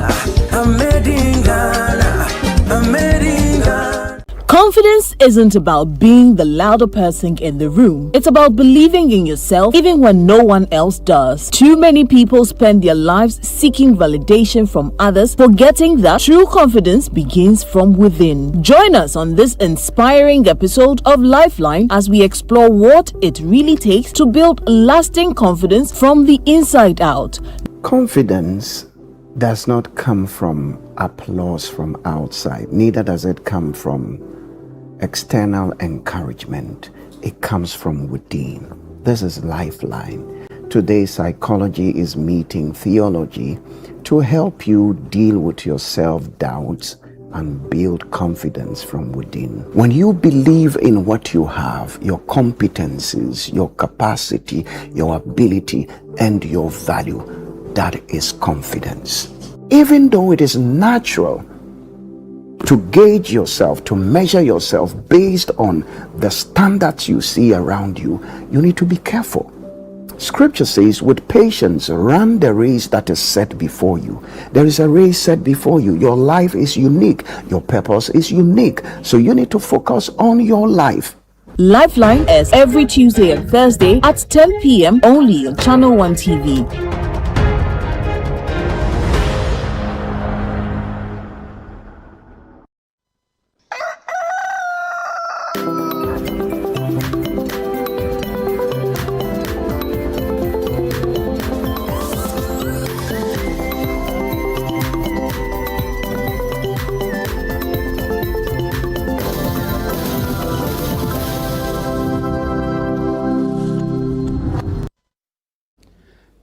Confidence isn't about being the louder person in the room. It's about believing in yourself even when no one else does. Too many people spend their lives seeking validation from others, forgetting that true confidence begins from within. Join us on this inspiring episode of Lifeline as we explore what it really takes to build lasting confidence from the inside out. Confidence does not come from applause from outside, neither does it come from external encouragement. It comes from within. This is Lifeline. Today, psychology is meeting theology to help you deal with your self-doubts and build confidence from within. When you believe in what you have, your competencies, your capacity, your ability, and your value, that is confidence. Even though it is natural to gauge yourself, to measure yourself based on the standards you see around you, you need to be careful. Scripture says, with patience, run the race that is set before you. There is a race set before you. Your life is unique. Your purpose is unique. So you need to focus on your life. Lifeline is every Tuesday and Thursday at 10 p.m. only on Channel One TV.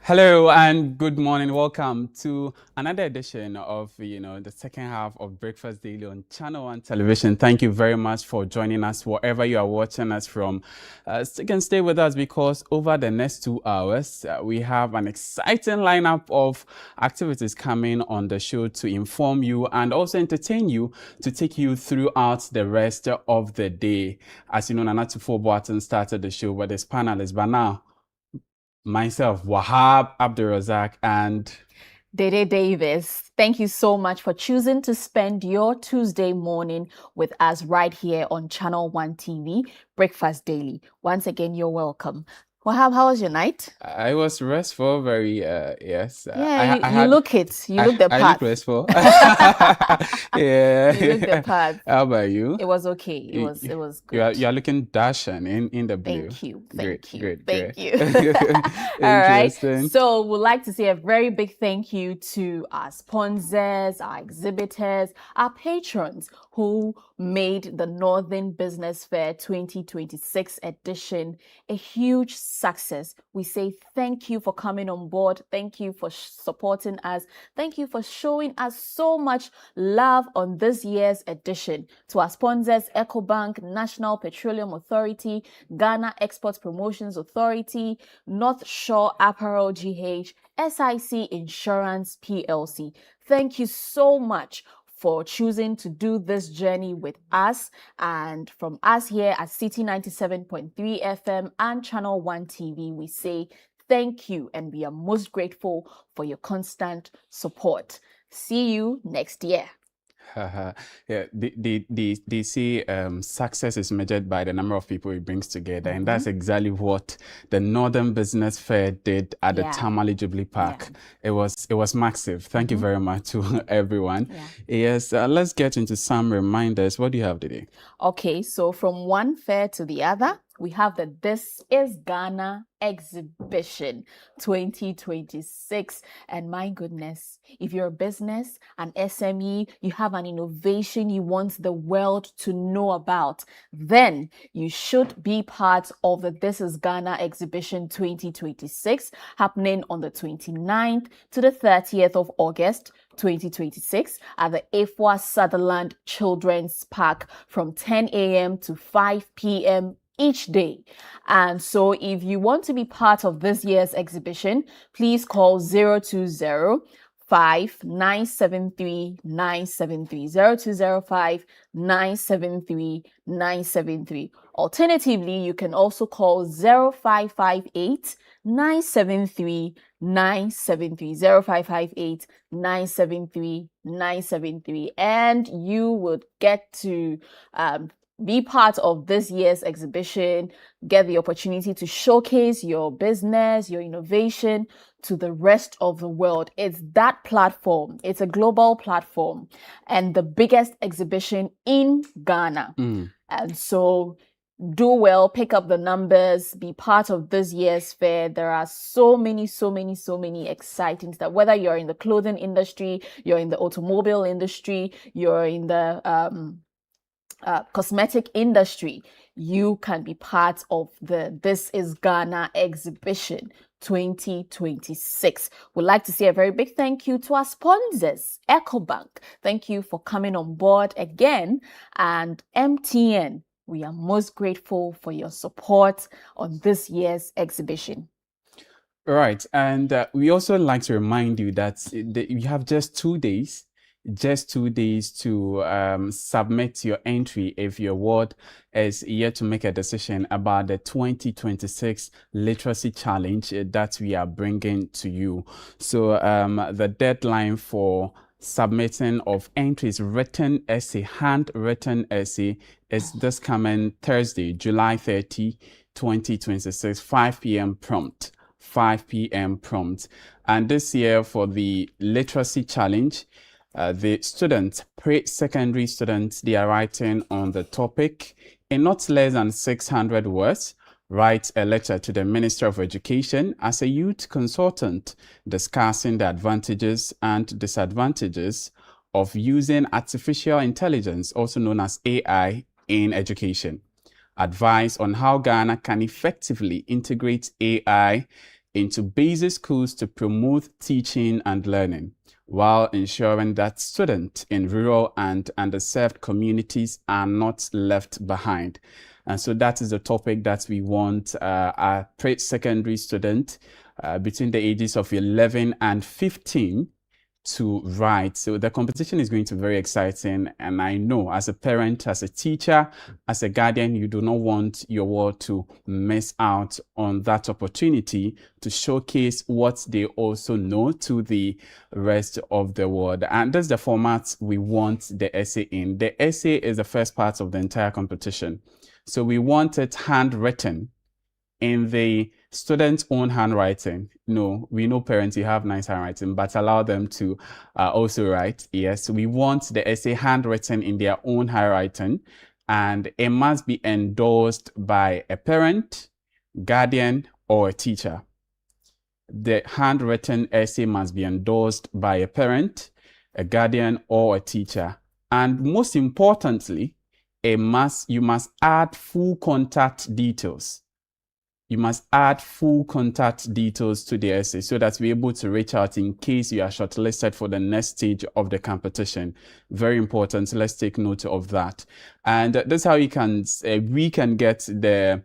Hello and good morning. Welcome to another edition of, the second half of Breakfast Daily on Channel One Television. Thank you very much for joining us wherever you are watching us from. You can stay with us because over the next 2 hours, we have an exciting lineup of activities coming on the show to inform you and also entertain you, to take you throughout the rest of the day. As you know, Nana Tufo started the show with his panelists, but now myself, Wahab Abdulrazak, and Dede Davis. Thank you so much for choosing to spend your Tuesday morning with us right here on Channel One TV, Breakfast Daily. Once again, you're welcome. Wahab, how was your night? I was restful, very, yes. Yeah, you look it. You look the part. I look restful. Yeah. You look the part. How about you? It was okay. It was good. You are looking dashing in the blue. Thank you. Great. Thank you. All right. So we'd like to say a very big thank you to our sponsors, our exhibitors, our patrons who made the Northern Business Fair 2026 edition a huge success. We say thank you for coming on board. Thank you for supporting us. Thank you for showing us so much love on this year's edition. To our sponsors, EcoBank, National Petroleum Authority, Ghana Export Promotions Authority, North Shore Apparel GH, SIC Insurance PLC. Thank you so much for choosing to do this journey with us. And from us here at City 97.3 FM and Channel One TV, we say thank you and we are most grateful for your constant support. See you next year. Yeah, they say success is measured by the number of people it brings together, and that's exactly what the Northern Business Fair did at the Tamale Jubilee Park. It was massive. Thank you very much to everyone. Yes, let's get into some reminders. What do you have today? Okay, so from one fair to the other, we have the This is Ghana exhibition 2026. And my goodness, if you're a business, an SME, you have an innovation you want the world to know about, then you should be part of the This is Ghana exhibition 2026 happening on the 29th to the 30th of August 2026 at the Afua Sutherland Children's Park from 10 a.m. to 5 p.m. each day. And so if you want to be part of this year's exhibition, please call 0205-973-973, 0205-973-973. Alternatively, you can also call 0558-973-973, 0558-973-973, and you would get to be part of this year's exhibition, get the opportunity to showcase your business, your innovation to the rest of the world. It's that platform. It's a global platform and the biggest exhibition in Ghana. And so do well, pick up the numbers, be part of this year's fair. There are so many exciting stuff. Whether you're in the clothing industry, you're in the automobile industry, you're in the cosmetic industry, you can be part of the This is Ghana exhibition 2026. We'd like to say a very big thank you to our sponsors, EcoBank. Thank you for coming on board again. And MTN, we are most grateful for your support on this year's exhibition. Right. And we also like to remind you that you have just 2 days to submit your entry if your ward is yet to make a decision about the 2026 literacy challenge that we are bringing to you. So the deadline for submitting of entries, written essay, handwritten essay, is this coming Thursday, July 30, 2026, 5 p.m. prompt. 5 p.m. prompt. And this year for the literacy challenge, the students, pre-secondary students, they are writing on the topic in not less than 600 words. Write a letter to the Minister of Education as a youth consultant discussing the advantages and disadvantages of using artificial intelligence, also known as AI, in education. Advice on how Ghana can effectively integrate AI into basic schools to promote teaching and learning, while ensuring that students in rural and underserved communities are not left behind. And so that is the topic that we want our pre-secondary student between the ages of 11 and 15 to write. So the competition is going to be very exciting. And I know as a parent, as a teacher, as a guardian, you do not want your ward to miss out on that opportunity to showcase what they also know to the rest of the world. And that's the format we want the essay in. The essay is the first part of the entire competition. So we want it handwritten in the student's own handwriting. No, we know parents, you have nice handwriting, but allow them to also write. Yes, we want the essay handwritten in their own handwriting, and it must be endorsed by a parent, guardian, or a teacher. The handwritten essay must be endorsed by a parent, a guardian, or a teacher. And most importantly, you must add full contact details. You must add full contact details to the essay so that we're able to reach out in case you are shortlisted for the next stage of the competition. Very important. Let's take note of that. And that's how we can get the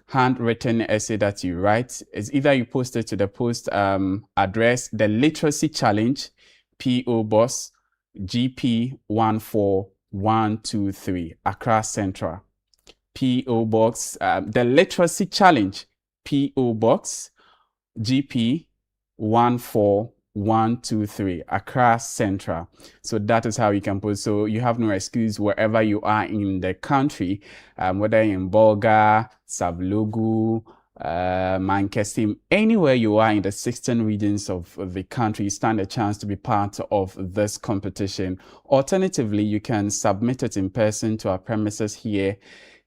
handwritten essay that you write. Is either you post it to the post address, the Literacy Challenge, P.O. Box, GP 14123, Accra Central. P.O. Box, the Literacy Challenge, P.O. Box, GP 14123, Accra Central. So that is how you can post. So you have no excuse wherever you are in the country, whether in Bolga, Sablogu, Manchester, anywhere you are in the 16 regions of the country, you stand a chance to be part of this competition. Alternatively, you can submit it in person to our premises here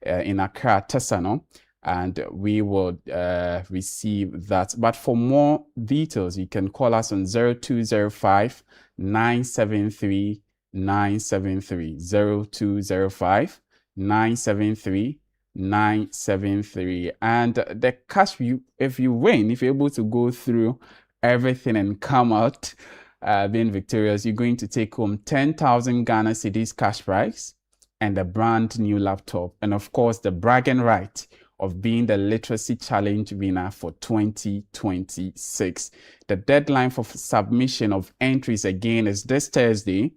in Accra, Tesano, and we will receive that. But for more details, you can call us on 0205 973 973, 0205 973 973. And the cash, if you win, if you're able to go through everything and come out being victorious, you're going to take home 10,000 Ghana cedis cash prize and a brand new laptop, and of course the bragging right of being the Literacy Challenge winner for 2026. The deadline for submission of entries again is this Thursday,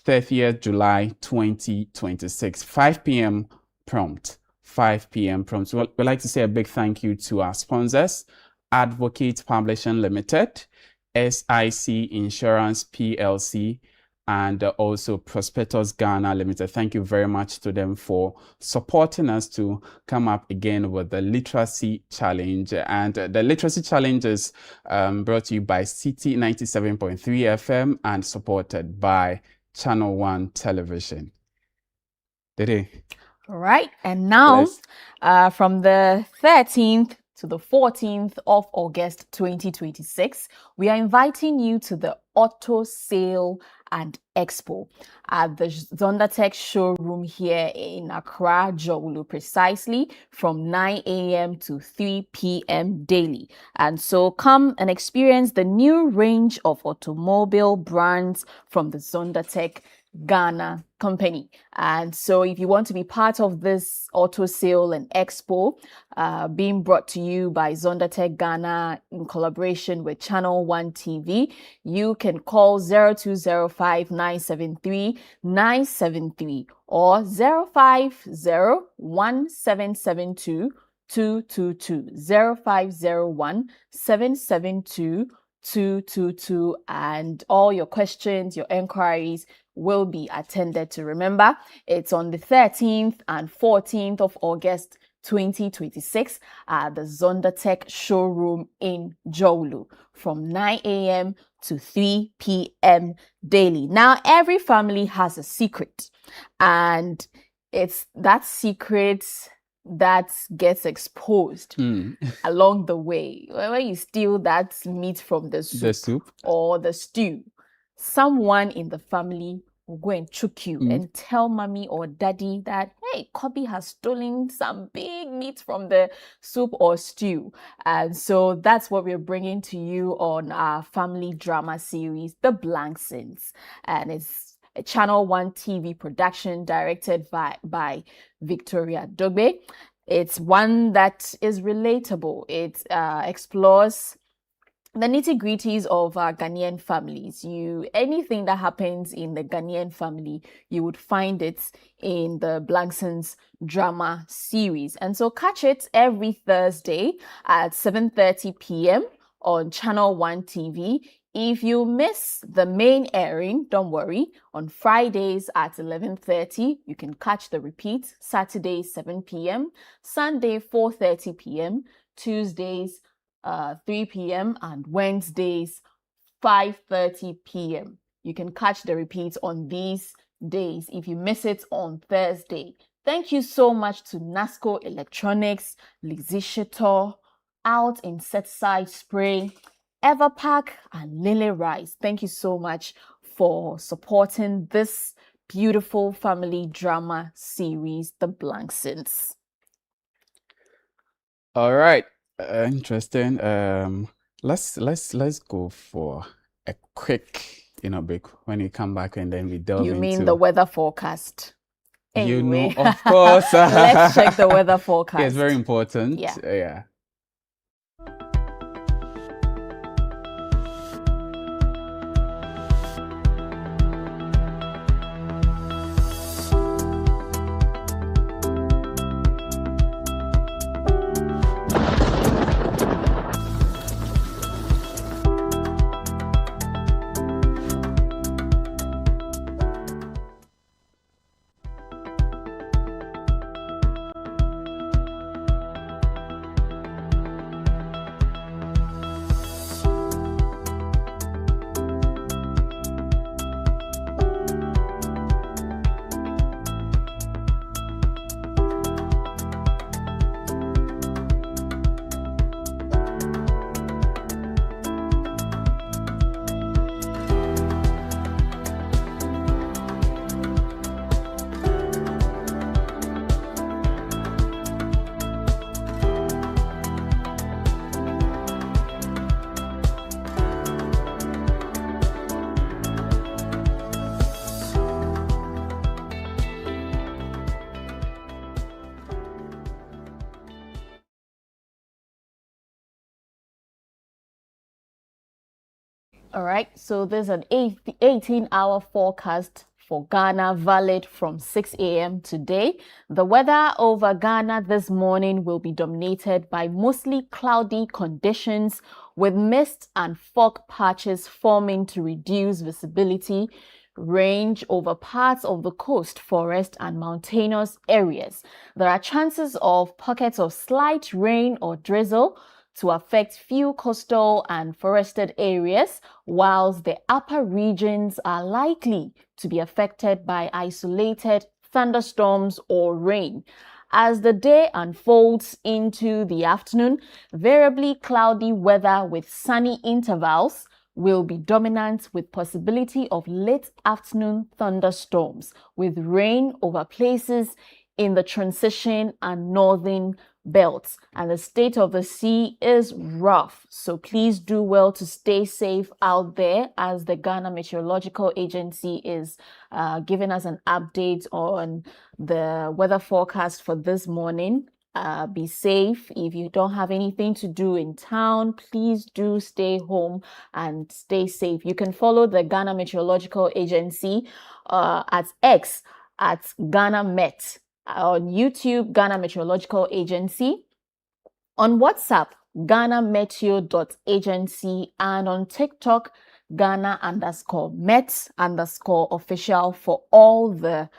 30th July 2026, 5 p.m. prompt. 5 p.m. prompt. So we'd like to say a big thank you to our sponsors, Advocate Publishing Limited, SIC Insurance PLC, and also Prospectus Ghana Limited. Thank you very much to them for supporting us to come up again with the Literacy Challenge. And the Literacy Challenge is brought to you by City 97.3 FM and supported by Channel One Television. Dede. All right, and now from the 13th to the 14th of August 2026, we are inviting you to the Auto Sale and Expo at the Zondatech showroom here in Accra, Jowlu, precisely from 9 a.m. to 3 p.m. daily. And so come and experience the new range of automobile brands from the Zondatech Ghana company. And so if you want to be part of this auto sale and expo being brought to you by Zondatech Ghana in collaboration with Channel One TV, you can call 0205 973 973 or 050 1772 222 0501 772 222, and all your questions, your enquiries will be attended to. Remember, it's on the 13th and 14th of August 2026 at the Zondatech showroom in Jowlu from 9 a.m. to 3 p.m. daily. Now, every family has a secret, and it's that secret that gets exposed along the way. When you steal that meat from the soup or the stew, someone in the family will go and choke you and tell mommy or daddy that, hey, Kobe has stolen some big meat from the soup or stew. And so that's what we're bringing to you on our family drama series, The Blank Sins. And it's a Channel One TV production directed by Victoria Dogbe. It's one that is relatable. It explores the nitty-gritties of our Ghanaian families. Anything that happens in the Ghanaian family, you would find it in the Blank Sins drama series. And so catch it every Thursday at 7:30 p.m. on Channel One TV. If you miss the main airing, don't worry. On Fridays at 11:30, you can catch the repeat. Saturday, 7 p.m. Sunday, 4:30 p.m. Tuesdays, 3 p.m. and Wednesdays, 5:30 p.m. You can catch the repeat on these days if you miss it on Thursday. Thank you so much to Nasco Electronics, Lizishator, Out Insecticide Spray, Everpack, and Lily Rice. Thank you so much for supporting this beautiful family drama series, The Blank Sins. All right, interesting. Let's go for a quick, break. When you come back, and then we delve into. You mean the weather forecast? Anyway. Of course. Let's check the weather forecast. Yeah, it's very important. Yeah. All right, so there's an 18-hour forecast for Ghana, valid from 6 a.m. today. The weather over Ghana this morning will be dominated by mostly cloudy conditions, with mist and fog patches forming to reduce visibility. range over parts of the coast, forest, and mountainous areas. There are chances of pockets of slight rain or drizzle to affect few coastal and forested areas, whilst the upper regions are likely to be affected by isolated thunderstorms or rain. As the day unfolds into the afternoon, variably cloudy weather with sunny intervals will be dominant, with possibility of late afternoon thunderstorms with rain over places in the transition and northern belts. And the state of the sea is rough, so please do well to stay safe out there, as the Ghana Meteorological Agency is giving us an update on the weather forecast for this morning. Be safe. If you don't have anything to do in town, please do stay home and stay safe. You can follow the Ghana Meteorological Agency at X at Ghana Met, on YouTube, Ghana Meteorological Agency, on WhatsApp, GhanaMeteo.agency, and on TikTok, Ghana_Met_official for all the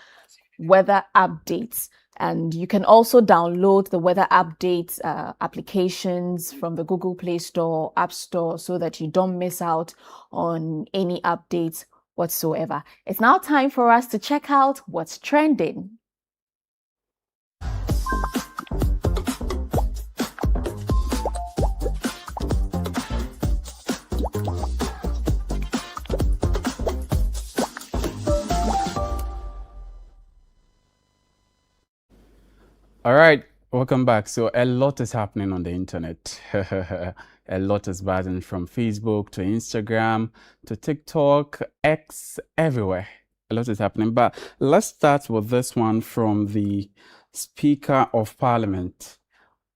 weather updates. And you can also download the weather updates applications from the Google Play Store, App Store, so that you don't miss out on any updates whatsoever. It's now time for us to check out what's trending. All right, welcome back. So a lot is happening on the internet. A lot is buzzing, from Facebook to Instagram to TikTok, X, everywhere. A lot is happening. But let's start with this one from the Speaker of Parliament,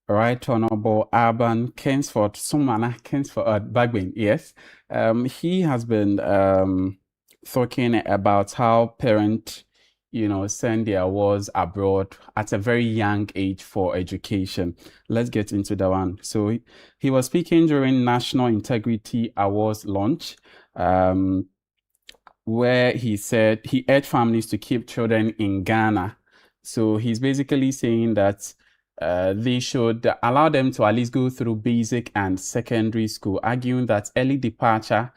Right Honorable Alban Kingsford Sumana Kingsford Bagbin. Yes, he has been talking about how parents, send their awards abroad at a very young age for education. Let's get into that one. So he was speaking during National Integrity Awards launch, where he said he urged families to keep children in Ghana. So he's basically saying that they should allow them to at least go through basic and secondary school, arguing that early departure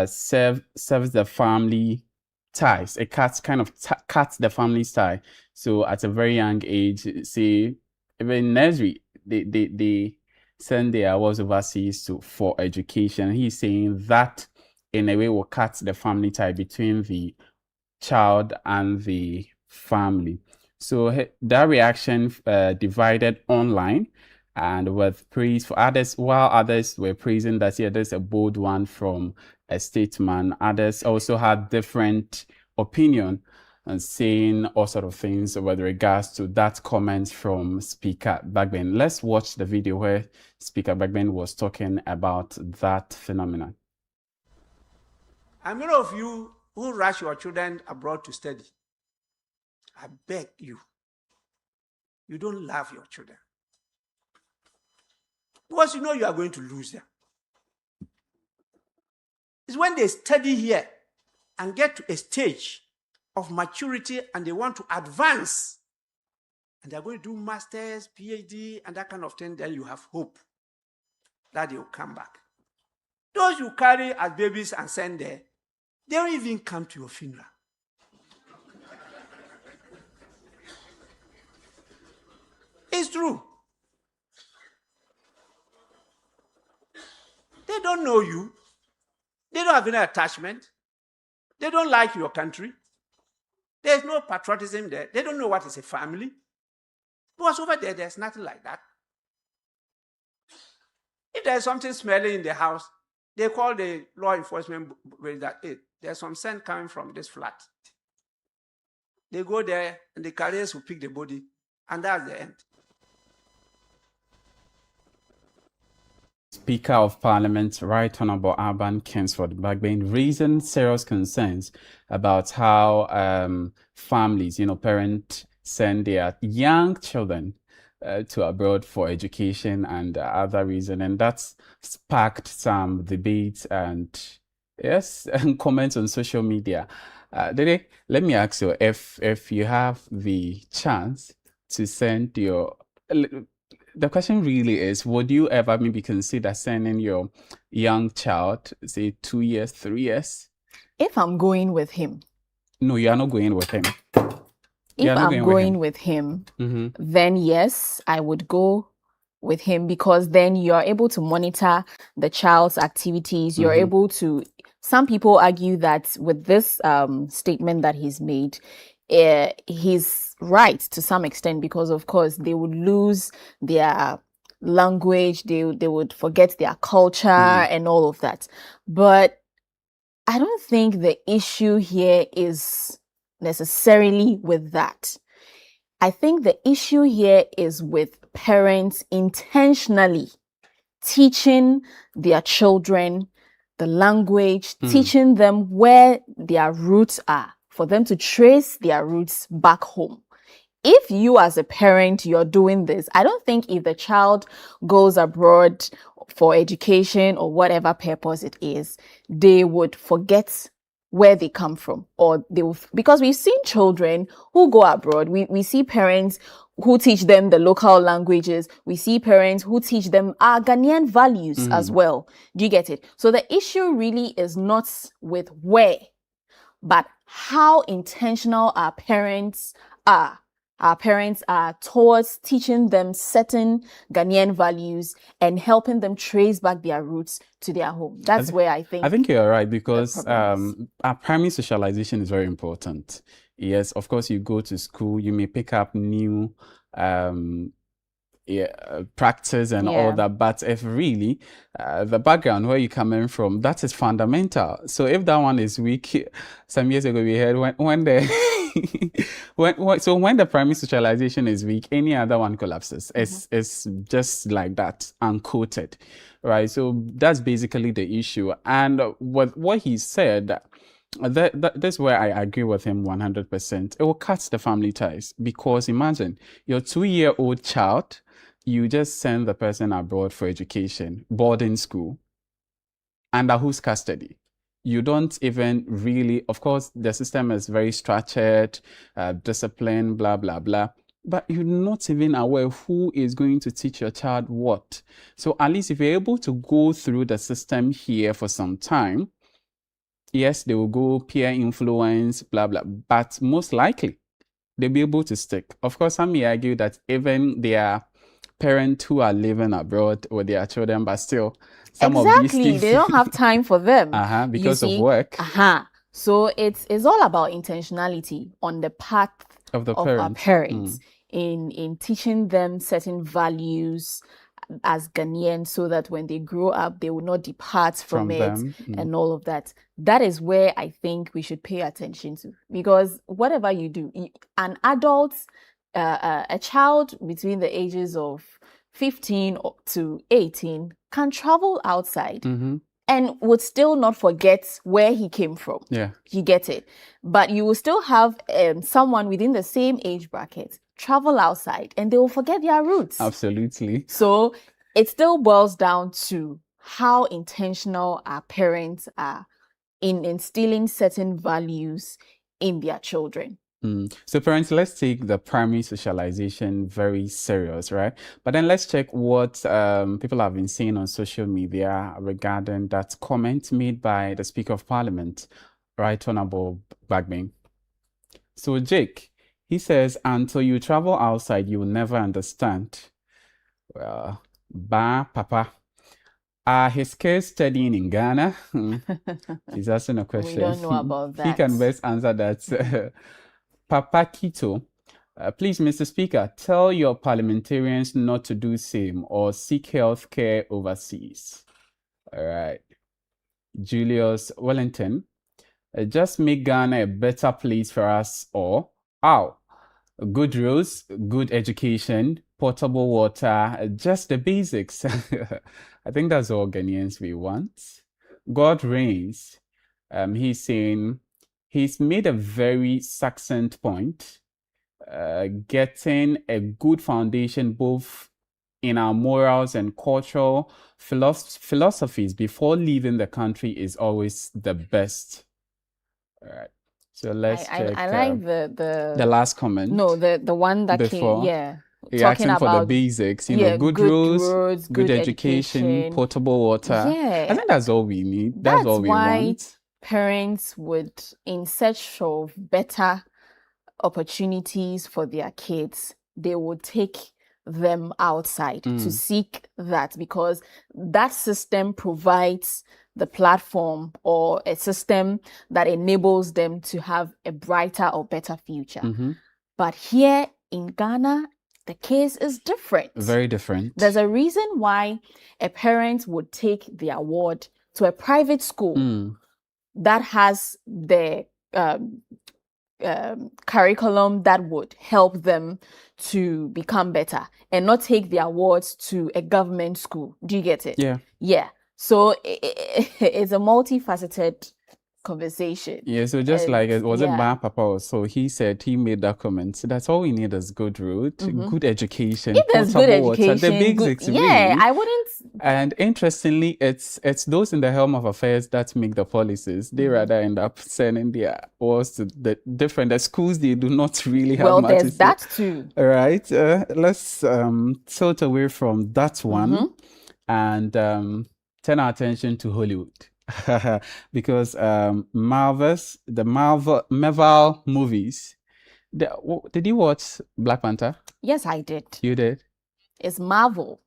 serves the family ties. It cuts the family tie. So at a very young age, say even nursery, they send their awards overseas for education. He's saying that in a way will cut the family tie between the child and the family. So that reaction divided online, and with praise for others, while others were praising that, yeah, there's a bold one from a statesman. Others also had different opinion and saying all sort of things with regards to that comment from Speaker Bagbin. Let's watch the video where Speaker Bagbin was talking about that phenomenon. And many of you who rush your children abroad to study, I beg you, you don't love your children. Because you know you are going to lose them. It's when they study here and get to a stage of maturity and they want to advance, and they're going to do masters, PhD, and that kind of thing, then you have hope that they will come back. Those you carry as babies and send there, they don't even come to your funeral. It's true. They don't know you. They don't have any attachment. They don't like your country. There's no patriotism there. They don't know what is a family. Because over there, there's nothing like that. If there's something smelling in the house, they call the law enforcement that, hey, there's some scent coming from this flat. They go there, and the carriers will pick the body, and that's the end. Speaker of Parliament, Right Honorable Alban Kingsford Bagbin, raising serious concerns about how families, parents send their young children to abroad for education and other reasons, and that's sparked some debates and yes, and comments on social media. Dede, let me ask you, if you have the chance to send your, the question really is, would you ever maybe consider sending your young child, say 2 years, 3 years? If I'm going with him. No, you are not going with him. If I'm going with him, then yes, I would go with him, because then you're able to monitor the child's activities. You're able to, some people argue that with this statement that he's made, he's right to some extent, because of course they would lose their language, they would forget their culture and all of that. But I don't think the issue here is necessarily with that. I think the issue here is with parents intentionally teaching their children the language, teaching them where their roots are, for them to trace their roots back home. If you as a parent, you're doing this, I don't think if the child goes abroad for education or whatever purpose it is, they would forget where they come from, or they will, because we've seen children who go abroad. We see parents who teach them the local languages. We see parents who teach them our Ghanaian values as well. Do you get it? So the issue really is not with where, but how intentional our parents are. Our parents are towards teaching them certain Ghanaian values and helping them trace back their roots to their home. That's where I think you're right, because our primary socialization is very important. Yes, of course, you go to school, you may pick up new practice and all that, but if really the background where you're coming from, that is fundamental. So if that one is weak, some years ago we heard when the when the primary socialization is weak, any other one collapses. It's just like that, unquoted, right? So that's basically the issue. And what he said, that's where I agree with him 100%. It will cut the family ties, because imagine your 2-year-old child, you just send the person abroad for education, boarding school, under whose custody? You don't even really, of course, the system is very structured, discipline, blah, blah, blah. But you're not even aware who is going to teach your child what. So at least if you're able to go through the system here for some time, yes, they will go peer influence, blah, blah, but most likely they'll be able to stick. Of course, some may argue that even their parents who are living abroad with their children, but still, some of these things, they don't have time for them because of work. So it's all about intentionality on the part of our parents in teaching them certain values as Ghanaians, so that when they grow up, they will not depart from it and all of that. That is where I think we should pay attention to, because whatever you do, an adult, a child between the ages of 15 to 18 can travel outside and would still not forget where he came from. You get it? But you will still have someone within the same age bracket travel outside and they will forget their roots. Absolutely. So it still boils down to how intentional our parents are in instilling certain values in their children. So parents, let's take the primary socialization very serious, right? But then let's check what people have been saying on social media regarding that comment made by the Speaker of Parliament, Right Honorable Bagbin. So Jake, he says, until you travel outside, you will never understand. Well, Papa, are his kids studying in Ghana? He's asking a question. We don't know about that. He can best answer that. Papa Kito, please, Mr. Speaker, tell your parliamentarians not to do same or seek health care overseas. All right. Julius Wellington, just make Ghana a better place for us all. Good roads, good education, potable water, just the basics. I think that's all Ghanaians we want. God reigns. He's saying, he's made a very succinct point, getting a good foundation both in our morals and cultural philosophies before leaving the country is always the best. All right. So let's check. I like the last comment. No, the one that before. came. Yeah. You're asking for the basics, good roads, good education, potable water. Yeah. I think that's all we need. That's all we want. Parents would, in search of better opportunities for their kids, they would take them outside to seek that, because that system provides the platform or a system that enables them to have a brighter or better future. But here in Ghana, the case is different. Very different. There's a reason why a parent would take the award to a private school that has the curriculum that would help them to become better, and not take the awards to a government school. Do you get it? Yeah. Yeah. So it's a multifaceted conversation. Yeah, so just like it was it my papa also, he said he made that comment. So that's all we need is good road, good education, potable water, the basics. Yeah, I wouldn't. And interestingly, it's those in the helm of affairs that make the policies. They rather end up sending their awards to the schools. They do not really have. Well, there's that too. All right, let's tilt away from that one and turn our attention to Hollywood. Because the Marvel movies. Did you watch Black Panther? Yes, I did. You did? It's Marvel.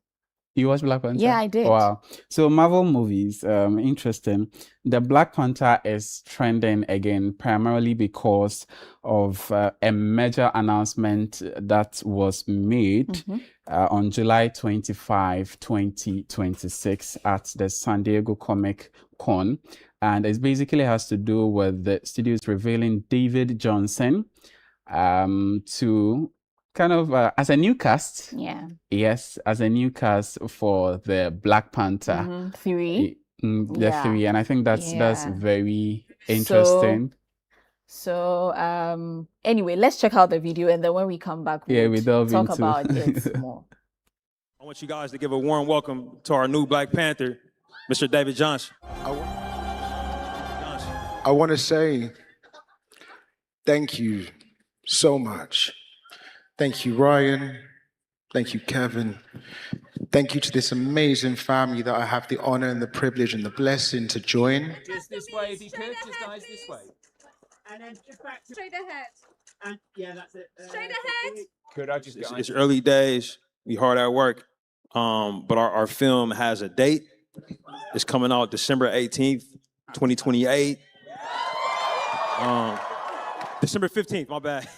You watched Black Panther? Yeah, I did. Wow. So Marvel movies, interesting. The Black Panther is trending again, primarily because of a major announcement that was made on July 25, 2026 at the San Diego Comic Con. And it basically has to do with the studios revealing David Johnson to kind of as a new cast. Yeah. Yes, as a new cast for the Black Panther 3. The 3, and I think that's very interesting. So anyway, let's check out the video, and then when we come back, we delve talk into about it more. I want you guys to give a warm welcome to our new Black Panther, Mr. David Johnson. I want to say thank you so much. Thank you, Ryan. Thank you, Kevin. Thank you to this amazing family that I have the honor and the privilege and the blessing to join. Just this way, if you could. Just guys, this way. And then just back straight ahead. And yeah, that's it. Straight ahead. Could I just? It's early days. We hard at work. But our film has a date. It's coming out December 18th, 2028. December 15th. My bad.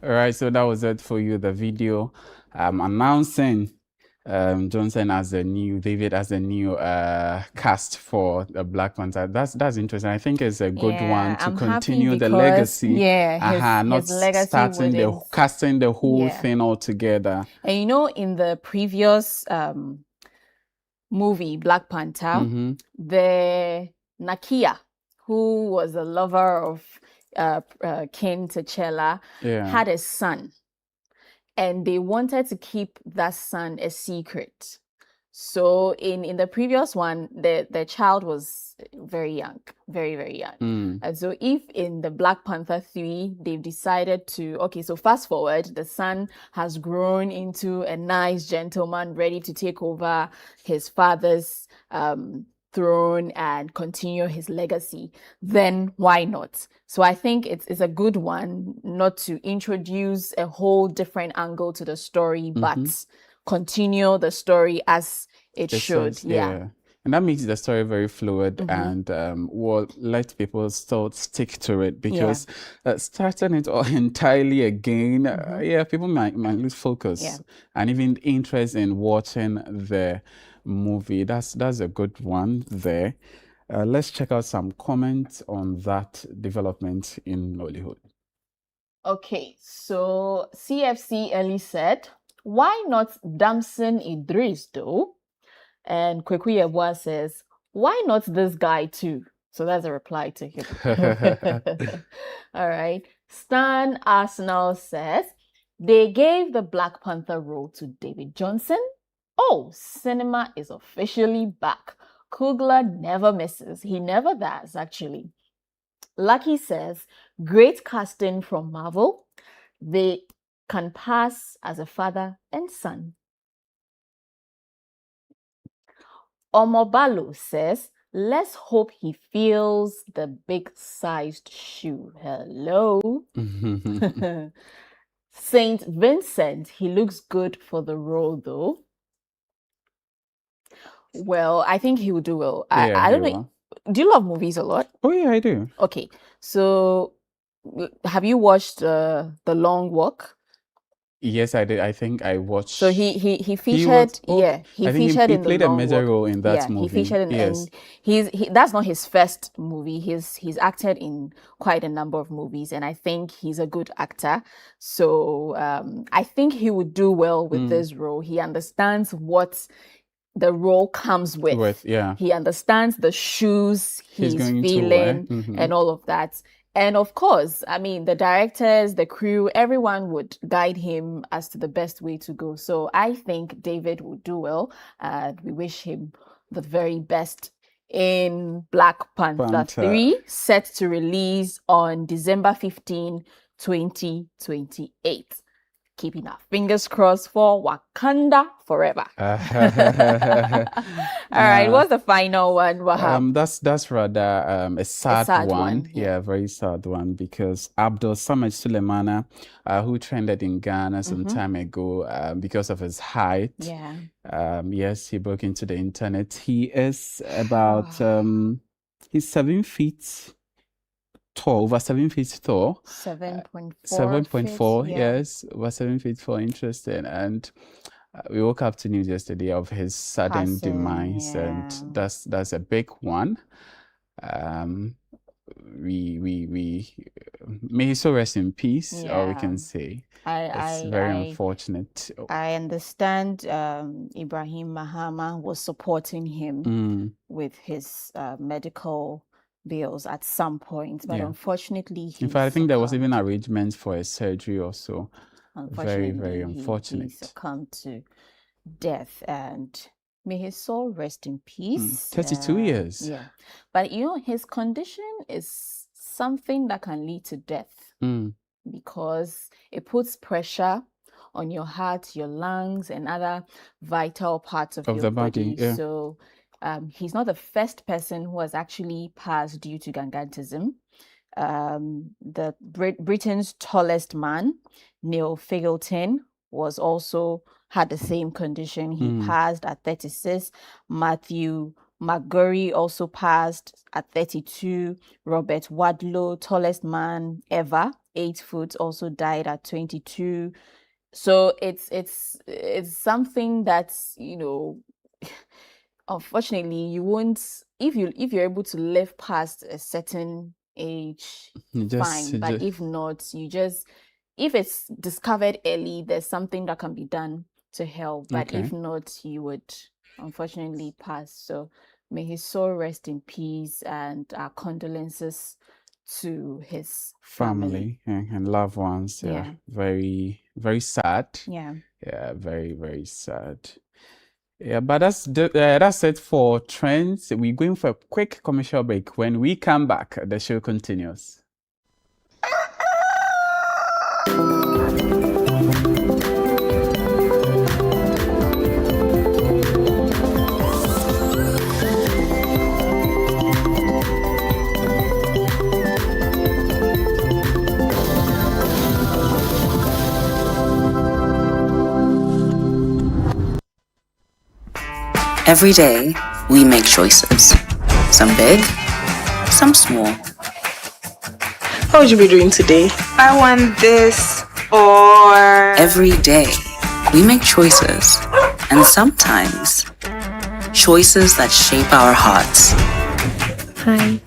All right, so that was it for you. The video announcing Johnson as the new David as the new cast for the Black Panther. That's interesting. I think it's a good one to continue the legacy. Yeah, not his legacy starting casting the whole thing all together. And you know, in the previous movie Black Panther, the Nakia, who was a lover of King T'Challa, had a son, and they wanted to keep that son a secret. So in the previous one, the child was very young, very, very young. And so if in the Black Panther 3, they've decided to, so fast forward, the son has grown into a nice gentleman ready to take over his father's throne and continue his legacy, then why not? So I think it's a good one, not to introduce a whole different angle to the story, but continue the story as it should. Yeah. And that makes the story very fluid and will let people still stick to it, because starting it all entirely again, people might lose focus and even interest in watching the movie. That's a good one there. Let's check out some comments on that development in Nollywood. Okay, so CFC Ellie said, why not Damson Idris though? And Kweku Yeboah says, why not this guy too? So that's a reply to him. All right. Stan Arsenal says, they gave the Black Panther role to David Johnson. Oh, cinema is officially back. Coogler never misses. He never does, actually. Lucky says, great casting from Marvel. They can pass as a father and son. Omobalo says, let's hope he feels the big-sized shoe. Hello. Saint Vincent, he looks good for the role though. Well, I think he will do well. I don't know. Do you love movies a lot? Oh yeah, I do. Okay, so have you watched The Long Walk? Yes, I did. I think I watched. So he featured. He featured in played The Long a major Walk. role in that movie. He featured in. Yes. And that's not his first movie. He's acted in quite a number of movies, and I think he's a good actor. So I think he would do well with this role. He understands what the role comes with. He understands the shoes he's feeling and all of that. And of course, I mean, the directors, the crew, everyone would guide him as to the best way to go. So I think David will do well. We wish him the very best in Black Panther 3, set to release on December 15, 2028. Keeping our fingers crossed for Wakanda forever. All right, what's the final one, Wahab? That's rather a sad one. Yeah, very sad one, because Abdul Samad Sulemana, who trended in Ghana some time ago because of his height. Yes, he broke into the internet. He is about he's 7 feet tall, over 7 feet tall. 7.4. 7.4, yes, over 7 feet 4. Interesting. And we woke up to news yesterday of his sudden demise, and that's a big one. We may he so rest in peace, or we can say it's very unfortunate. I understand Ibrahim Mahama was supporting him with his medical bills at some point, but unfortunately, in fact, I think there was even arrangements for a surgery also. Very, very unfortunate. He succumbed to death, and may his soul rest in peace. 32 years. Yeah, but you know, his condition is something that can lead to death because it puts pressure on your heart, your lungs, and other vital parts of your body. So he's not the first person who has actually passed due to gigantism. The Britain's tallest man, Neil Figleton, was also had the same condition. He passed at 36. Matthew McGurry also passed at 32. Robert Wadlow, tallest man ever, 8 foot, also died at 22. So it's something that's, you know, unfortunately, you won't, if you're able to live past a certain age, fine. But if not, if it's discovered early, there's something that can be done to help. But if not, you would unfortunately pass. So may his soul rest in peace, and our condolences to his family and loved ones. Very, very sad. Yeah, very, very sad. Yeah, but that's it for trends. We're going for a quick commercial break. When we come back, the show continues. Every day, we make choices. Some big, some small. How would you be doing today? I want this, or... Every day, we make choices. And sometimes, choices that shape our hearts. Hi.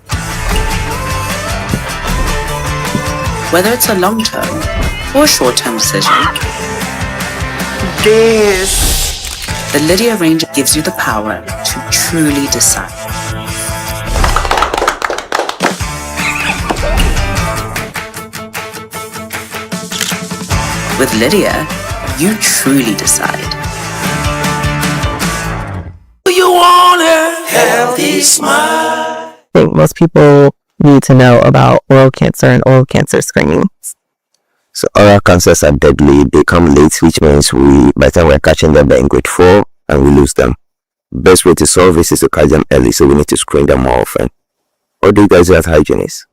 Whether it's a long-term or short-term decision. The Lydia Ranger gives you the power to truly decide. With Lydia, you truly decide. Do you want a healthy smile? I think most people need to know about oral cancer and oral cancer screenings? So oral cancers are deadly. They come late, which means by the time we're catching them, they're in grade 4 and we lose them. Best way to solve this is to catch them early, so we need to screen them more often. What do you guys do as hygienists?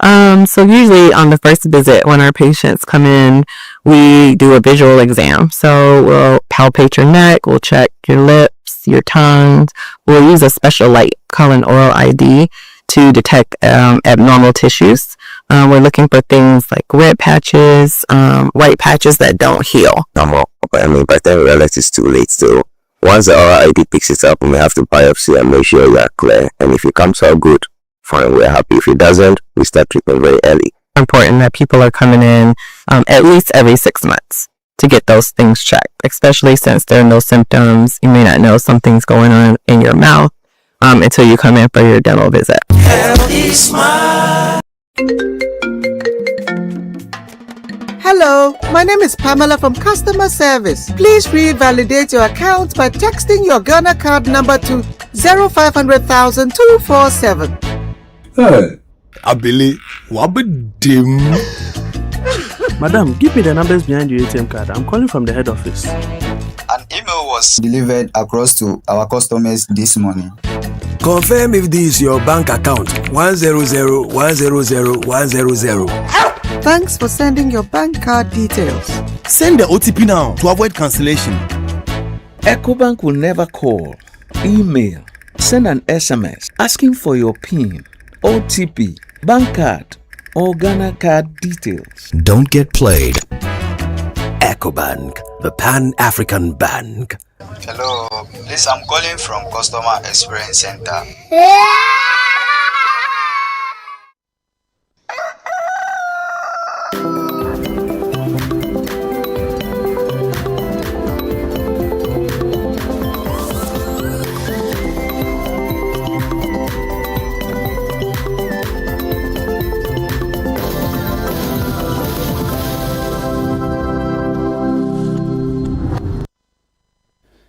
So usually on the first visit, when our patients come in, we do a visual exam. So we'll palpate your neck, we'll check your lips, your tongue. We'll use a special light called an oral ID to detect abnormal tissues. We're looking for things like red patches, white patches that don't heal. Normal, but by the time we realize it's too late. So once the oral ID picks it up, we may have to biopsy and make sure you are clear. And if it comes out good, fine, we're happy. If it doesn't, we start treatment very early. Important that people are coming in at least every 6 months to get those things checked, especially since there are no symptoms. You may not know something's going on in your mouth until you come in for your dental visit. Hello, my name is Pamela from Customer Service. Please revalidate your account by texting your Ghana card number to 0500,000 247. Hey, Abili, wabadim. Madam, give me the numbers behind your ATM card. I'm calling from the head office. An email was delivered across to our customers this morning. Confirm if this is your bank account. 100,100,100. Thanks for sending your bank card details. Send the OTP now to avoid cancellation. EcoBank will never call, email, send an SMS asking for your PIN, OTP, bank card, or Ghana card details. Don't get played. EcoBank, the Pan-African Bank. Hello, please, I'm calling from Customer Experience Center.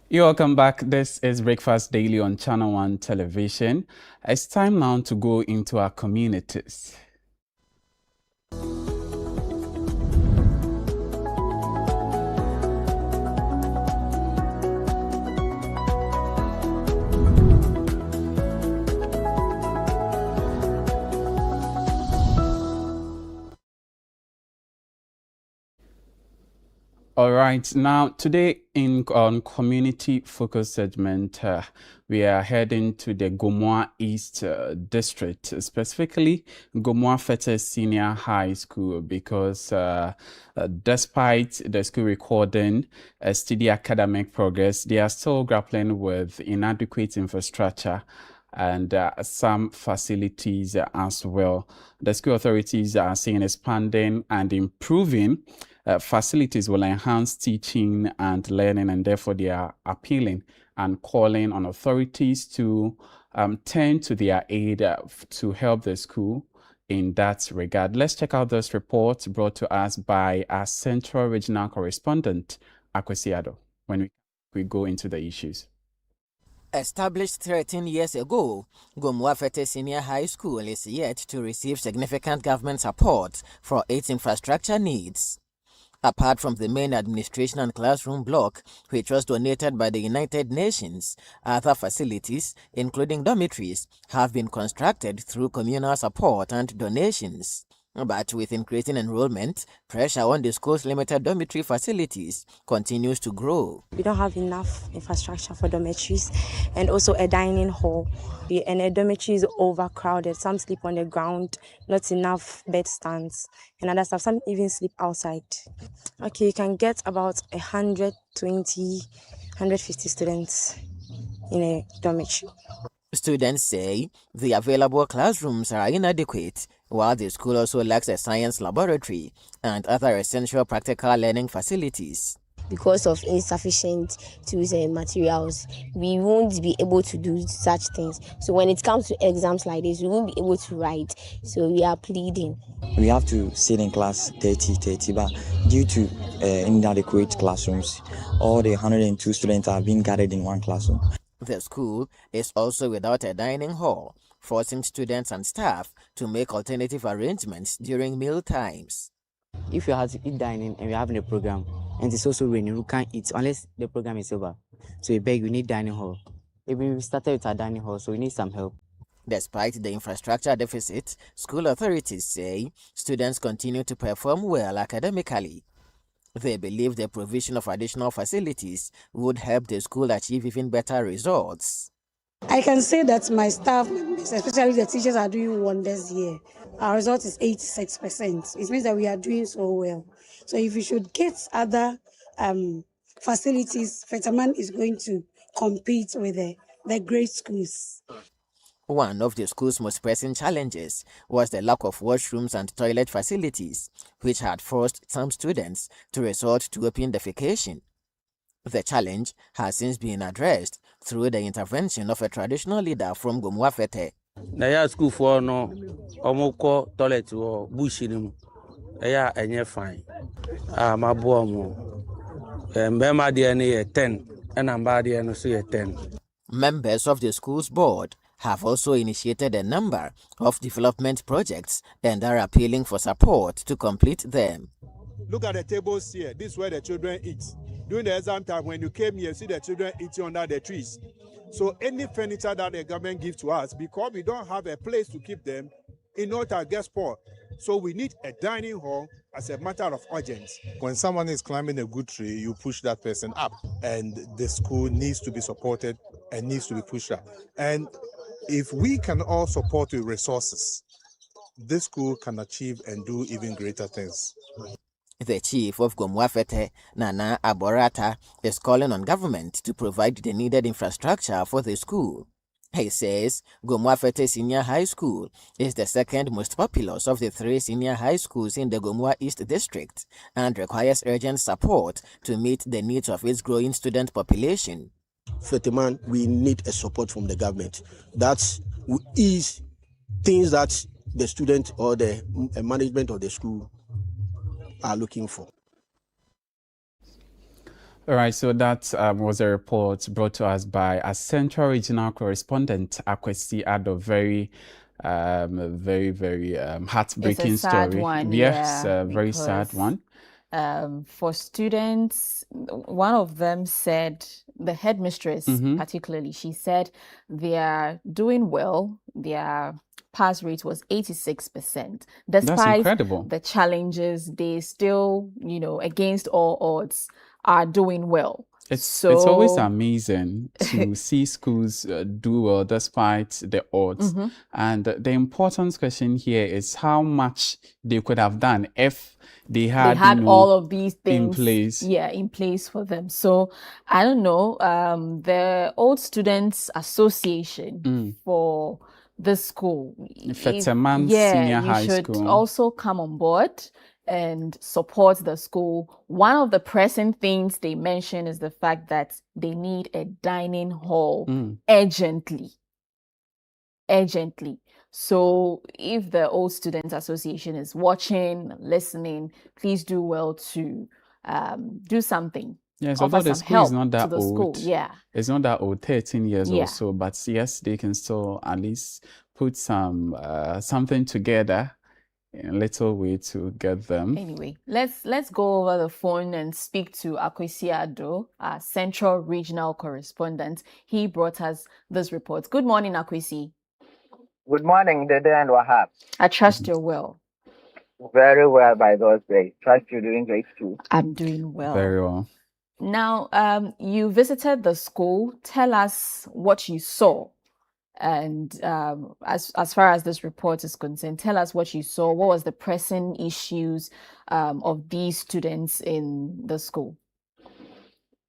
You're welcome back. This is Breakfast Daily on Channel One Television. It's time now to go into our communities. All right, now today on community focus segment, we are heading to the Gomoa East District, specifically Gomoa Fetes Senior High School, because despite the school recording a steady academic progress, they are still grappling with inadequate infrastructure and some facilities as well. The school authorities are seeing expanding and improving facilities will enhance teaching and learning, and therefore they are appealing and calling on authorities to turn to their aid to help the school in that regard. Let's check out this report brought to us by our Central Regional Correspondent, Akwesi Addo, when we go into the issues. Established 13 years ago, Gomoa Fetes Senior High School is yet to receive significant government support for its infrastructure needs. Apart from the main administration and classroom block, which was donated by the United Nations, other facilities, including dormitories, have been constructed through communal support and donations. But with increasing enrollment, pressure on the school's limited dormitory facilities continues to grow. We don't have enough infrastructure for dormitories and also a dining hall. And a dormitory is overcrowded. Some sleep on the ground, not enough bed stands, and others have some even sleep outside. Okay, you can get about 120, 150 students in a dormitory. Students say the available classrooms are inadequate, while the school also lacks a science laboratory and other essential practical learning facilities. Because of insufficient tools and materials, we won't be able to do such things. So when it comes to exams like this, we won't be able to write. So we are pleading. We have to sit in class 30, but due to inadequate classrooms, all the 102 students are being gathered in one classroom. The school is also without a dining hall, forcing students and staff to make alternative arrangements during meal times. If you have to eat dining and we're having a program and it's also raining, we can't eat unless the program is over. So we beg, we need dining hall. Maybe we started with our dining hall, so we need some help. Despite the infrastructure deficit, school authorities say students continue to perform well academically. They believe the provision of additional facilities would help the school achieve even better results. I can say that my staff members, especially the teachers, are doing wonders here. Our result is 86%. It means that we are doing so well. So if we should get other facilities, Fetaman is going to compete with the great schools. One of the school's most pressing challenges was the lack of washrooms and toilet facilities, which had forced some students to resort to open defecation. The challenge has since been addressed through the intervention of a traditional leader from Gomuafete. Na school for no omoko toilet or bush in enye fine. My boy mbema de 10 and I'm bad no say 10. Members of the school's board have also initiated a number of development projects and are appealing for support to complete them. Look at the tables here. This is where the children eat. During the exam time, when you came here, see the children eating under the trees. So any furniture that the government gives to us, because we don't have a place to keep them, in order to get spoiled. So we need a dining hall as a matter of urgency. When someone is climbing a good tree, you push that person up. And the school needs to be supported and needs to be pushed up. And if we can all support with resources, this school can achieve and do even greater things. The chief of Gomuafete, Nana Aborata, is calling on government to provide the needed infrastructure for the school. He says Gomuafete Senior High School is the second most populous of the 3 senior high schools in the Gomua East District and requires urgent support to meet the needs of its growing student population. Fetaman, we need a support from the government. That is things that the student or the management of the school are looking for. All right, so that was a report brought to us by a Central Regional Correspondent, Akwesi Ado. Very heartbreaking it's a sad story. One, yes, yeah, very sad one. For students, one of them said, the headmistress particularly, she said they are doing well. Their pass rate was 86%. Despite the challenges, they still, against all odds, are doing well. It's always amazing to see schools do well despite the odds. And the important question here is how much they could have done if they had all of these things in place. Yeah, in place for them. So I don't know. The Old Students Association for the school, Fetaman Senior High School, you should also come on board and support the school. One of the pressing things they mention is the fact that they need a dining hall urgently. So if the Old Students Association is watching, listening, please do well to do something. Yes, although the school is not that old. Yeah. It's not that old, 13 years or so, but yes, they can still at least put some something together in a little way to get them. Anyway, let's go over the phone and speak to Akwesi Ado, our Central Regional Correspondent. He brought us this report. Good morning, Akwesi. Good morning, Dede and Wahab. I trust you're well. Very well, by God's grace. Trust you're doing great too. I'm doing well. Very well. Now, you visited the school. Tell us what you saw. And as far as this report is concerned, tell us what you saw. What was the pressing issues of these students in the school?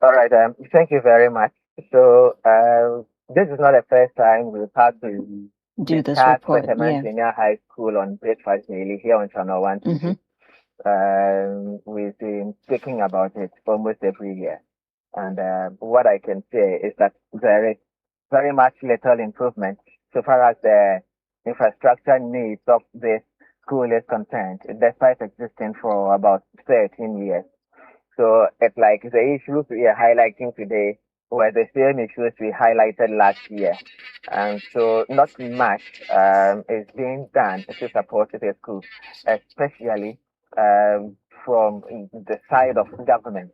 All right. Thank you very much. So this is not the first time we've had to do this report. Senior High School on Breakfast Daily here on Channel 1. We've been speaking about it almost every year. And what I can say is that there is very much little improvement so far as the infrastructure needs of this school is concerned, despite existing for about 13 years. So it's like the issues we are highlighting today were the same issues we highlighted last year. And so not much is being done to support the school, especially from the side of government.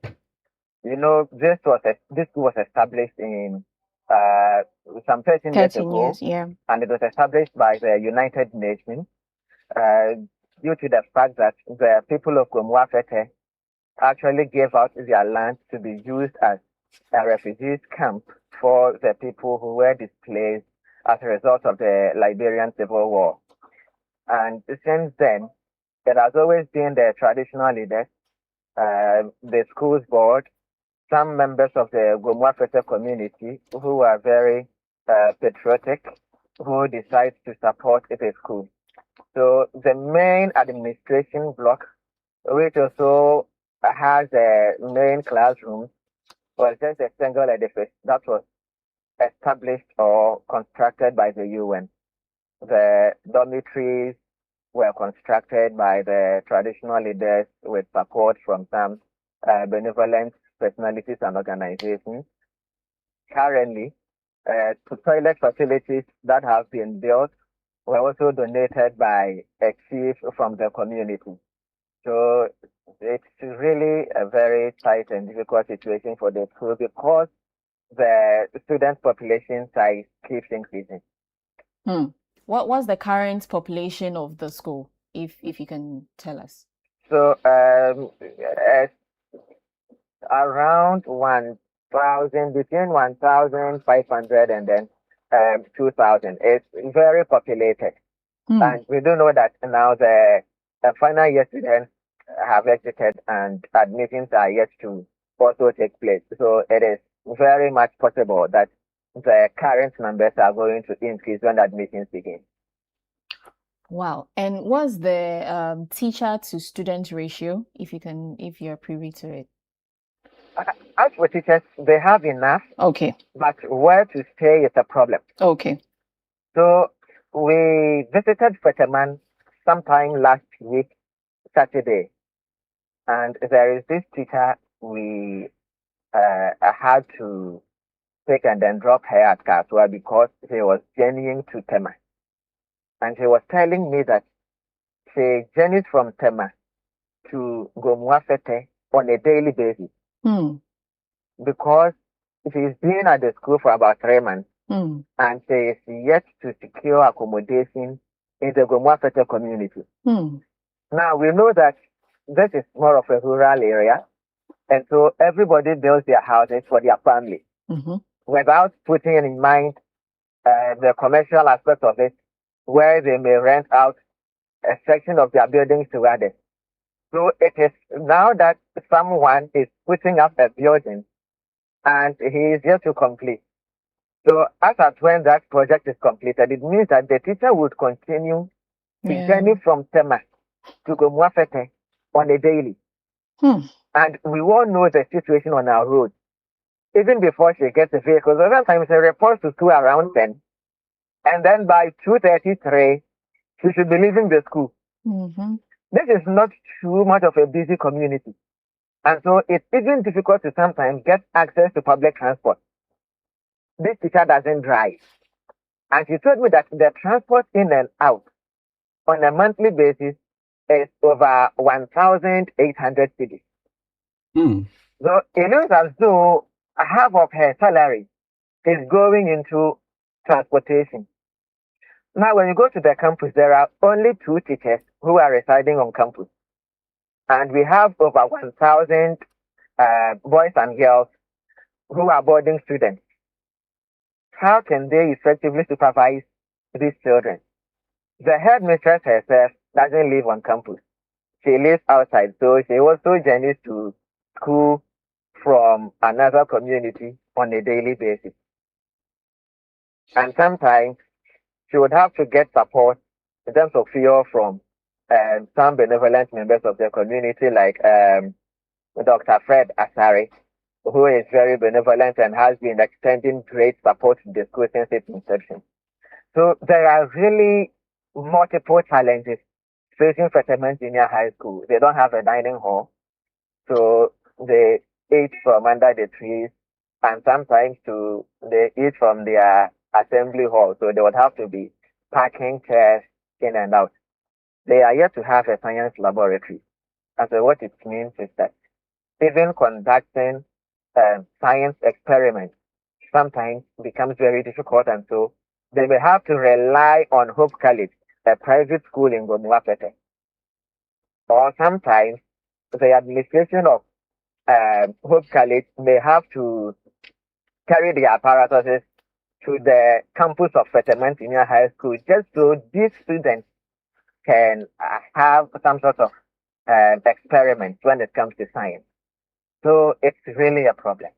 You know, this school was established in some 13 years 13 ago, years, yeah. and it was established by the United Nations due to the fact that the people of Komwafete actually gave out their land to be used as a refugees camp for the people who were displaced as a result of the Liberian Civil War. And since then, it has always been the traditional leaders, the schools board, some members of the Gomwafete community who are very patriotic, who decide to support the school. So the main administration block, which also has a main classroom, was just a single edifice that was established or constructed by the UN. The dormitories were constructed by the traditional leaders with support from some benevolent personalities and organizations. Currently, toilet facilities that have been built were also donated by a chief from the community. So it's really a very tight and difficult situation for the school because the student population size keeps increasing. What's the current population of the school, if you can tell us? So around 1,000, between 1,500 and then 2,000. It's very populated. And we do know that now the final year students have exited and admissions are yet to also take place. So it is very much possible that the current numbers are going to increase when admissions begin. Wow. And what's the teacher to student ratio, if you're privy to it? As for teachers, they have enough. Okay. But where to stay is a problem. Okay. So we visited Fetaman sometime last week, Saturday. And there is this teacher we had to take and then drop her at Kaswa because she was journeying to Tema. And she was telling me that she journeys from Tema to Gomwafete on a daily basis. Because she's been at the school for about 3 months and she is yet to secure accommodation in the Gomwafete community. Now we know that this is more of a rural area, and so everybody builds their houses for their family without putting in mind the commercial aspect of it, where they may rent out a section of their buildings to others. So it is now that someone is putting up a building and he is yet to complete. So as at when that project is completed, it means that the teacher would continue to journey from Tema to Gomwafete on a daily. And we all know the situation on our roads. Even before she gets the vehicle, sometimes she reports to school around 10. And then by 2:33, she should be leaving the school. This is not too much of a busy community. And so it's even difficult to sometimes get access to public transport. This teacher doesn't drive. And she told me that the transport in and out on a monthly basis is over 1,800 cedis. So it looks as though half of her salary is going into transportation. Now, when you go to the campus, there are only 2 teachers who are residing on campus. And we have over 1,000 boys and girls who are boarding students. How can they effectively supervise these children? The headmistress herself doesn't live on campus. She lives outside, so she also journeys to school from another community on a daily basis. And sometimes she would have to get support in terms of fuel from some benevolent members of the community, like Dr. Fred Asari, who is very benevolent and has been extending great support to the school since its inception. So there are really multiple challenges facing Fetaman Junior High School. They don't have a dining hall, so they eat from under the trees. and sometimes they eat from their assembly hall, so they would have to be parking chairs in and out. They are yet to have a science laboratory. And so what it means is that even conducting science experiments sometimes becomes very difficult, and so they may have to rely on Hope College, a private school in Gomuapete. Or sometimes the administration of Hope College may have to carry the apparatuses to the campus of Feteman Senior High School just so these students can have some sort of experiment when it comes to science. So it's really a problem.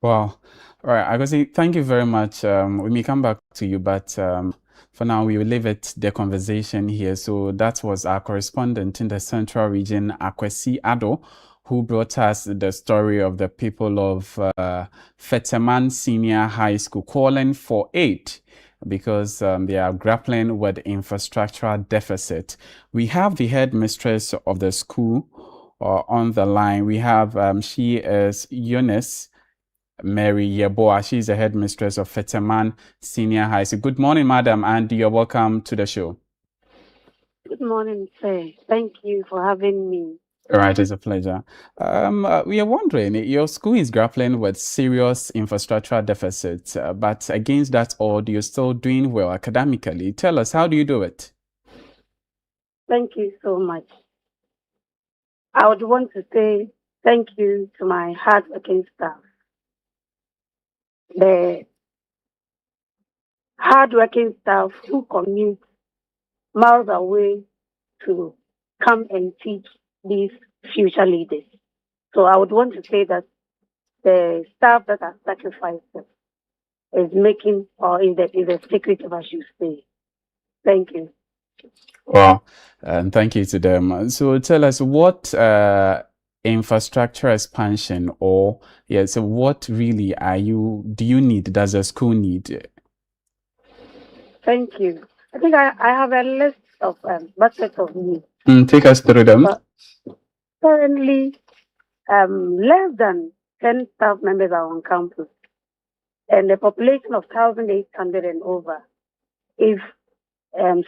Wow. All right, Agosi, thank you very much. We may come back to you, but for now, we will leave it the conversation here. So that was our correspondent in the Central Region, Akwesi Ado, who brought us the story of the people of Feteman Senior High School calling for aid because they are grappling with infrastructural deficit. We have the headmistress of the school on the line. We have, she is Eunice Mary Yeboah. She's the headmistress of Feteman Senior High School. Good morning, madam, and you're welcome to the show. Good morning, sir. Thank you for having me. All right, it's a pleasure. We are wondering, your school is grappling with serious infrastructural deficits, but against that all, you're still doing well academically. Tell us, how do you do it? Thank you so much. I would want to say thank you to my hardworking staff. The hardworking staff who commute miles away to come and teach these future leaders. So I would want to say that the staff that are sacrificed is making, or is the secret of, I should say. Thank you. Wow, and thank you to them. So tell us what infrastructure expansion, or so what really do you need, does the school need? Thank you. I think I have a list of baskets of needs. Take us through them. But currently, less than 10 staff members are on campus, and a population of 1,800 and over. If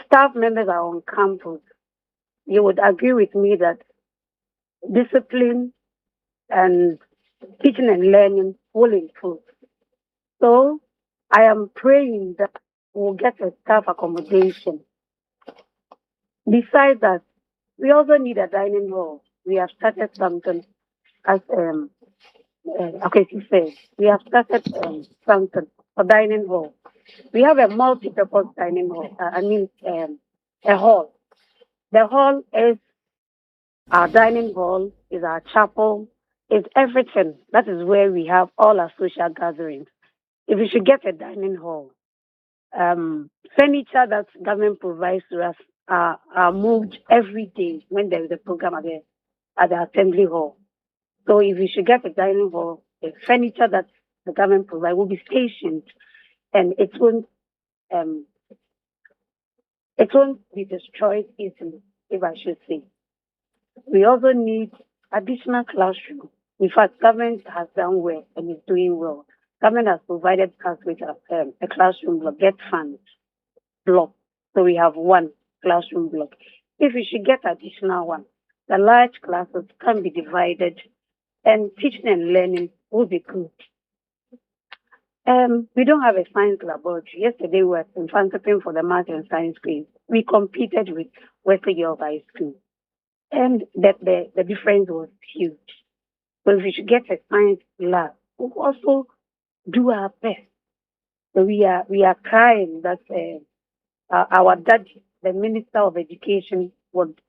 staff members are on campus, you would agree with me that discipline and teaching and learning will improve. So I am praying that we'll get a staff accommodation. Besides that, we also need a dining hall. We have started something as she said. We have started something for dining hall. We have a multi-purpose dining hall. A hall. The hall is our dining hall, is our chapel, is everything. That is where we have all our social gatherings. If we should get a dining hall, furniture that government provides to us are moved every day when there is a program at the assembly hall. So if we should get a dining hall, the furniture that the government provides will be stationed, and it won't be destroyed easily, if I should say. We also need additional classrooms. In fact, government has done well and is doing well. Government has provided us with a classroom block, get funds block. So we have one classroom block. If we should get additional one, the large classes can be divided and teaching and learning will be good. We don't have a science laboratory. Yesterday we were in Fantapin for the math and science quiz. We competed with Wesley Girls High School, and the difference was huge. So if we should get a science lab, we'll also do our best. So we are crying that our daddy, the Minister of Education, would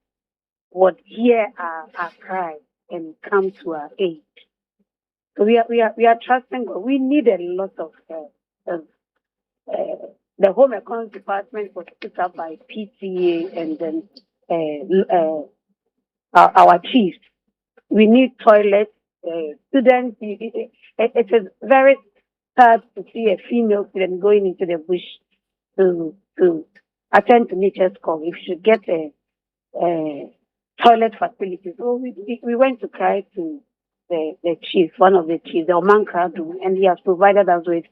hear our cry and come to our aid. So we are trusting God. We need a lot of the Home Economics Department was put up by PTA and then our chiefs. We need toilets. Students, it is very sad to see a female student going into the bush to attend to nature's call. If you should get a toilet facility. So we went to cry to the chief, one of the chiefs, the Oman Kradu, and he has provided us with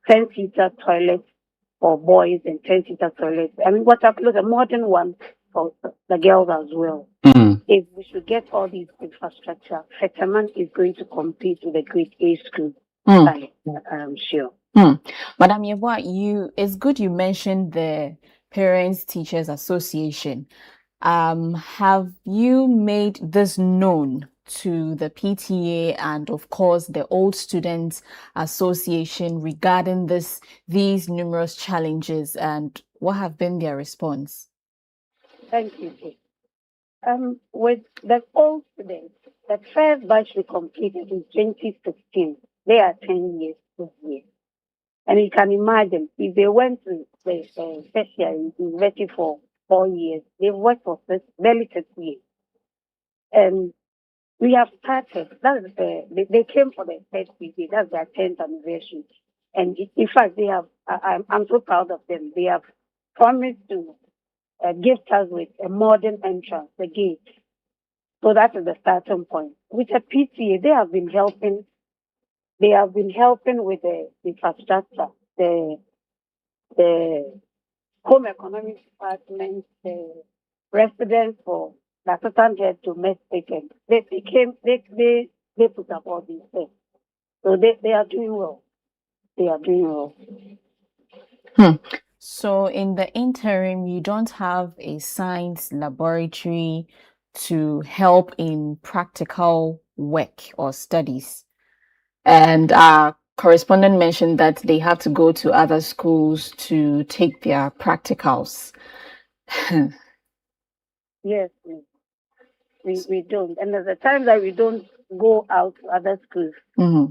10-seater toilets for boys and 10-seater toilets. I mean, water closets, a modern one for the girls as well. If we should get all these infrastructure, Fetaman is going to compete with the Grade A school. I'm sure. Madam Yeboah, it's good you mentioned the Parents Teachers Association. Have you made this known to the PTA and of course the Old Students Association regarding these numerous challenges, and what have been their response? Thank you, Kate. With the old students, the first batch we completed in 2016, they are 10 years this year. And you can imagine, if they went to the tertiary university for 4 years, they've worked for barely 6 years. And we have started, they came for the third PTA, that's their 10th anniversary. And in fact, they have, I'm so proud of them. They have promised to gift us with a modern entrance, the gate. So that is the starting point. With the PTA, they have been helping with the infrastructure, the home economic department, the residents for the assistant head domestic, and they put up all these things. So they are doing well. They are doing well. So in the interim, you don't have a science laboratory to help in practical work or studies. And our correspondent mentioned that they have to go to other schools to take their practicals. Yes, we don't. And at the time that we don't go out to other schools,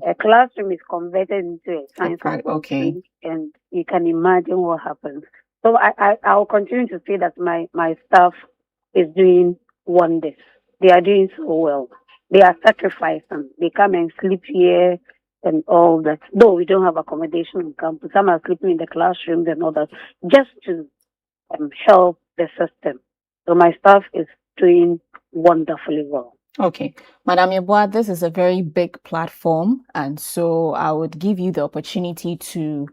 a classroom is converted into a science laboratory, and you can imagine what happens. So I'll continue to say that my staff is doing wonders. They are doing so well. They are sacrificing. They come and sleep here and all that. Though we don't have accommodation on campus, some are sleeping in the classrooms and all that, just to help the system. So my staff is doing wonderfully well. Okay. Madam Yeboah, this is a very big platform, and so I would give you the opportunity to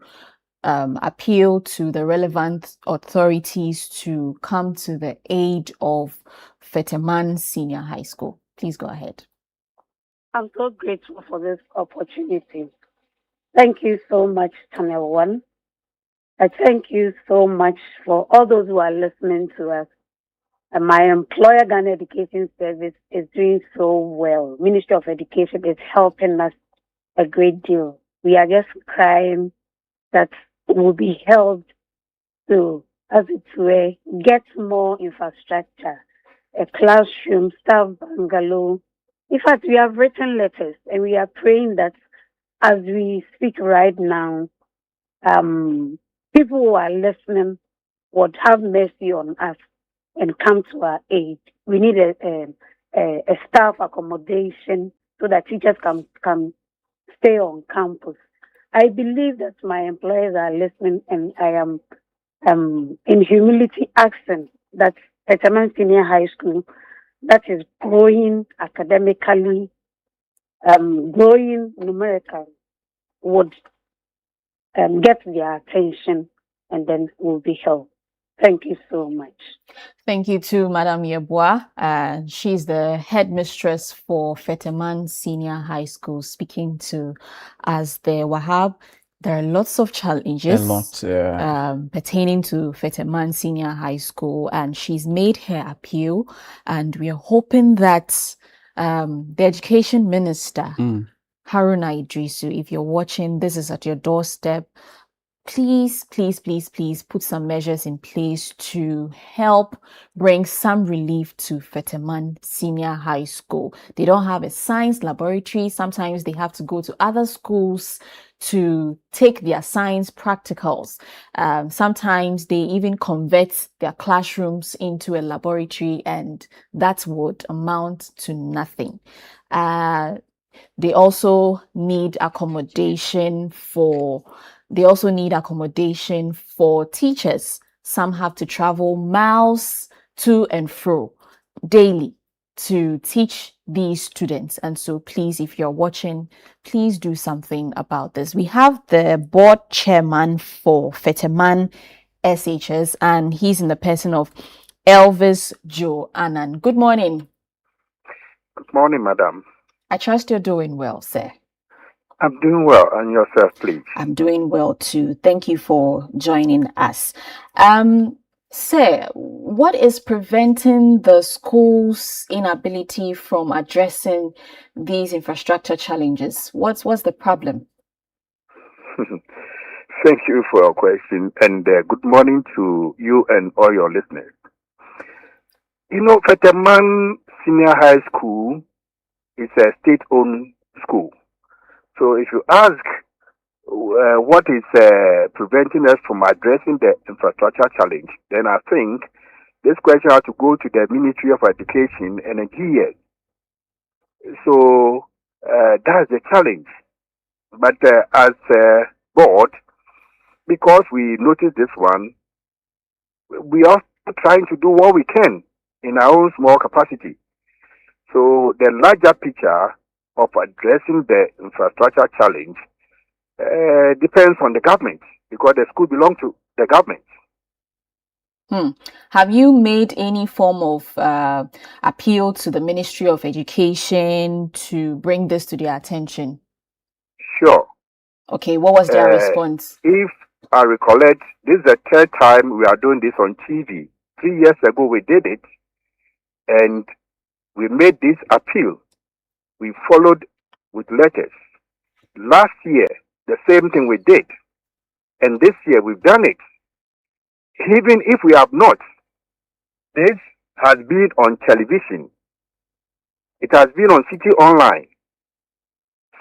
appeal to the relevant authorities to come to the aid of Fetaman Senior High School. Please go ahead. I'm so grateful for this opportunity. Thank you so much, Channel One. I thank you so much for all those who are listening to us. And my employer, Ghana Education Service, is doing so well. Ministry of Education is helping us a great deal. We are just crying that we'll be helped to, as it were, get more infrastructure, a classroom, staff bungalow. In fact, we have written letters, and we are praying that as we speak right now, people who are listening would have mercy on us and come to our aid. We need a staff accommodation so that teachers can stay on campus. I believe that my employers are listening, and I am in humility asking that Fetaman Senior High School, that is growing academically, growing numerically, would get their attention, and then will be helped. Thank you so much. Thank you to Madam Yeboah. She's the headmistress for Fetaman Senior High School, speaking to us there. Wahab, there are lots of challenges pertaining to Fetaman Senior High School, and she's made her appeal, and we are hoping that the Education Minister, Haruna Idrisu, if you're watching, this is at your doorstep. Please, please, please, please put some measures in place to help bring some relief to Fetaman Senior High School. They don't have a science laboratory. Sometimes they have to go to other schools to take their science practicals. Sometimes they even convert their classrooms into a laboratory, and that would amount to nothing. They also need accommodation for teachers. Some have to travel miles to and fro daily to teach these students. And so please, if you're watching, please do something about this. We have the board chairman for Feteman SHS, and he's in the person of Elvis Joe Annan. Good morning. Good morning, madam. I trust you're doing well, sir. I'm doing well. And yourself, please? I'm doing well too. Thank you for joining us. Sir, what is preventing the school's inability from addressing these infrastructure challenges? What's the problem? Thank you for your question, and good morning to you and all your listeners. You know, Feteman Senior High School is a state-owned school. So if you ask what is preventing us from addressing the infrastructure challenge, then I think this question has to go to the Ministry of Education and the GS. So that's the challenge. But as a board, because we noticed this one, we are trying to do what we can in our own small capacity. So the larger picture of addressing the infrastructure challenge depends on the government, because the school belongs to the government. Have you made any form of appeal to the Ministry of Education to bring this to their attention? Sure. Okay, what was their response? If I recollect, this is the third time we are doing this on TV. 3 years ago we did it, and we made this appeal. We followed with letters. Last year, the same thing we did. And this year, we've done it. Even if we have not, this has been on television. It has been on City Online.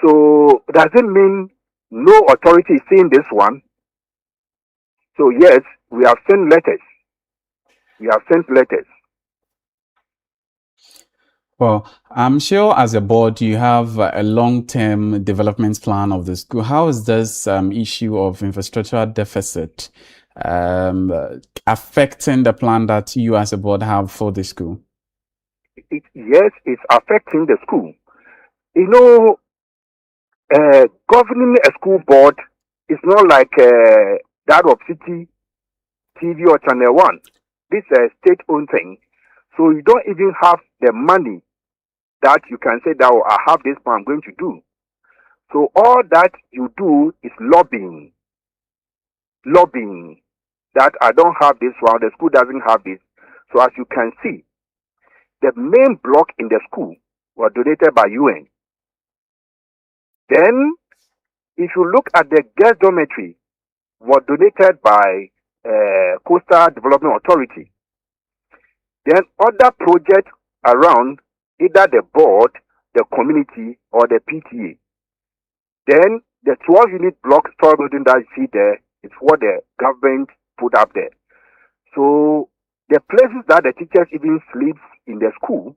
So, does it mean no authority is seeing this one? So, yes, we have sent letters. We have sent letters. Well, I'm sure as a board, you have a long-term development plan of the school. How is this issue of infrastructure deficit affecting the plan that you as a board have for the school? Yes, it's affecting the school. You know, governing a school board is not like that of City TV or Channel 1. This is a state-owned thing. So you don't even have the money that you can say that, oh, I have this plan I'm going to do. So all that you do is lobbying. Lobbying. That I don't have this one, the school doesn't have this. So as you can see, the main block in the school was donated by UN. Then, if you look at the guest dormitory, was donated by Coastal Development Authority. Then other projects around, either the board, the community, or the PTA. Then the 12-unit block store building that you see there is what the government put up there. So the places that the teachers even sleep in the school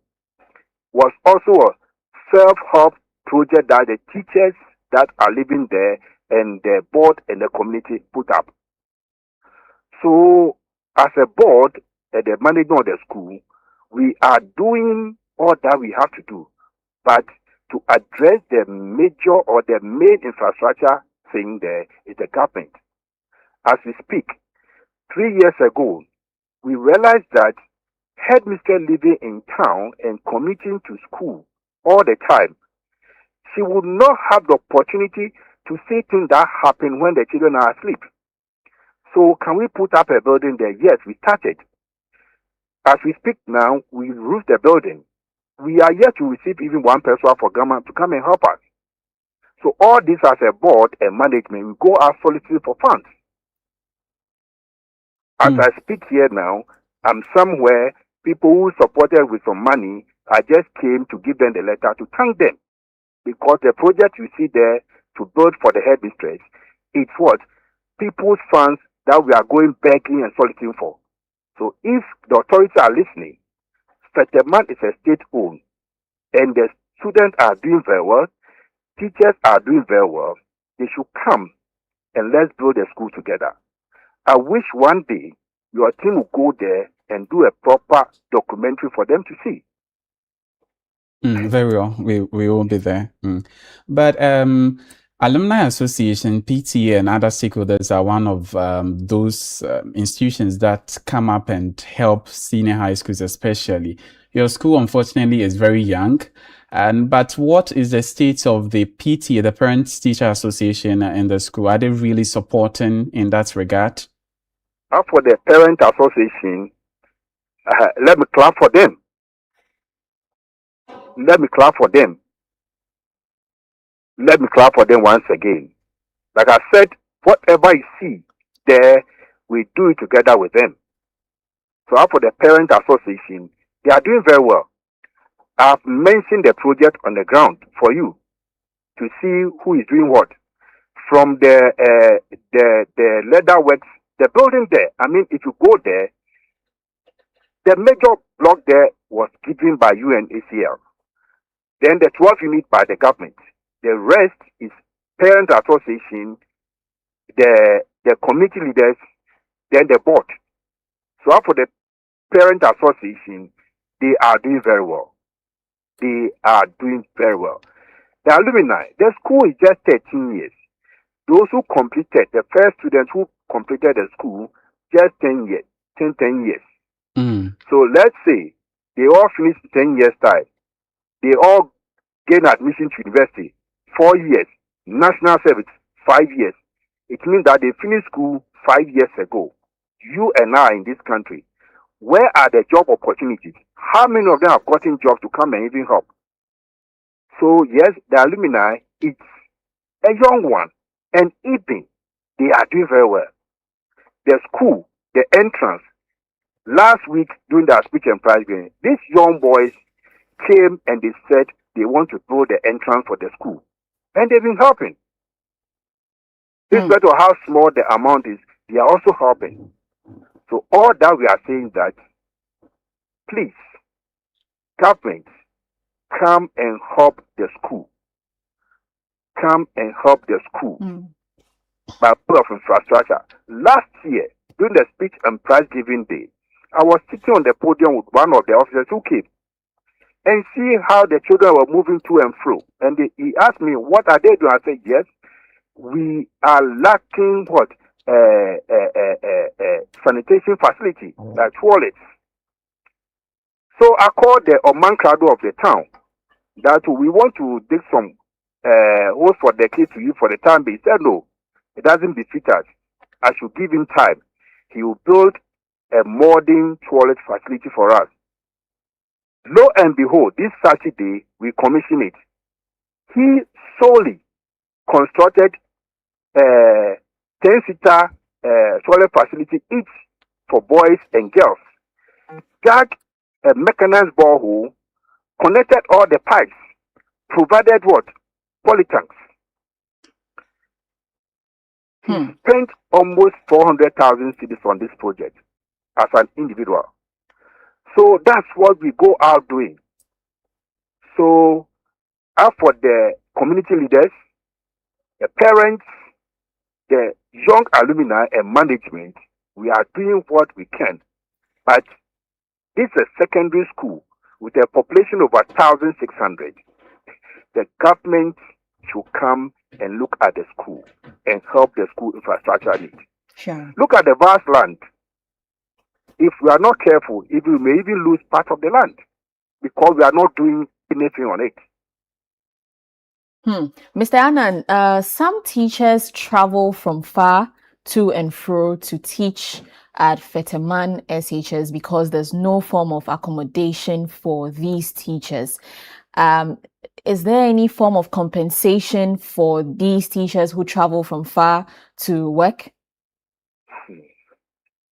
was also a self-help project that the teachers that are living there and the board and the community put up. So as a board, the management of the school, we are doing all that we have to do. But to address the major or the main infrastructure thing there is the government. As we speak, 3 years ago, we realized that headmistress living in town and commuting to school all the time, she would not have the opportunity to see things that happen when the children are asleep. So can we put up a building there? Yes, we started. As we speak now, we roofed the building. We are yet to receive even one person for government to come and help us. So all this as a board and management, we go out soliciting for funds. As I speak here now, I'm somewhere, people who supported with some money, I just came to give them the letter to thank them. Because the project you see there to build for the headmistress, it's what? People's funds that we are going begging and soliciting for. So if the authorities are listening, Feteman is a state-owned, and the students are doing very well, teachers are doing very well, they should come and let's build a school together. I wish one day your team will go there and do a proper documentary for them to see. Very well. We will be there. But Alumni Association, PTA, and other stakeholders are one of those institutions that come up and help senior high schools, especially. Your school, unfortunately, is very young. But what is the state of the PTA, the Parents Teacher Association, in the school? Are they really supporting in that regard? For the Parent Association, let me clap for them. Let me clap for them. Let me clap for them once again. Like I said, whatever you see there, we do it together with them. So for the Parent Association, they are doing very well. I've mentioned the project on the ground for you to see who is doing what. From the leather works, the building there, I mean, if you go there, the major block there was given by UNACL. Then the 12 units by the government. The rest is Parent Association, the committee leaders, then the board. So for the Parent Association, they are doing very well. They are doing very well. The alumni, the school is just 13 years. Those who completed, the first students who completed the school, just 10 years. So let's say they all finish 10 years time. They all gain admission to university, 4 years. National service, 5 years. It means that they finished school 5 years ago. You and I in this country, where are the job opportunities? How many of them have gotten jobs to come and even help? So yes, the alumni, it's a young one. And even they are doing very well. The school, the entrance, last week during the speech and prize giving, these young boys came and they said they want to build the entrance for the school. And they've been helping. Despite of how small the amount is, they are also helping. So all that we are saying that, please, government, come and help the school. Come and help the school by way of infrastructure. Last year, during the speech and prize giving day, I was sitting on the podium with one of the officers who came and see how the children were moving to and fro. And he asked me, what are they doing? I said, yes, we are lacking what? Sanitation facility, like toilets. So I called the Omankrado of the town that we want to dig some holes for the kids to use for the time. But he said, no, it doesn't befit us. I should give him time. He will build a modern toilet facility for us. Lo and behold, this Saturday, we commissioned it. He solely constructed 10-seater toilet facility each for boys and girls. Dug a mechanized borehole, connected all the pipes, provided what? Polytanks. He spent almost 400,000 cedis on this project as an individual. So that's what we go out doing. So, as for the community leaders, the parents, the young alumni and management, we are doing what we can. But this is a secondary school with a population of 1,600. The government should come and look at the school and help the school infrastructure needs. Sure. Look at the vast land. If we are not careful, we may even lose part of the land because we are not doing anything on it. Mr. Annan, some teachers travel from far to and fro to teach at Fetterman SHS because there's no form of accommodation for these teachers. Is there any form of compensation for these teachers who travel from far to work?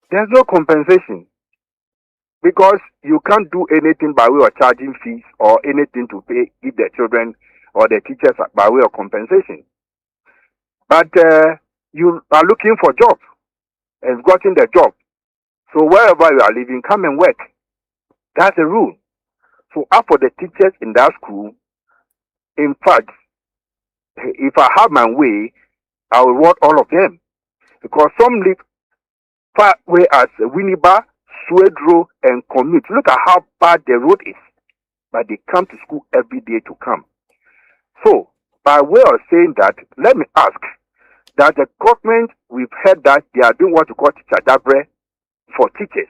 There's no compensation because you can't do anything by way of charging fees or anything to pay give the children or the teachers by way of compensation. But you are looking for jobs and gotten the job. So wherever you are living, come and work. That's the rule. So as for the teachers in that school, in fact, if I have my way, I will reward all of them. Because some live far away as Winneba, Swedro, and commute. Look at how bad the road is. but they come to school every day to come. So, by way of saying that, let me ask that the government, we've heard that they are doing what we call teacher dabre for teachers.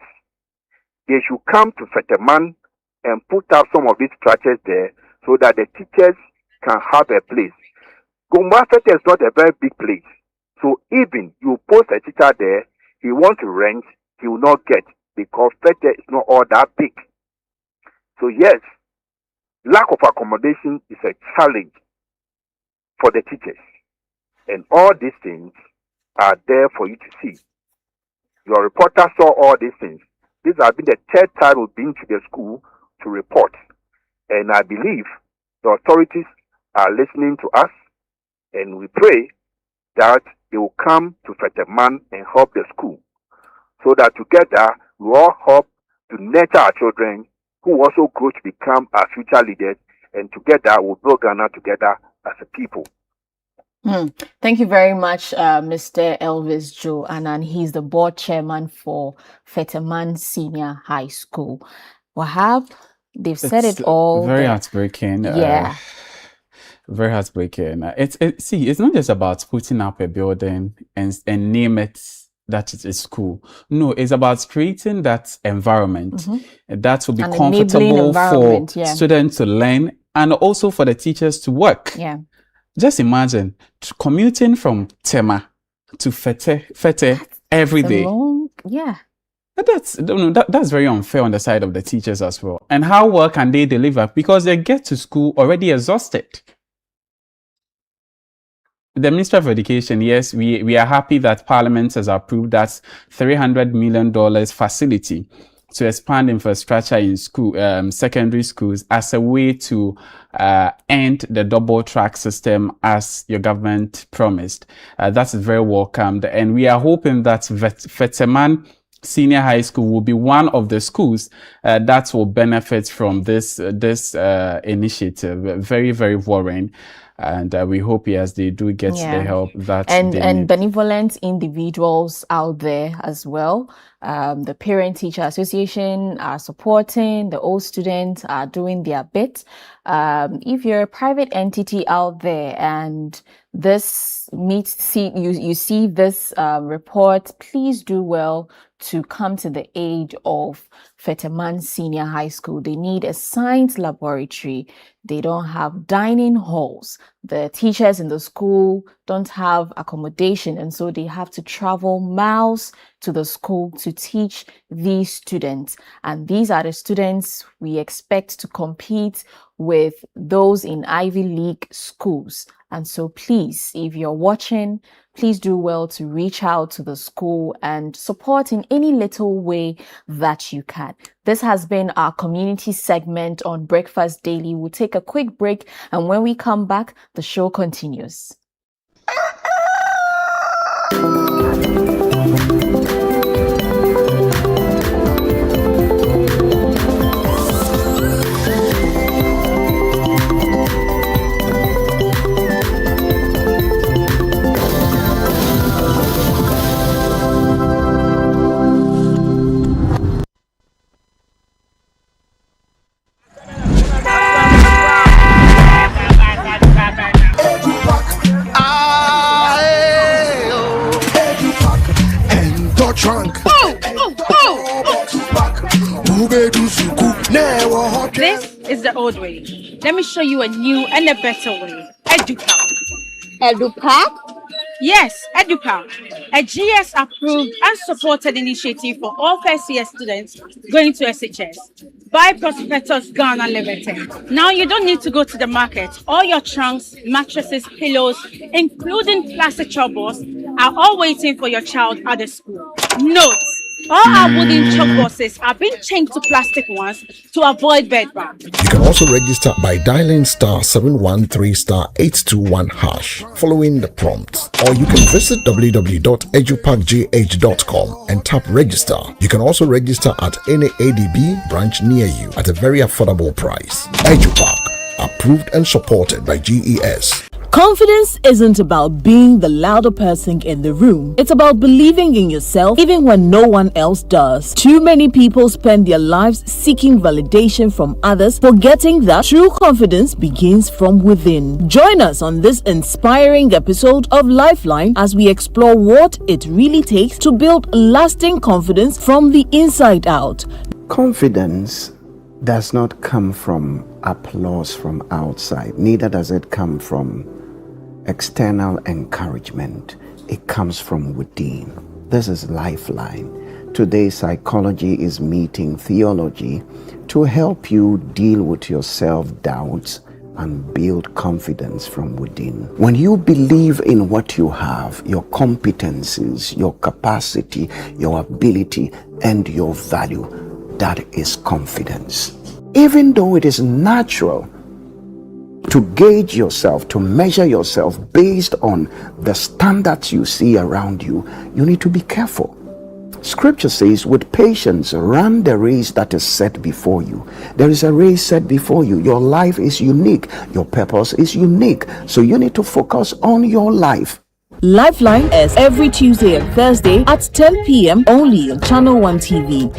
They should come to Fetterman and put up some of these structures there so that the teachers can have a place. Gomwa Fete is not a very big place. So even you post a teacher there, he wants to rent, he will not get because Fete is not all that big. So yes, lack of accommodation is a challenge for the teachers. And all these things are there for you to see. Your reporter saw all these things. This has been the third time we've been to the school to report. And I believe the authorities are listening to us. And we pray that they will come to Fetterman and help the school. So that together we all help to nurture our children who also grow to become our future leaders. And together we'll build Ghana together as a people. Thank you very much, Mr. Elvis Joe Annan. He's the board chairman for Fetterman Senior High School. Wahab, they've said it all. Very heartbreaking. Yeah. Very heartbreaking. It's not just about putting up a building and name it that it is school. No, it's about creating that environment that will be comfortable for students to learn and also for the teachers to work. Yeah. Just imagine commuting from Tema to Fete every day. That's very unfair on the side of the teachers as well. And how well can they deliver? Because they get to school already exhausted. The Minister of Education, yes, we are happy that Parliament has approved that $300 million facility to expand infrastructure in school, secondary schools as a way to end the double track system as your government promised. That's very welcomed. And we are hoping that Fetterman Senior High School will be one of the schools that will benefit from this initiative. Very, very worrying. And we hope, yes, they do get the help that they need. Benevolent individuals out there as well. The Parent-Teacher Association are supporting, the old students are doing their bit. If you're a private entity out there and this you see this report, please do well to come to the aid of Fetterman Senior High School. They need a science laboratory. They don't have dining halls. The teachers in the school don't have accommodation, and so they have to travel miles to the school to teach these students. And these are the students we expect to compete with those in Ivy League schools. And so please, if you're watching, please do well to reach out to the school and support in any little way that you can. This has been our community segment on Breakfast Daily. We'll take a quick break, and when we come back, the show continues. This is the old way. Let me show you a new and a better way. EduPack. EduPack? Yes, EduPack. A GS-approved and supported initiative for all first-year students going to SHS by Prospectus Ghana Limited. Now you don't need to go to the market. All your trunks, mattresses, pillows, including plastic chalkboards, are all waiting for your child at the school. Note: all our wooden chalkboards are being changed to plastic ones to avoid bedbugs. You can also register by dialing *713*821# following the prompt, or you can visit www.edupackgh.com and tap register. You can also register at any ADB branch near you at a very affordable price. EduPack, approved and supported by GES. Confidence isn't about being the louder person in the room. It's about believing in yourself even when no one else does. Too many people spend their lives seeking validation from others, forgetting that true confidence begins from within. Join us on this inspiring episode of Lifeline as we explore what it really takes to build lasting confidence from the inside out. Confidence does not come from applause from outside, neither does it come from external encouragement. It comes from within. This is Lifeline. Today, psychology is meeting theology to help you deal with your self-doubts and build confidence from within. When you believe in what you have, your competencies, your capacity, your ability, and your value, that is confidence. Even though it is natural to gauge yourself, to measure yourself based on the standards you see around you, you need to be careful. Scripture says, with patience, run the race that is set before you. There is a race set before you. Your life is unique. Your purpose is unique. So you need to focus on your life. Lifeline is every Tuesday and Thursday at 10 p.m. only on Channel One TV.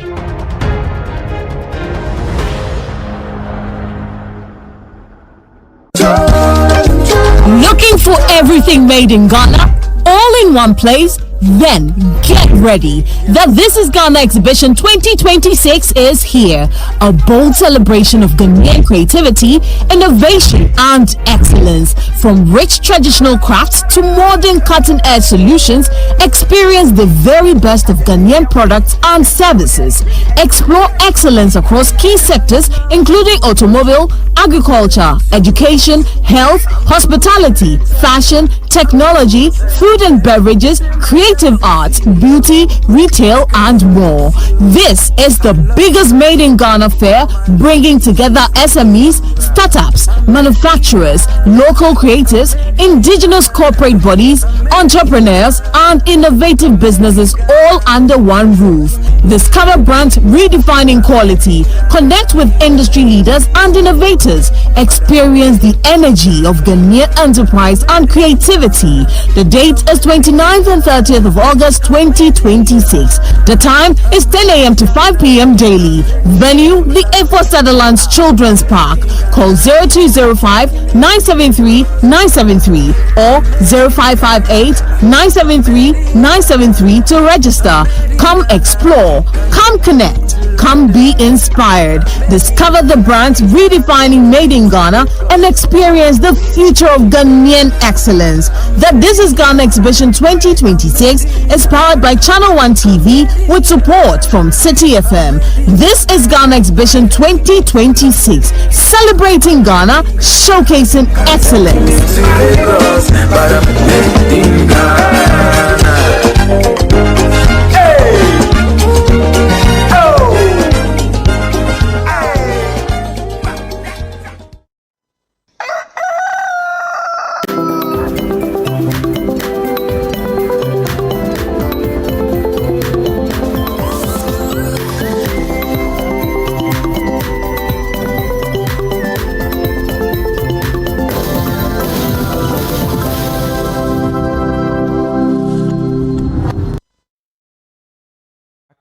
Looking for everything made in Ghana? All in one place? Then get ready. The This is Ghana Exhibition 2026 is here. A bold celebration of Ghanaian creativity, innovation, and excellence. From rich traditional crafts to modern cutting-edge solutions, experience the very best of Ghanaian products and services. Explore excellence across key sectors including automobile, agriculture, education, health, hospitality, fashion, technology, food and beverages, creative arts, beauty, retail, and more. This is the biggest Made in Ghana fair, bringing together SMEs, startups, manufacturers, local creators, indigenous corporate bodies, entrepreneurs, and innovative businesses all under one roof. Discover brands redefining quality, connect with industry leaders and innovators, experience the energy of Ghanaian enterprise and creativity. The date is 29th and 30th of August 2026. The time is 10 a.m. to 5 p.m. daily. Venue, the A4 Sutherland's Children's Park. Call 0205-973-973 or 0558-973-973 to register. Come explore, come connect, come be inspired. Discover the brands redefining Made in Ghana and experience the future of Ghanaian excellence. The This is Ghana Exhibition 2026 is powered by Channel One TV with support from City FM. This is Ghana Exhibition 2026, celebrating Ghana, showcasing excellence.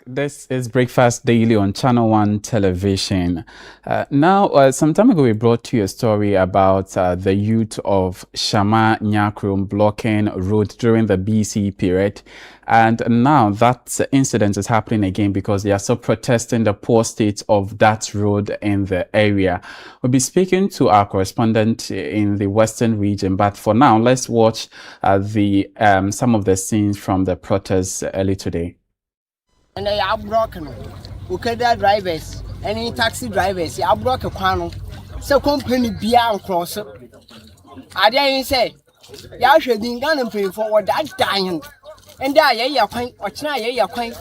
This is Breakfast Daily on Channel One Television. Some time ago, we brought you a story about the youth of Shama Nyakrum blocking road during the BC period. And now that incident is happening again because they are still protesting the poor state of that road in the area. We'll be speaking to our correspondent in the Western region. But for now, let's watch some of the scenes from the protests early today. And they are broken. Ukeda drivers, any taxi drivers, you broke a quano. So company beyond cross. I dare say, you should be gonna pay for that dying. And there, ya quaint, or try ya quaint.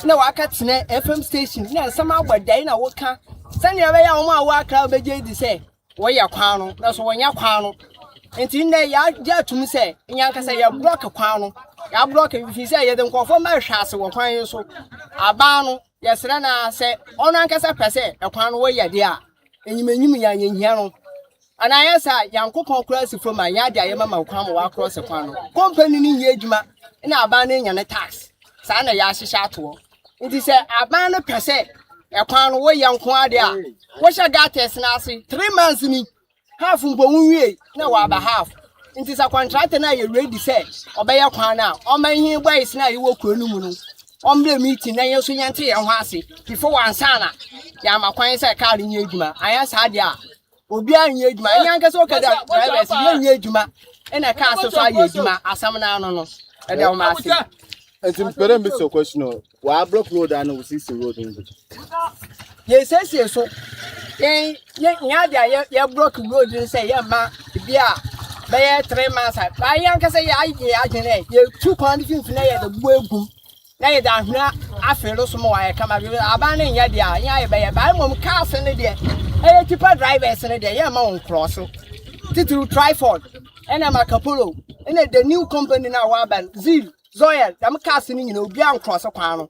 No, I can't snare FM station. Yeah, somehow, but they know what can. Send your way on my work out, but they say, where your quano, that's when your quano. And in there, ya to me say, and Yanka say, you broke a quano. Ya block if you say you don't conform my shots or crying so. Abano, yes, Rana say, on Ancasa Pase, a crown way, dear. And you may me in Yano. And I answer Yankopon cross from my yard, I am a come across the corner. Company in Yejuma, and abandoning and a tax. Sana Yashi Shato. It is a banner per se. A pound way young quadia. What I got as Nasi 3 months in me. Half from Bowie, no about half. It is a contract and I already said, obey a corner, or my here ways now you walk on the meeting, and you see and Hasi before one sana. Yama quite a card in Yejuma. I asked Hadia. Obia Yejuma, youngest okay, drivers, Yejuma, and a castle Yejuma, as some no. And they'll mask. And to better miss your question, why block road and we see the road in the yes, so. Yeah, broke road and say, yeah, ma, yeah, by 3 months. I young can say, I can, you 2 quantities the boom. Now you don't know, I feel so more. I come up with a banning, yeah, by a bad cars in the day. I keep a drivers in the day, yeah, my cross. Title Triford, and I'm a Capullo, and the new company now, Waban, Zeal, Zoya, I'm casting in beyond cross a panel.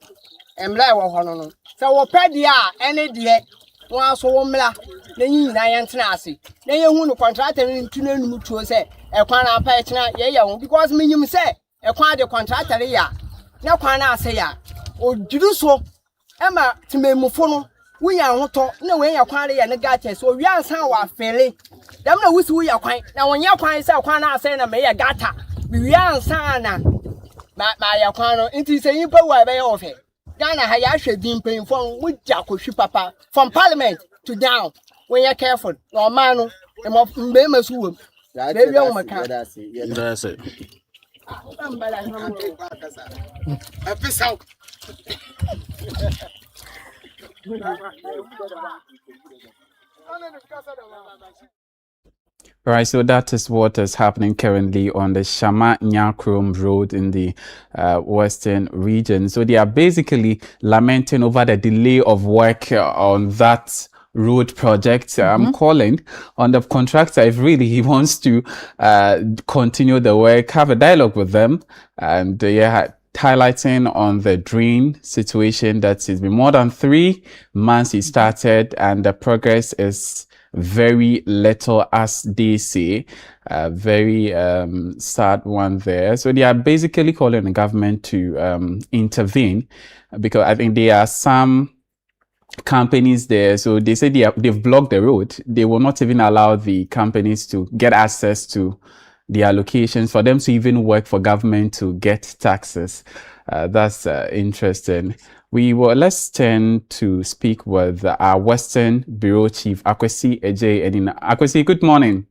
And Blair Honor. So, Pedia, any day, one so mla, then you Nyan Tanasi. Then you want to contract and to know to say, a quana patchna, yeah, because minimum say, a quad contractor, yeah. Now, quana say, ya, or do so. Emma, to me, Mufono, we are not no way a quantity and a gates, so we are sound fairly. Them no wish we are quite. Now, when your quantity say, quana say, may a gata, we are sana. My aquano, it is a impo way of it. Ghana Hayashi been paying from with Jacoshi Papa from Parliament to down when you're careful. No man, and of Bemus womb. Baby on my car. That's it. All right, so that is what is happening currently on the Shama Nyakrom Road in the western region. So they are basically lamenting over the delay of work on that road project. I'm calling on the contractor if really he wants to continue the work, have a dialogue with them, and highlighting on the drain situation that it's been more than 3 months he started and the progress is very little, as they say. Very sad one there. So they are basically calling the government to intervene, because I think there are some companies there. So they say they've blocked the road. They will not even allow the companies to get access to their locations for them to even work for government to get taxes. That's interesting. Let's turn to speak with our Western Bureau Chief, Akwesi Ejay Edina. Akwesi, good morning.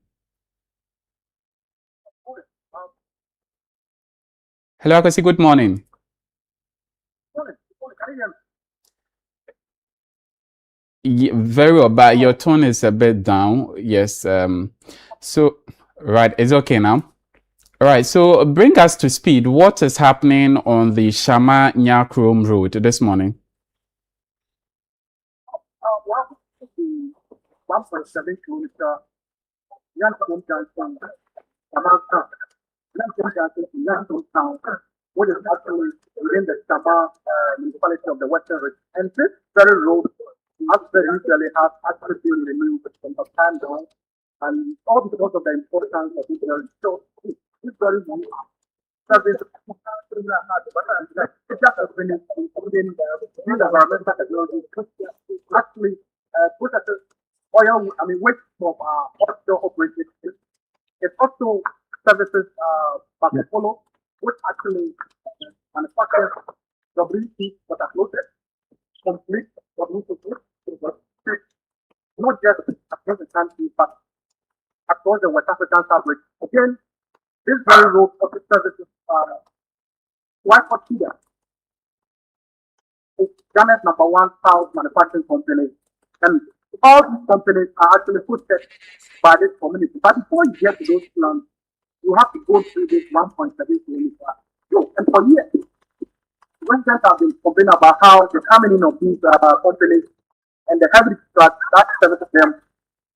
Hello, Akwesi, good morning. Yeah, very well, but your tone is a bit down. Yes. So, right, it's okay now. All right, so bring us to speed. What is happening on the Shama Nyakrom Road this morning? 1.7 kilometer. Nyakrom Junction, Shama Town. Nyakrom Junction to Nyakrom Town, which is actually within the Shama municipality of the Western region. And this very road, actually initially has actually been removed from the time down, and all because of the importance of this very so this very new service it just has been including the environmental technology actually processes oil, waste from offshore operated. It also services Barcelona, which actually manufactures WC that are loaded, complete WC, not just across the country, but across the West African fabric. Again, this very road also services Whiteford Feeder. It's Ghana's #1 house manufacturing company. And all these companies are actually hosted by this community. But before you get to those plants, you have to go through this 1.7 kilometer road. And for years, Westerners have been complaining about how the coming in of these companies and the heavy trucks that services them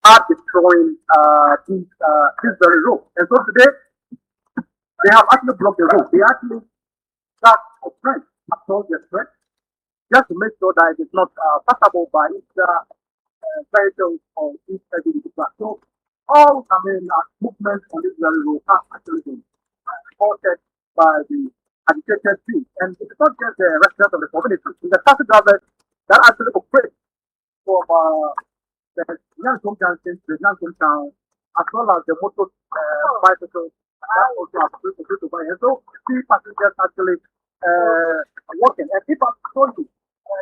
are destroying this very road. And so today, they have actually blocked the road. They actually start a trench across the stretch just to make sure that it is not passable by vehicles or these heavy trucks. So all, movements on this very road are actually been supported by the agitated team. And it's not just the residents of the community, it's the traffic drivers that actually operate from the Nyankom Junction to the Nyankom Town, as well as the motor bicycles that also are operated to buy. And so, see passengers actually working. And people told you,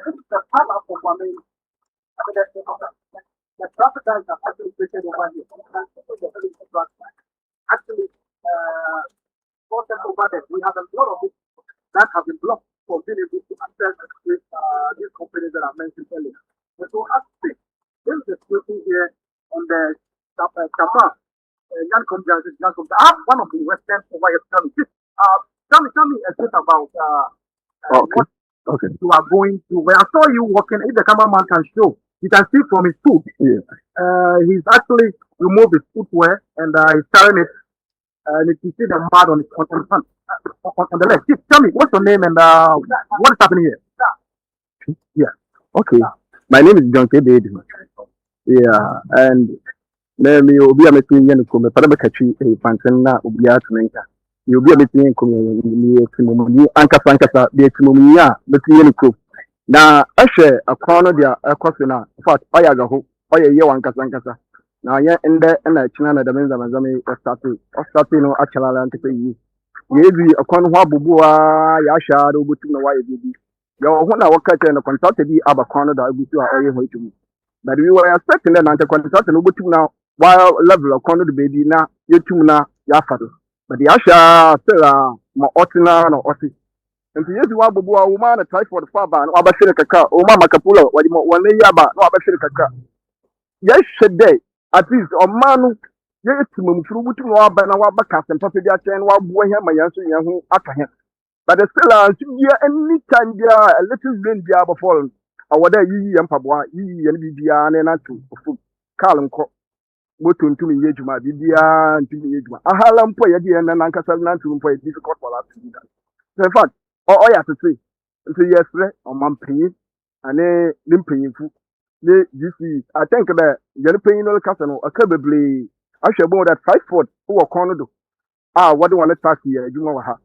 this is the part of the traffic lights are actually created over here. Actually, over there, we have a lot of it that have been blocked for being able to access these companies that I mentioned earlier. And so, actually, this is the situation here on the Chama, Nyankom Junction. I'm one of the residents over here. Tell me a bit about what you are going to. When I saw you walking, if the cameraman can show, you can see from his foot. Yeah. He's actually removed his footwear and he's carrying it. And you can see the mud on the leg. Just tell me, what's your name and what is happening here? Yeah. Okay. My name is John K. Baby. Yeah. And me obi a metin yen ko me para me kachi e panten na obi a tumenka. Me obi a metin yen ko me timomuni ankasa be timomuni a metin yen ko. Na ahwe akwa no dia akwaso na in fact oya gaho oya ye wankasa na ye ende na china na da menza manzame start no achalala ntete yi ye bi akwa no ho abubu a ya hwa do butu na wa ye bi ya ho na wakati na contract bi abakwa no da abutu a oye ho tumu but we were expecting that na contract no butu na while level akwa no de baby na ye tumu na ya fado but ya hwa sera ma otina no oti. And the years one bubu woman a try for the far ban or Bashir Kaka, or Mama Capula, or one yaba, no Bashir Kaka. Yes, said day, at least, or man, yes, through Wabaka and Papa and Wabuya, my answer, young after him. But the still, any time there, a little wind the arbor fallen, or whether ye and Pabua, ye and Bibian and Atu, Carlum Cock. Motun to me, Yejuma, Bibia, and to me, Yejuma. A halam poy again and Uncle Nantum for a difficult for us to do that. So, in fact, oh yeah, to say, so yes, on my pain, and a limping food. This is, I think that you're paying no castle, a probably, I should know that 5 foot or corner. What do you want to start here? Jumoha,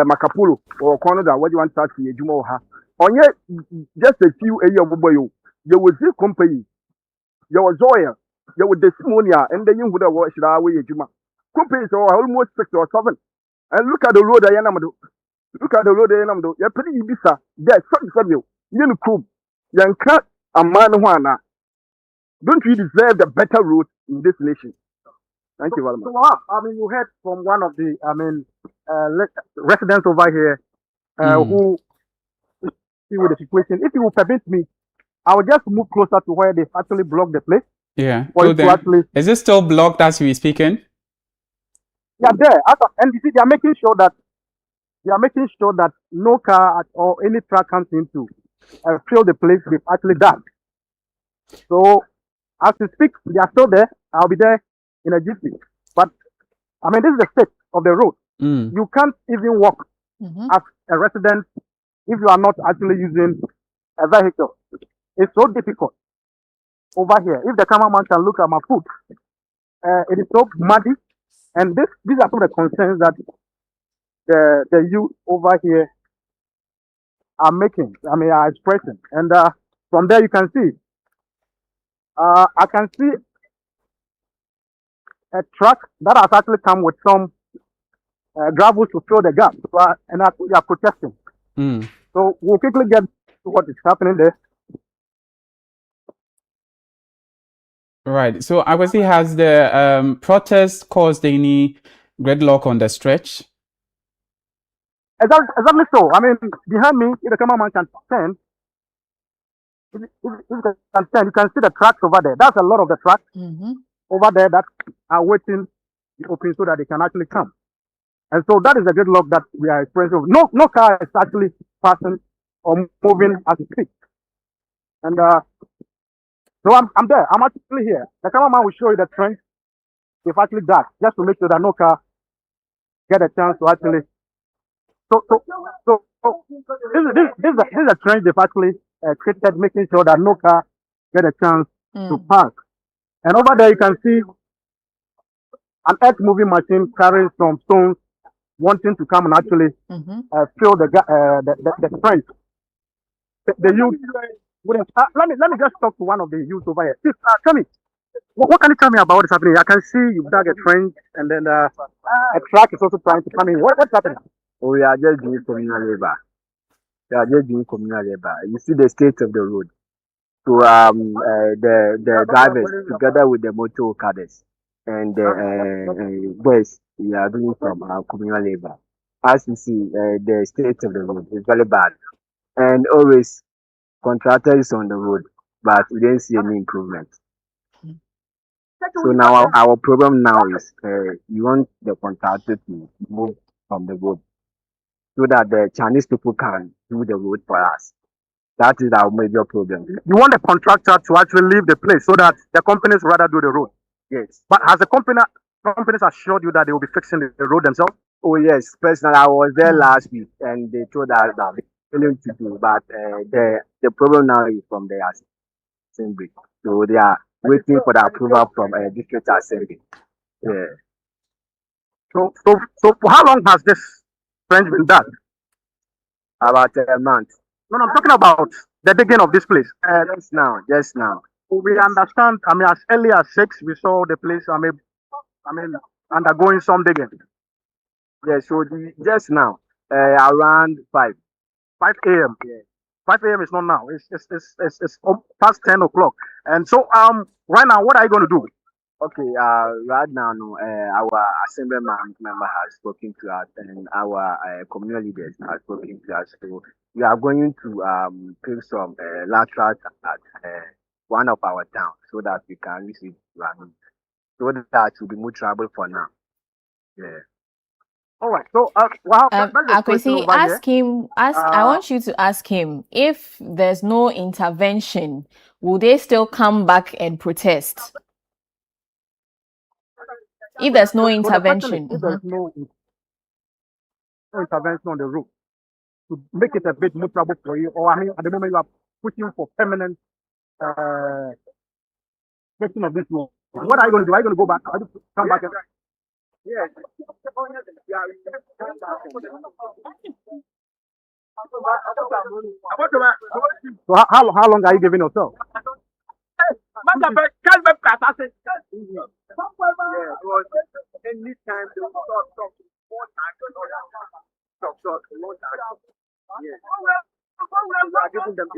Macapulo, or corner, what do you want to start here? Jumoha. On yet, just a few a year boy, you will see company. You was Zoya, you would Desimonia, and then you would have watched our way, Juma. Companies are almost 6 or 7. And look at the road I am. Look at the road I am. You're pretty bisa. There's something you. You know, young cat a man wana. Don't we deserve the better road in this nation? Thank you very much. So, you heard from one of the, residents over here who see with the situation. If you will permit me, I will just move closer to where they actually blocked the place. Yeah. So then, is it still blocked as we speaking? Yeah, there. And you see, they are making sure that no car or any truck comes in to fill the place they've actually done. So, as we speak, they are still there. I'll be there in a jiffy. But, this is the state of the road. You can't even walk as a resident if you are not actually using a vehicle. It's so difficult over here. If the cameraman can look at my foot, it is so muddy. And these are some of the concerns that the youth over here are making, are expressing. And from there you can see, I can see a truck that has actually come with some gravel to fill the gap. And we are protesting. So we'll quickly get to what is happening there. Right. So, Akwasi, has the protest caused any gridlock on the stretch? Exactly so. Behind me, if the cameraman can stand, you can see the tracks over there. That's a lot of the tracks over there that are waiting to open so that they can actually come. And so that is the gridlock that we are experiencing. No car is actually passing or moving as we speak. And so I'm there. I'm actually here. The cameraman will show you the trench they've actually dug, just to make sure that no car get a chance to actually. So this is a trench they've actually created, making sure that no car get a chance to pass. And over there you can see an earth moving machine carrying some stones, wanting to come and actually fill the trench. The youth wouldn't. Let me just talk to one of the youth over here. Please, tell me, what can you tell me about what's happening? I can see you've dug a trench, and then a truck is also trying to come in. What's happening? Oh, we are just doing communal labor. We are just doing communal labor. You see the state of the road. So the drivers together with the motor cadets and the boys, we are doing some communal labor. As you see, the state of the road is very bad, and always contractor is on the road, but we didn't see any improvement. So now our problem now is we want the contractor to move from the road so that the Chinese people can do the road for us. That is our major problem. You want the contractor to actually leave the place so that the companies rather do the road. Yes. But has the companies assured you that they will be fixing the road themselves? Oh yes, personally I was there last week and they told us that they're willing to do, but the problem now is from the assembly. So they are waiting for the approval from district assembly. Yeah. So for how long has this trench been done? About a month. No, I'm talking about the digging of this place. Just now. We understand. I mean, as early as 6, we saw the place. I mean, undergoing some digging. Yeah. So just now, around 5 a.m. Yeah. 5 a.m. is not now. It's past 10 o'clock. And so right now, what are you going to do? Okay. Right now, our assembly member has spoken to us, and our community leaders have spoken to us. So we are going to put some laterals at one of our towns so that we can receive running. So that will be more trouble for now. Yeah. All right. So, Akwesi, ask him. I want you to ask him if there's no intervention, will they still come back and protest? If there's no intervention, if there's no intervention on the road to make it a bit more trouble for you, or I mean, at the moment you are pushing for permanent fixing of this road. What are you going to do? Are you going to go back? Are you going to come back? Yes. So how long are you giving yourself? Anytime they will giving them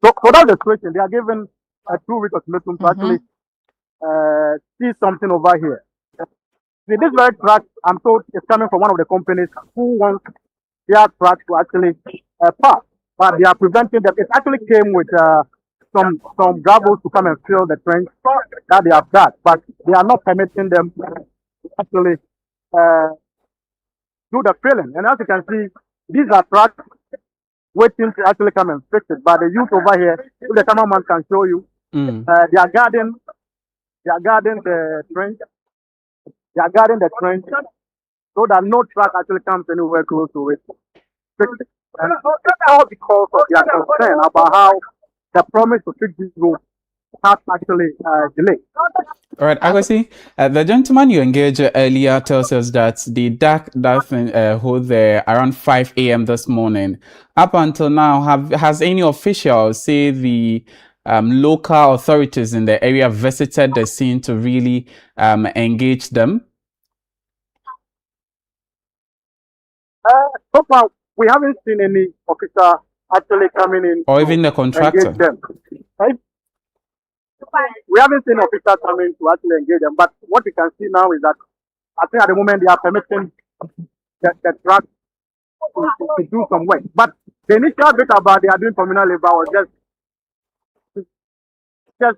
So that's the question. They are given a 2-week ultimatum to actually see something over here. See, this very truck, I'm told, is coming from one of the companies who wants their truck to actually pass, but they are preventing them. It actually came with some gravels to come and fill the trench that they have dug, but they are not permitting them to actually do the filling. And as you can see, these are trucks waiting to actually come and fix it. But the youth over here, if the cameraman can show you, they are guarding the trench. They are guarding the trench so that no truck actually comes anywhere close to it. And all because of their concern about how the promise to fix this road has actually delayed. All right, Akwesi, the gentleman you engaged earlier tells us that the dug that hole there around 5 a.m. this morning. Up until now, has any official, say the local authorities in the area, visited the scene to really engage them? So far, we haven't seen any officer actually coming in. Or even the contractor? Them. Right? We haven't seen officers coming to actually engage them. But what we can see now is that I think at the moment they are permitting the truck to do some work. But the initial bit about they are doing communal labor was just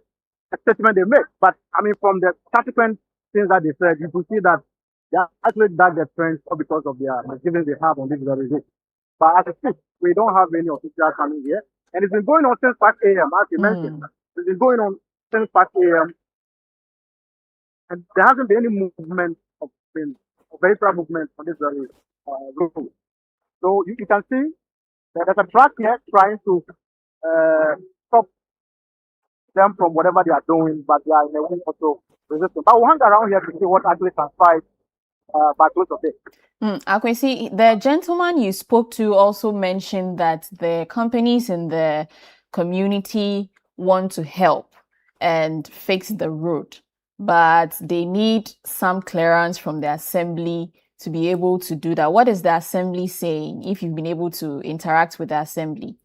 a statement they made. But I mean, from the subsequent things that they said, you can see that they are actually dug the trench because of their misgivings they have on this very day. But as I speak, we don't have any officials coming here. And it's been going on since 5 a.m., as you mentioned. It's been going on since 5 a.m. And there hasn't been any movement of vehicle movement on this very road. So you can see there's a track here trying to stop them from whatever they are doing, but they are in a way also resistant. But we'll hang around here to see what actually transpires by close of day. Akwesi, the gentleman you spoke to also mentioned that the companies in the community want to help and fix the road, but they need some clearance from the assembly to be able to do that. What is the assembly saying, if you've been able to interact with the assembly?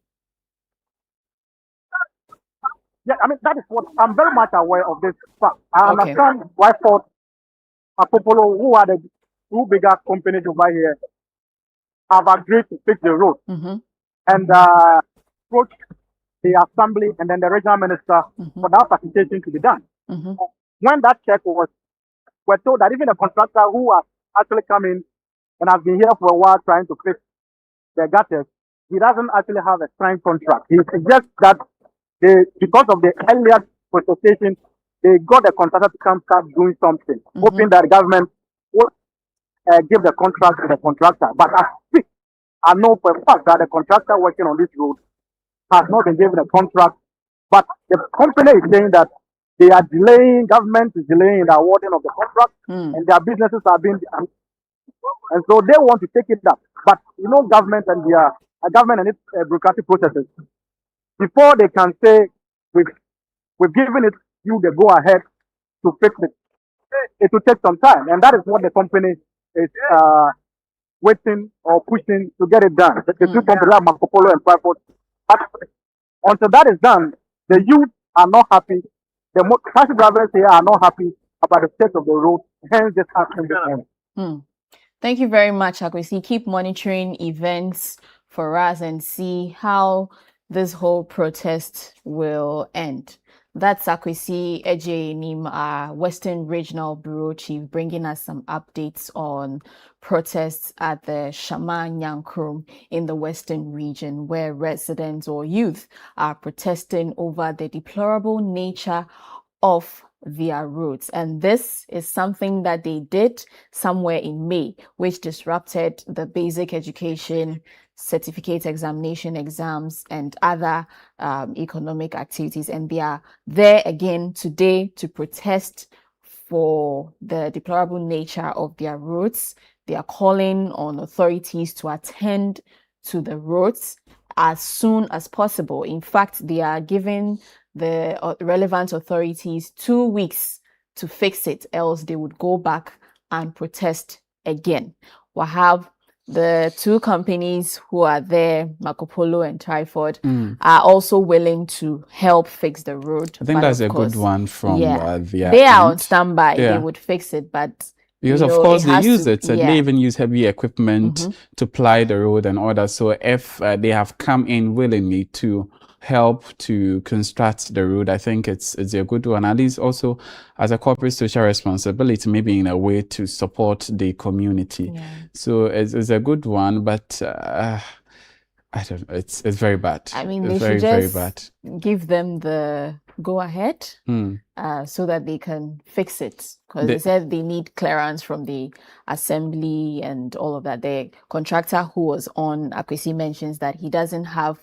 Yeah, I mean, that is what I'm very much aware of this fact. I understand why Ford, Apopolo, who are the two bigger companies over here, have agreed to fix the road and approach the assembly and then the regional minister for that facilitation to be done. When that check was, we're told that even a contractor who has actually come in and has been here for a while trying to fix the gutters, he doesn't actually have a signed contract. He suggests that because of the earlier protestation, they got the contractor to come start doing something, hoping that the government would give the contract to the contractor. But I know for a fact that the contractor working on this road has not been given a contract. But the company is saying that they are delaying, government is delaying the awarding of the contract, and their businesses are being, and so they want to take it up. But you know, government and its bureaucratic processes, before they can say we've given it you the go ahead to fix it, it will take some time, and that is what the company is waiting or pushing to get it done. The two companies are Marco Polo and Private. But until that is done, the youth are not happy. The taxi drivers here are not happy about the state of the road. Hence, this happening. Thank you very much, Akwesi. Keep monitoring events for us and see how this whole protest will end. That's Akwesi Ejenim, our Western Regional Bureau Chief, bringing us some updates on protests at the Shama Nyankrum in the Western region, where residents or youth are protesting over the deplorable nature of their roads. And this is something that they did somewhere in May, which disrupted the basic education, certificate examination exams, and other economic activities. And they are there again today to protest for the deplorable nature of their roads. They are calling on authorities to attend to the roads as soon as possible. In fact, they are giving the relevant authorities 2 weeks to fix it, else they would go back and protest again. We'll have the two companies who are there, Marco Polo and Twyford, are also willing to help fix the road. I think that's a good one from they are on standby. They would fix it, but because of course they use it, and they even use heavy equipment to ply the road and all that. So if they have come in willingly to help to construct the road, I think it's a good one, at least also as a corporate social responsibility, maybe in a way to support the community. So it's a good one, but I don't know, it's very bad. I mean, it's they very, should very just bad. give them the go ahead so that they can fix it, because they said they need clearance from the assembly and all of that. The contractor who was on Akwesi mentions that he doesn't have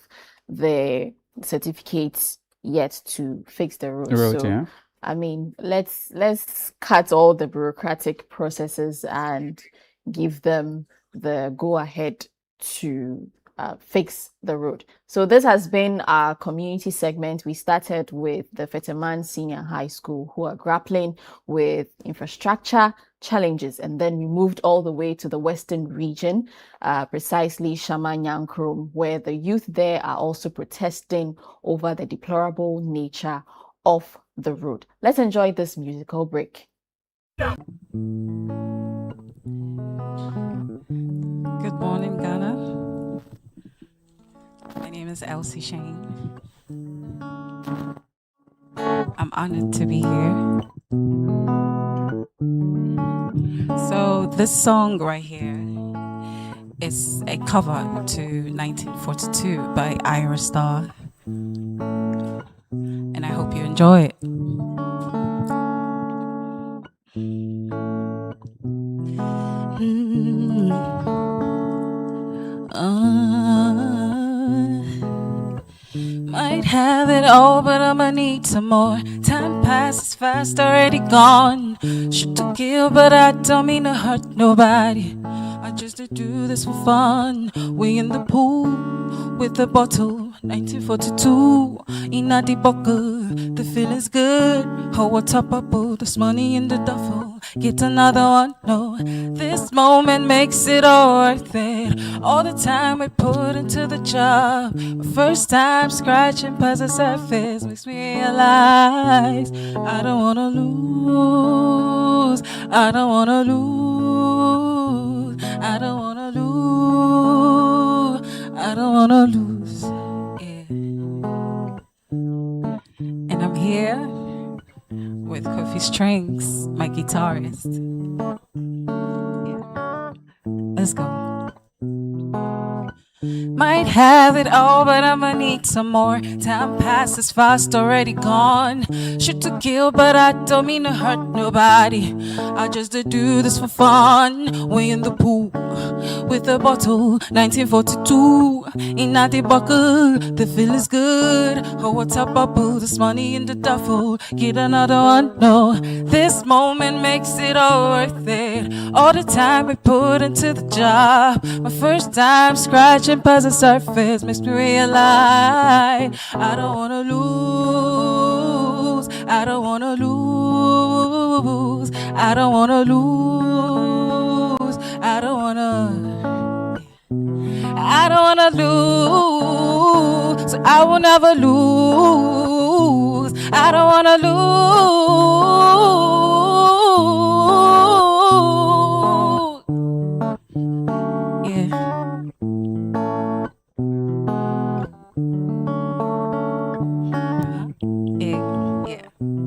the certificates yet to fix the road. So I mean, let's cut all the bureaucratic processes and give them the go ahead to fix the road. So this has been our community segment. We started with the Fetaman Senior High School, who are grappling with infrastructure challenges, and then we moved all the way to the Western region, precisely Shama Nyankrum, where the youth there are also protesting over the deplorable nature of the road. Let's enjoy this musical break. Good morning, Ghana. My name is Elsie Shane. I'm honored to be here. So this song right here is a cover to 1942 by Ira Star, and I hope you enjoy it. Might have it all, but I'ma need some more. Time passes fast, already gone. Shoot to kill, but I don't mean to hurt nobody. I just to do this for fun. We in the pool with a bottle. 1942 in the buckle. The feeling's good. Oh, what's up, bubble? There's money in the duffel. Get another one. No, this moment makes it all worth it. All the time we put into the job. My first time scratching past the surface makes me realize I don't wanna lose. I don't wanna lose. I don't wanna lose. I don't wanna lose. Yeah. And I'm here with Kofi Strings, my guitarist. Yeah. Let's go. Might have it all, but I'ma need some more. Time passes fast, already gone. Shoot to kill, but I don't mean to hurt nobody. I just to do this for fun. We in the pool with a bottle. 1942 in the buckle. The feel is good. Oh, what's up, bubble? There's money in the duffel. Get another one. No, this moment makes it all worth it. All the time we put into the job. My first time scratching past the surface makes me realize I don't wanna lose. I don't wanna lose. I don't wanna lose. I don't wanna. I don't wanna lose, so I will never lose. I don't wanna lose. Yeah.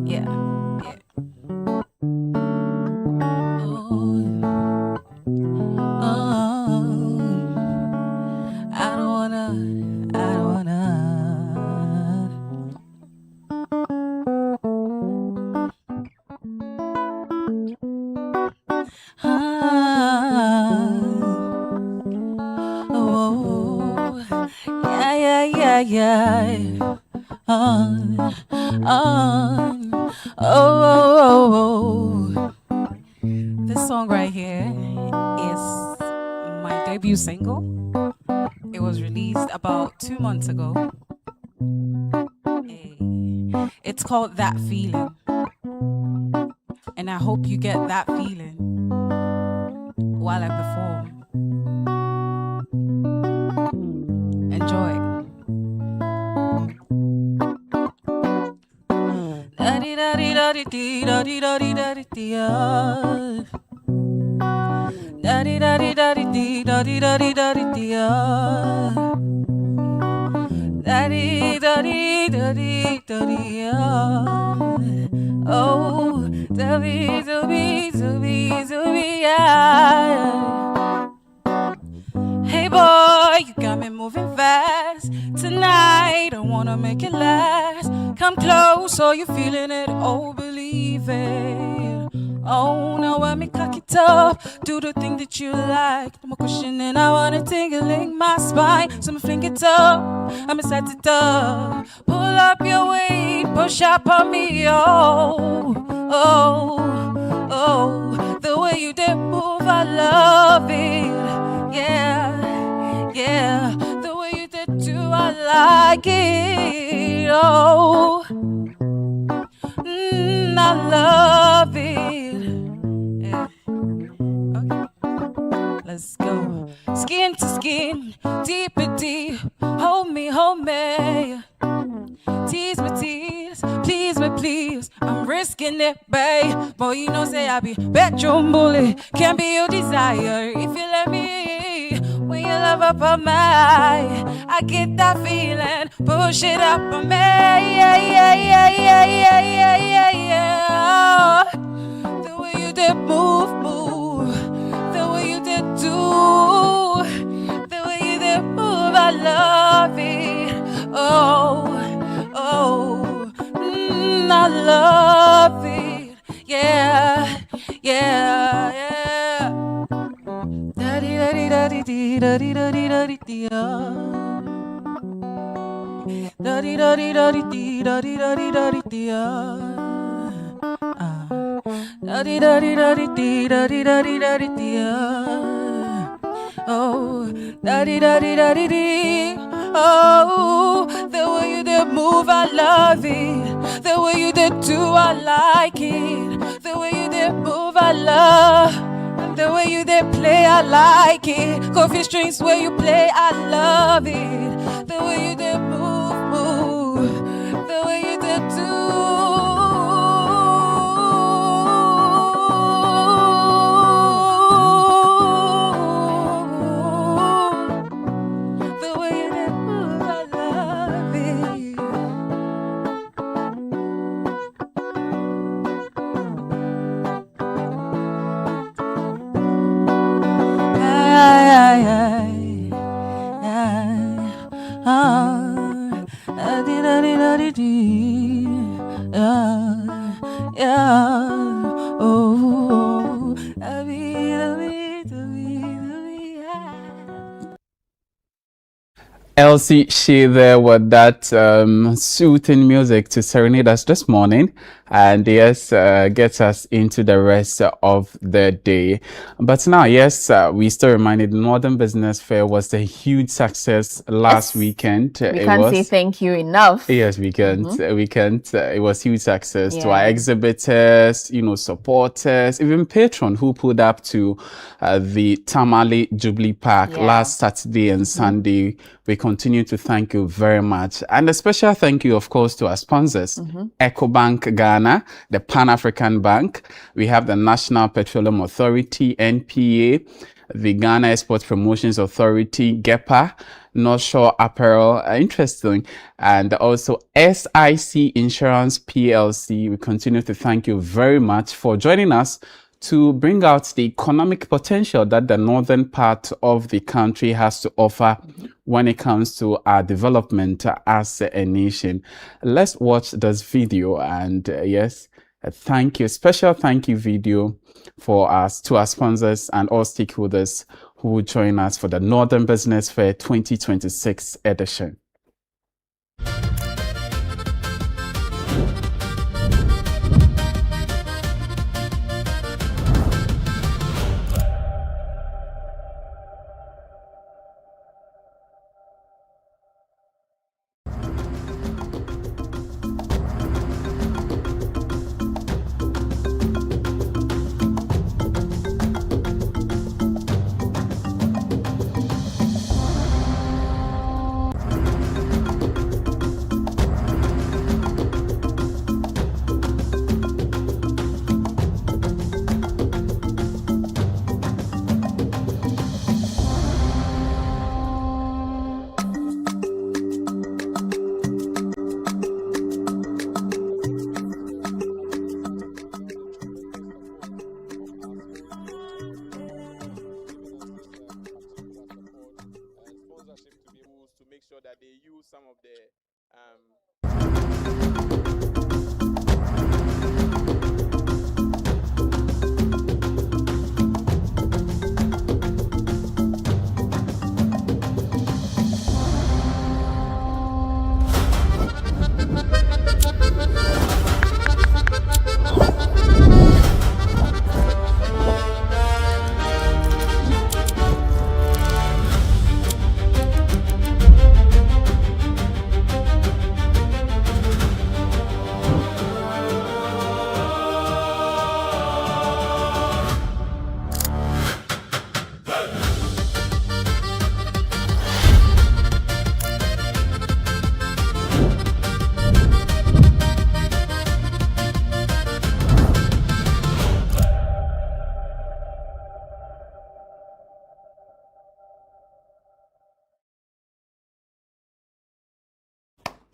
Yeah. This song right here is my debut single. It was released about 2 months ago. It's called That Feeling. And I hope you get that feeling while I perform. Enjoy. Oh, hey boy, you got me moving fast tonight. I wanna make it last. Come close, so you feeling it? Oh, believe it. Oh, now let me cock it up. Do the thing that you like. I'm a cushion and I want it tingling my spine. So I'm fling it up. I'm set it up. Pull up your weight, push up on me. Oh, oh, oh. The way you did move, I love it. Yeah, yeah. The way you did too, I like it. Oh, I love it. Yeah. Okay. Let's go. Skin to skin, deep and deep. Hold me, hold me. Tease me, tease. Please me, please. I'm risking it, babe. Boy, you know, say I be bedroom bully. Can't be your desire if you let me. When you love up on me, I get that feeling. Push it up on me. Yeah, yeah, yeah, yeah, yeah, yeah, yeah, yeah. The way you did move, move. The way you did do. The way you did move, I love it. Oh, oh, I love it. Yeah, yeah, yeah. Da-dee-da-dee-da-dee-dee-da-dee-da-dee-da-dee-da. da di da di da di dee, da di da di da di dee, da di da di da di dee, da di da di da di dee, oh, da di da di da di dee. Oh, the way you did move, I love it. The way you did do, I like it. The way you did move, I love. The way you did play, I like it. Coffee strings where you play, I love it. The way you did move, move. The way you did do. Elsie Shea there with that soothing music to serenade us this morning, and yes, gets us into the rest of the day. But now, yes, we still reminded the Northern Business Fair was a huge success last weekend. We can't say thank you enough. Yes, we can't. We can't. It was huge success to our exhibitors, you know, supporters, even patrons who pulled up to the Tamale Jubilee Park last Saturday and Sunday. We continue to thank you very much. And a special thank you, of course, to our sponsors, EcoBank Ghana, the Pan-African Bank. We have the National Petroleum Authority, NPA, the Ghana Export Promotions Authority, GEPA, North Shore Apparel, interesting, and also SIC Insurance PLC. We continue to thank you very much for joining us to bring out the economic potential that the northern part of the country has to offer when it comes to our development as a nation. Let's watch this video, and yes, thank you, special thank you video for us, to our sponsors and all stakeholders who will join us for the Northern Business Fair 2026 edition.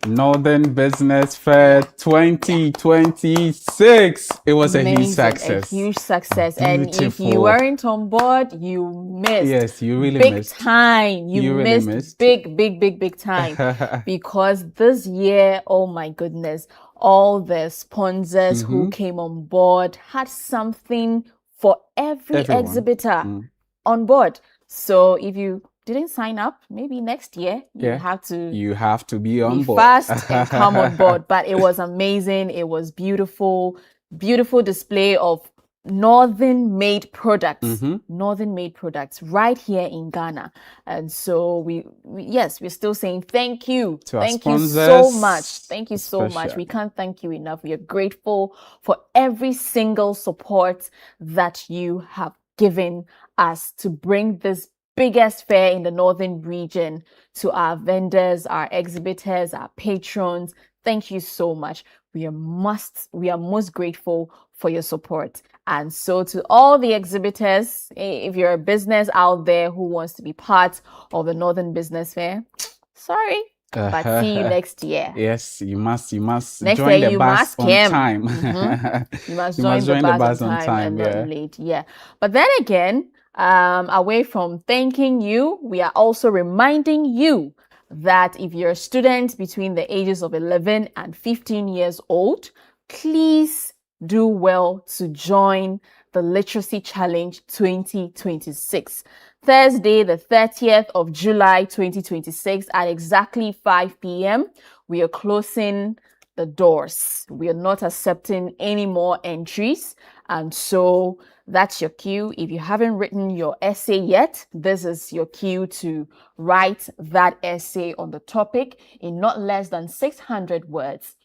Northern Business Fair 2026. It was a huge success. A huge success. And if you weren't on board, you missed. Yes, you really missed. Big time. You really missed big time. Because this year, oh my goodness, all the sponsors who came on board had something for everyone. Exhibitor on board. So if you didn't sign up, maybe next year you have to be on board. fast and come on board. But it was amazing. It was beautiful display of northern made products right here in Ghana. And so we're still saying thank you so much. We can't thank you enough. We are grateful for every single support that you have given us to bring this biggest fair in the northern region to our vendors, our exhibitors, our patrons. Thank you so much. We are most grateful for your support. And so to all the exhibitors, if you're a business out there who wants to be part of the Northern Business Fair, sorry, but see you next year. Yes, you must next join year the bus on time. You must join the bus on time and not late. Yeah. But then again, away from thanking you, we are also reminding you that if you're a student between the ages of 11 and 15 years old, please do well to join the Literacy Challenge 2026. Thursday, the 30th of July, 2026 at exactly 5 p.m. We are closing the doors. We are not accepting any more entries. And so that's your cue. If you haven't written your essay yet, this is your cue to write that essay on the topic in not less than 600 words.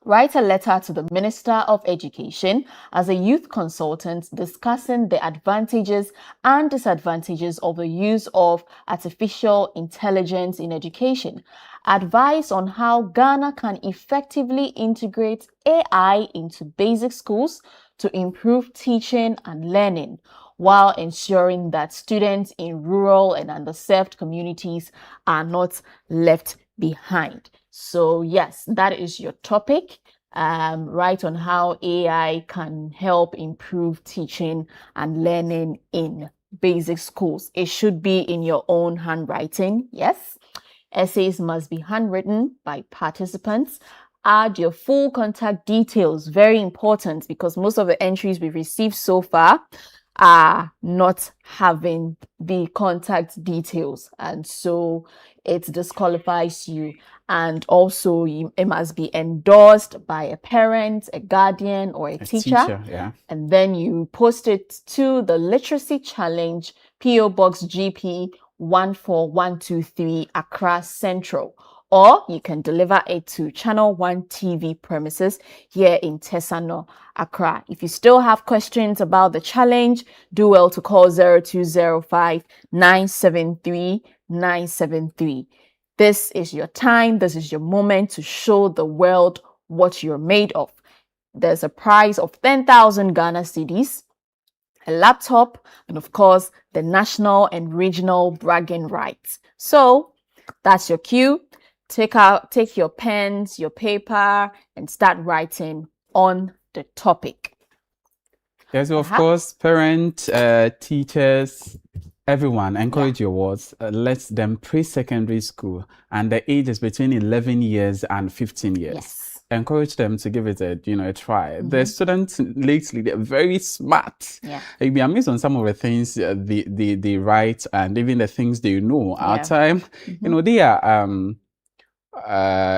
Write a letter to the Minister of Education as a youth consultant discussing the advantages and disadvantages of the use of artificial intelligence in education. Advice on how Ghana can effectively integrate AI into basic schools to improve teaching and learning, while ensuring that students in rural and underserved communities are not left behind. So yes, that is your topic. Write on how AI can help improve teaching and learning in basic schools. It should be in your own handwriting. Yes. Essays must be handwritten by participants. Add your full contact details. Very important, because most of the entries we've received so far are not having the contact details, and so it disqualifies you. And also it must be endorsed by a parent, a guardian, or a teacher. Yeah. And then you post it to the Literacy Challenge, PO Box GP 14123 Accra Central. Or you can deliver it to Channel 1 TV premises here in Tesano, Accra. If you still have questions about the challenge, do well to call 0205 973 973. This is your time. This is your moment to show the world what you're made of. There's a prize of 10,000 Ghana cedis, a laptop, and of course, the national and regional bragging rights. So that's your cue. Take your pens, your paper, and start writing on the topic. Yes, of course, parents, teachers, everyone, encourage your words. Let them pre-secondary school, and the age is between 11 years and 15 years. Yes. Encourage them to give it a try. The students lately, they're very smart. Yeah. You'll be amazed on some of the things they write, and even the things they know. Our time, they are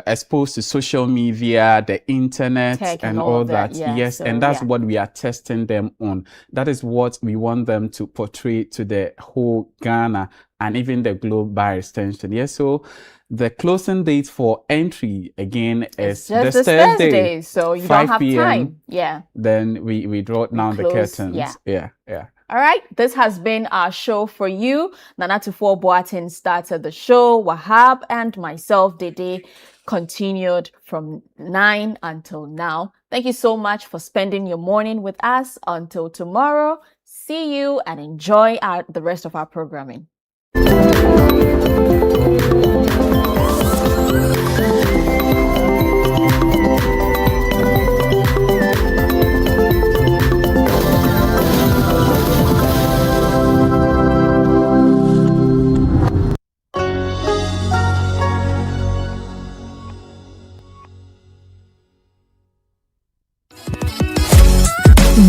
exposed to social media, the internet, Tech and all that. Yeah, yes, so, and that's what we are testing them on. That is what we want them to portray to the whole Ghana and even the globe by extension. Yes, so the closing date for entry again is just this Thursday, so you don't have time. Yeah. Then we draw down the curtains. Yeah. Yeah. All right, this has been our show for you. Nana Tufo Boatin started the show. Wahab and myself, Dede, continued from 9 until now. Thank you so much for spending your morning with us. Until tomorrow, see you and enjoy the rest of our programming.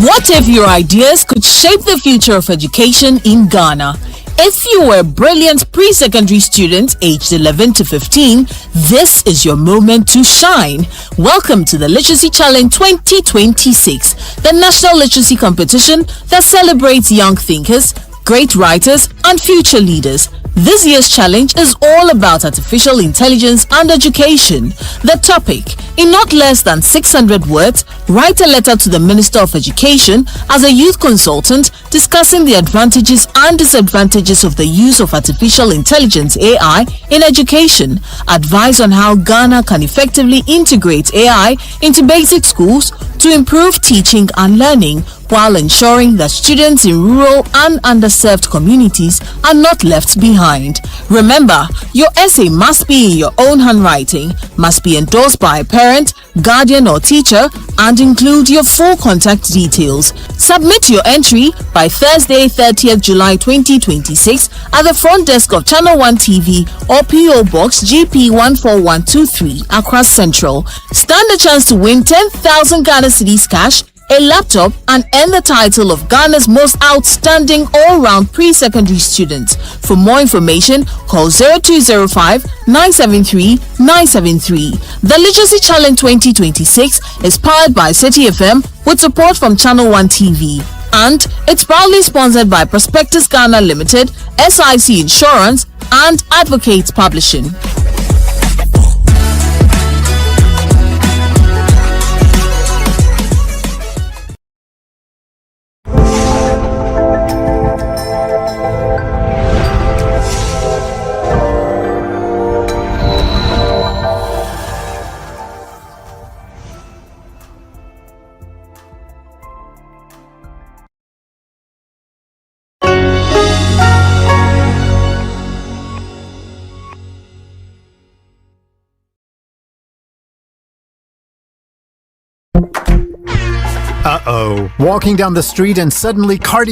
What if your ideas could shape the future of education in Ghana? If you were a brilliant pre-secondary student aged 11 to 15, this is your moment to shine. Welcome to the Literacy Challenge 2026, the national literacy competition that celebrates young thinkers, great writers, and future leaders. This year's challenge is all about artificial intelligence and education. The topic: in not less than 600 words, write a letter to the Minister of Education as a youth consultant discussing the advantages and disadvantages of the use of artificial intelligence (AI) in education. Advise on how Ghana can effectively integrate AI into basic schools to improve teaching and learning, while ensuring that students in rural and underserved communities are not left behind. Remember, your essay must be in your own handwriting, must be endorsed by a parent, guardian or teacher, and include your full contact details. Submit your entry by Thursday, 30th July 2026 at the front desk of Channel 1 TV or PO Box GP 14123 Accra Central. Stand a chance to win 10,000 Ghana cedis cash, a laptop, and earn the title of Ghana's most outstanding all-round pre-secondary student. For more information, call 0205 973 973. The Literacy Challenge 2026 is powered by City FM with support from Channel 1 TV. And it's proudly sponsored by Prospectus Ghana Limited, SIC Insurance, and Advocates Publishing. Uh-oh. Walking down the street and suddenly cardio